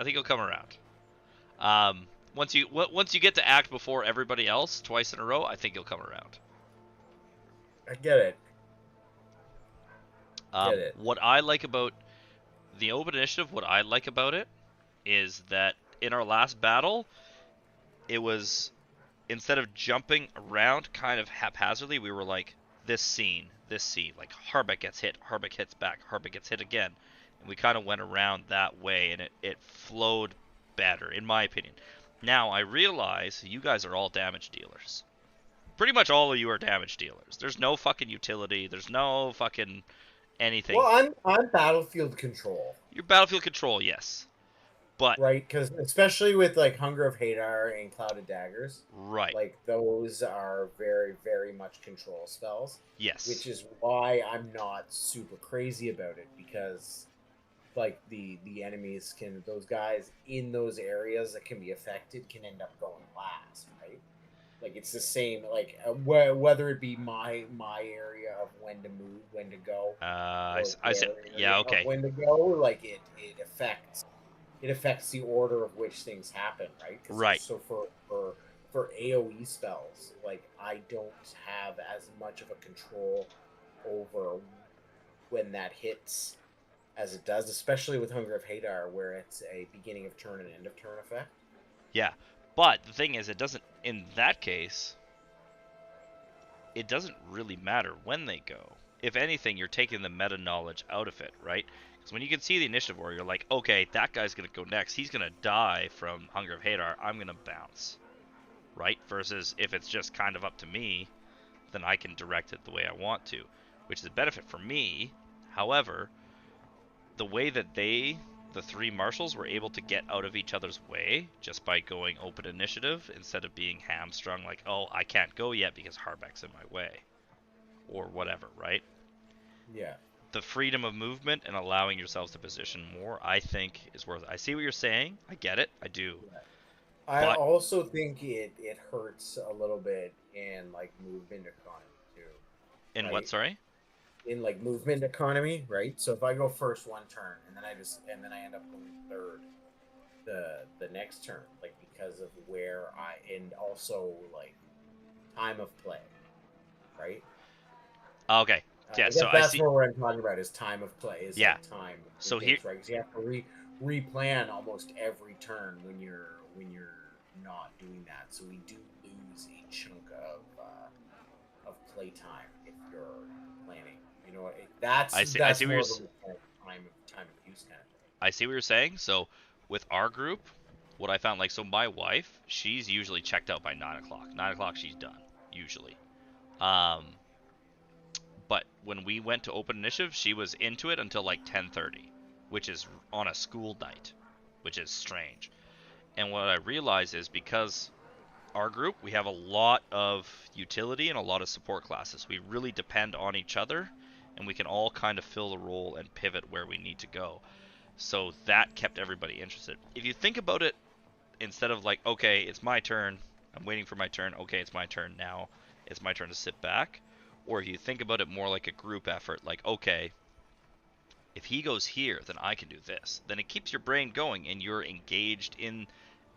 Once you get to act before everybody else twice in a row, I think you'll come around. I get it. What I like about the open initiative, what I like about it is that in our last battle, it was, instead of jumping around kind of haphazardly, we were like, this scene, like Harbeck gets hit, Harbeck hits back, Harbeck gets hit again. And we kind of went around that way, and it flowed better, in my opinion. Now, I realize you guys are all damage dealers. Pretty much all of you are damage dealers. There's no fucking utility, there's no fucking anything. Well, I'm battlefield control. Your battlefield control, yes. But right, because especially with like Hunger of Hadar and Cloud of Daggers, right, like those are very, very much control spells. yes, Which is why I'm not super crazy about it, because like the enemies can, those guys in those areas that can be affected can end up going last, right? Like it's the same, like whether it be my area of when to move, when to go. I said, yeah, okay. When to go, like it affects the order of which things happen, right? Right. So for AoE spells, like I don't have as much of a control over when that hits as it does, especially with Hunger of Hadar, where it's a beginning of turn and end of turn effect. Yeah, but the thing is, it doesn't, in that case, it doesn't really matter when they go. If anything, you're taking the meta knowledge out of it, right? Because when you can see the initiative order, you're like, okay, that guy's going to go next. He's going to die from Hunger of Hadar. I'm going to bounce, right? Versus if it's just kind of up to me, then I can direct it the way I want to, which is a benefit for me. However, the way that the three marshals were able to get out of each other's way just by going open initiative instead of being hamstrung like, oh, I can't go yet because Harbeck's in my way or whatever, right? Yeah. The freedom of movement and allowing yourselves to position more, I think, is worth it. I see what you're saying. I get it. I do. Yeah. I also think it hurts a little bit in like movement economy too. In right? what, sorry? In like movement economy, right? So if I go first one turn and then I end up going third the next turn, like because of where and also like time of play, right? Okay. Yeah, so that's I see. what I'm talking about is time of play. Is Yeah. like time. So here, right? Because you have to replan almost every turn when you're not doing that. So we do lose a chunk of play time if you're planning. You know, that's I see more what of a time of use kind of thing. I see what you're saying. So with our group, what I found, like, so my wife, she's usually checked out by 9 o'clock. 9 o'clock, she's done, usually. But when we went to open initiative, she was into it until like 10:30, which is on a school night, which is strange. And what I realized is because our group, we have a lot of utility and a lot of support classes. We really depend on each other, and we can all kind of fill the role and pivot where we need to go. So that kept everybody interested. If you think about it, instead of like, okay, it's my turn, I'm waiting for my turn, okay, it's my turn now, it's my turn to sit back. Or if you think about it more like a group effort, like, okay, if he goes here, then I can do this. Then it keeps your brain going, and you're engaged in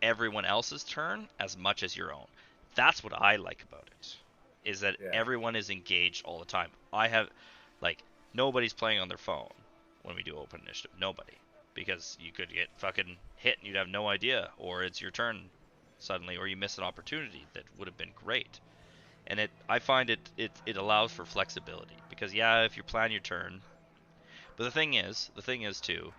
everyone else's turn as much as your own. That's what I like about it, is that everyone is engaged all the time. I have, like, nobody's playing on their phone when we do open initiative. Nobody. Because you could get fucking hit and you'd have no idea, or it's your turn suddenly, or you miss an opportunity that would have been great. And I find it allows for flexibility, because yeah, if you plan your turn, but the thing is too,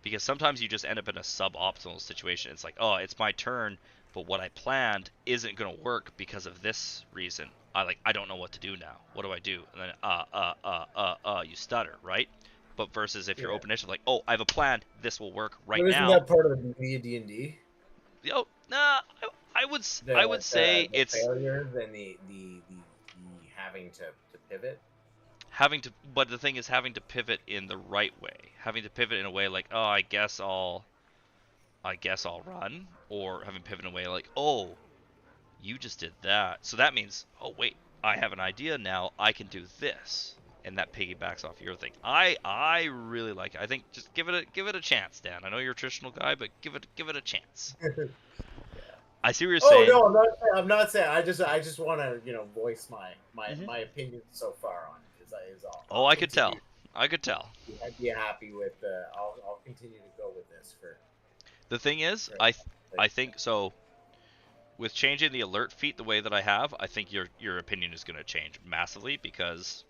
because sometimes you just end up in a suboptimal situation. It's like, oh, it's my turn, but what I planned isn't gonna work because of this reason. I don't know what to do now. What do I do? And then you stutter, right? But versus if you're open initiative, like, oh, I have a plan, this will work right now. Isn't that part of the beauty of D&D? Yo, nah, I would say the it's failure than the having to pivot. But the thing is having to pivot in the right way. Having to pivot in a way like, oh, I guess I'll run, or having to pivot in a way like, oh, you just did that, so that means, oh wait, I have an idea now, I can do this, and that piggybacks off your thing. I really like it. I think just give it a chance, Dan. I know you're a traditional guy, but give it a chance. I see what you're saying. Oh no, I'm not saying. I just want to voice my opinion so far on it. Is all. Oh, I could tell. I could tell. I'd be happy with. I'll continue to go with this for. The thing is, I think so. With changing the alert feat the way that I have, I think your opinion is going to change massively, because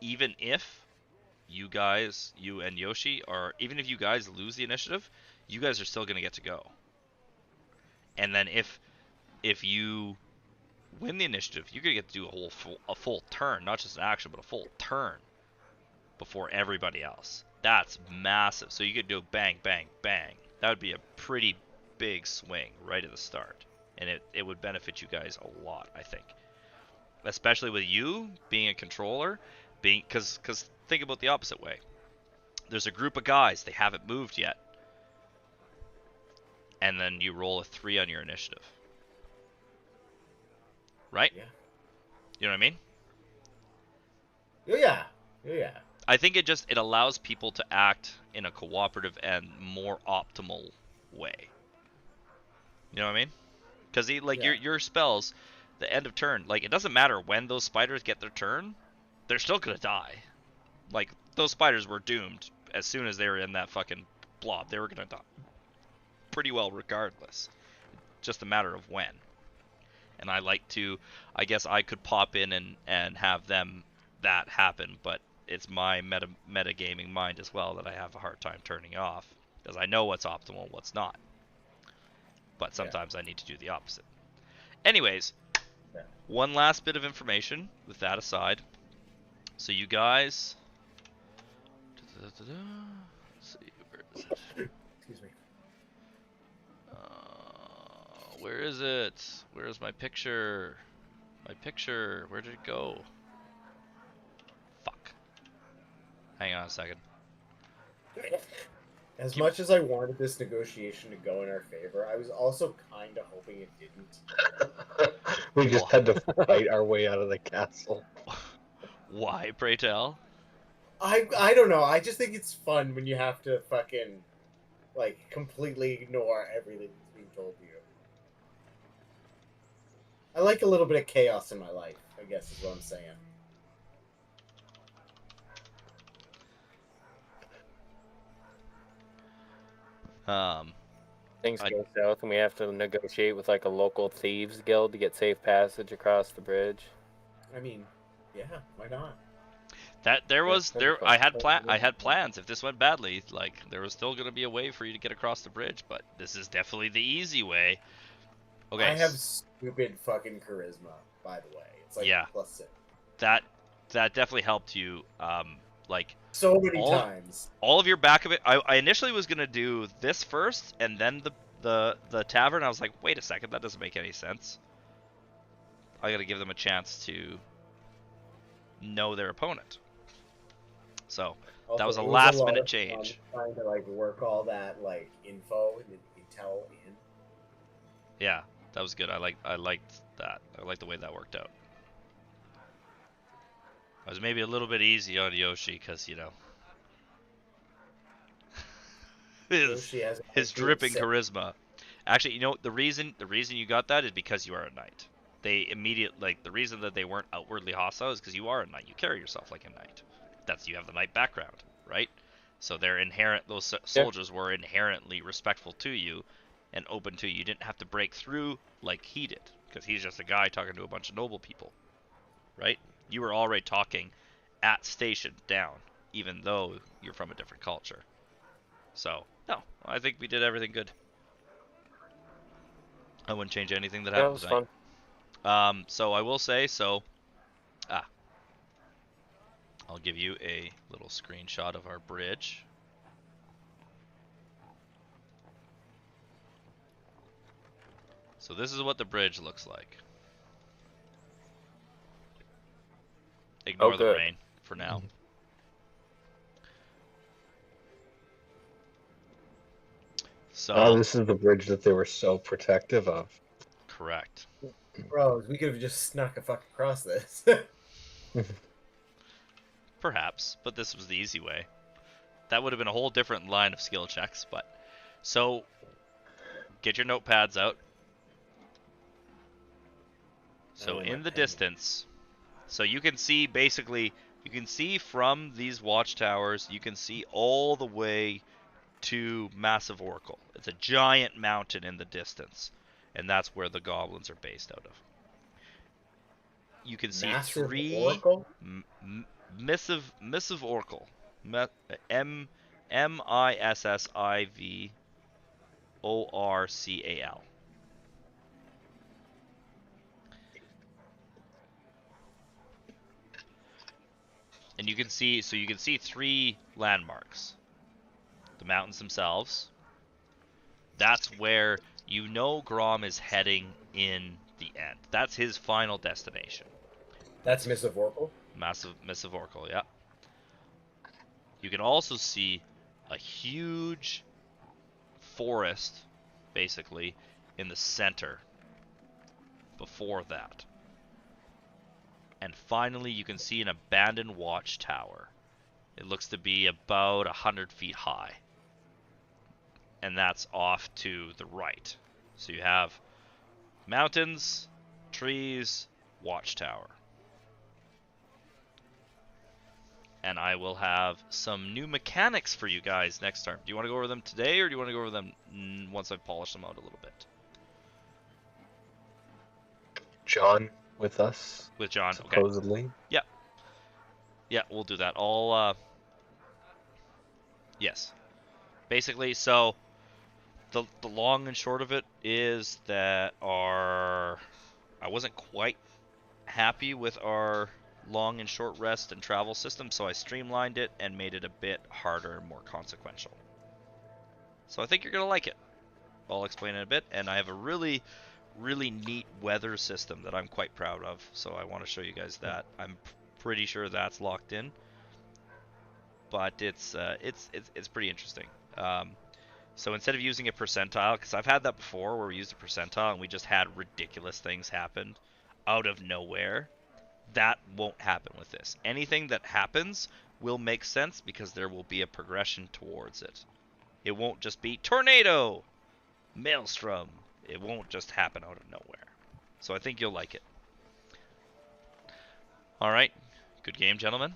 even if you guys, you and Yoshi even if you guys lose the initiative, you guys are still going to get to go. And then if you win the initiative, you're going to get to do a full turn, not just an action, but a full turn before everybody else. That's massive. So you could do bang, bang, bang. That would be a pretty big swing right at the start. And it would benefit you guys a lot, I think. Especially with you being a controller, because think about the opposite way. There's a group of guys, they haven't moved yet. And then you roll a 3 on your initiative. Right? Yeah. You know what I mean? Yeah. I think it allows people to act in a cooperative and more optimal way. You know what I mean? Because your spells, the end of turn, like, it doesn't matter when those spiders get their turn, they're still gonna die. Like, those spiders were doomed as soon as they were in that fucking blob. They were gonna die pretty well regardless. Just a matter of when. And I guess I could pop in and have that happen, but it's my metagaming mind as well that I have a hard time turning off, because I know what's optimal, what's not. But sometimes I need to do the opposite. Anyways, one last bit of information with that aside. So you guys, let's see, where is it? Excuse me. Where is it? Where's my picture? My picture, where did it go? Fuck. Hang on a second. As much as I wanted this negotiation to go in our favor, I was also kind of hoping it didn't. We just had to fight our way out of the castle. Why, pray tell? I don't know. I just think it's fun when you have to fucking, like, completely ignore everything that's being told to you. I like a little bit of chaos in my life, I guess is what I'm saying. Things go south and we have to negotiate with like a local thieves guild to get safe passage across the bridge. I mean, yeah, why not? I had plans. If this went badly, like, there was still gonna be a way for you to get across the bridge, but this is definitely the easy way. Okay. I have stupid fucking charisma, by the way. It's like +6. That definitely helped you. Like, so many times. All of your back of it. I initially was gonna do this first and then the tavern. I was like, wait a second, that doesn't make any sense. I gotta give them a chance to know their opponent. So Also, that was a last minute change. Trying to like work all that like info and intel in. Yeah, that was good. I liked that. I liked the way that worked out. I was maybe a little bit easy on Yoshi because, you know, his dripping charisma. Actually, you know, the reason you got that is because you are a knight. They the reason that they weren't outwardly hostile is because you are a knight. You carry yourself like a knight. You have the knight background, right? So those soldiers were inherently respectful to you and open to you. You didn't have to break through like he did, because he's just a guy talking to a bunch of noble people, right? You were already talking at station down, even though you're from a different culture. So, no, I think we did everything good. I wouldn't change anything that happened tonight. Fun. So I will say, I'll give you a little screenshot of our bridge. So this is what the bridge looks like. Ignore the rain for now. So this is the bridge that they were so protective of. Correct. Bro, we could have just snuck a fuck across this. Perhaps, but this was the easy way. That would have been a whole different line of skill checks, but... So, get your notepads out. So in the distance, so you can see basically You can see from these watchtowers, you can see all the way to Massive Oracle. It's a giant mountain in the distance, and that's where the goblins are based out of. You can see Massive three Oracle? Missive Oracle. Missivorcal. And you can see, so you can see three landmarks. The mountains themselves. That's where you know Grom is heading in the end. That's his final destination. That's Missive Oracle? Missive Oracle, yeah. You can also see a huge forest, basically, in the center before that. And finally, you can see an abandoned watchtower. It looks to be about 100 feet high. And that's off to the right. So you have mountains, trees, watchtower. And I will have some new mechanics for you guys next time. Do you want to go over them today, or do you want to go over them once I've polished them out a little bit? John with us, With John, okay. supposedly. Yeah, we'll do that. Yes. Basically, so the long and short of it is that I wasn't quite happy with our long and short rest and travel system, so I streamlined it and made it a bit harder and more consequential. So I think you're going to like it. I'll explain in a bit, and I have a really, really neat weather system that I'm quite proud of, so I want to show you guys that. I'm pretty sure that's locked in, but it's pretty interesting. So instead of using a percentile, because I've had that before where we used a percentile and we just had ridiculous things happen out of nowhere, that won't happen with this. Anything that happens will make sense because there will be a progression towards it. It won't just be tornado, maelstrom. It won't just happen out of nowhere. So I think you'll like it. All right, good game, gentlemen.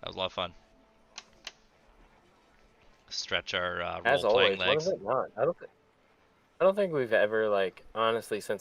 That was a lot of fun. Stretch our As role-playing always, what legs. is it not? I don't think we've ever, like, honestly, since we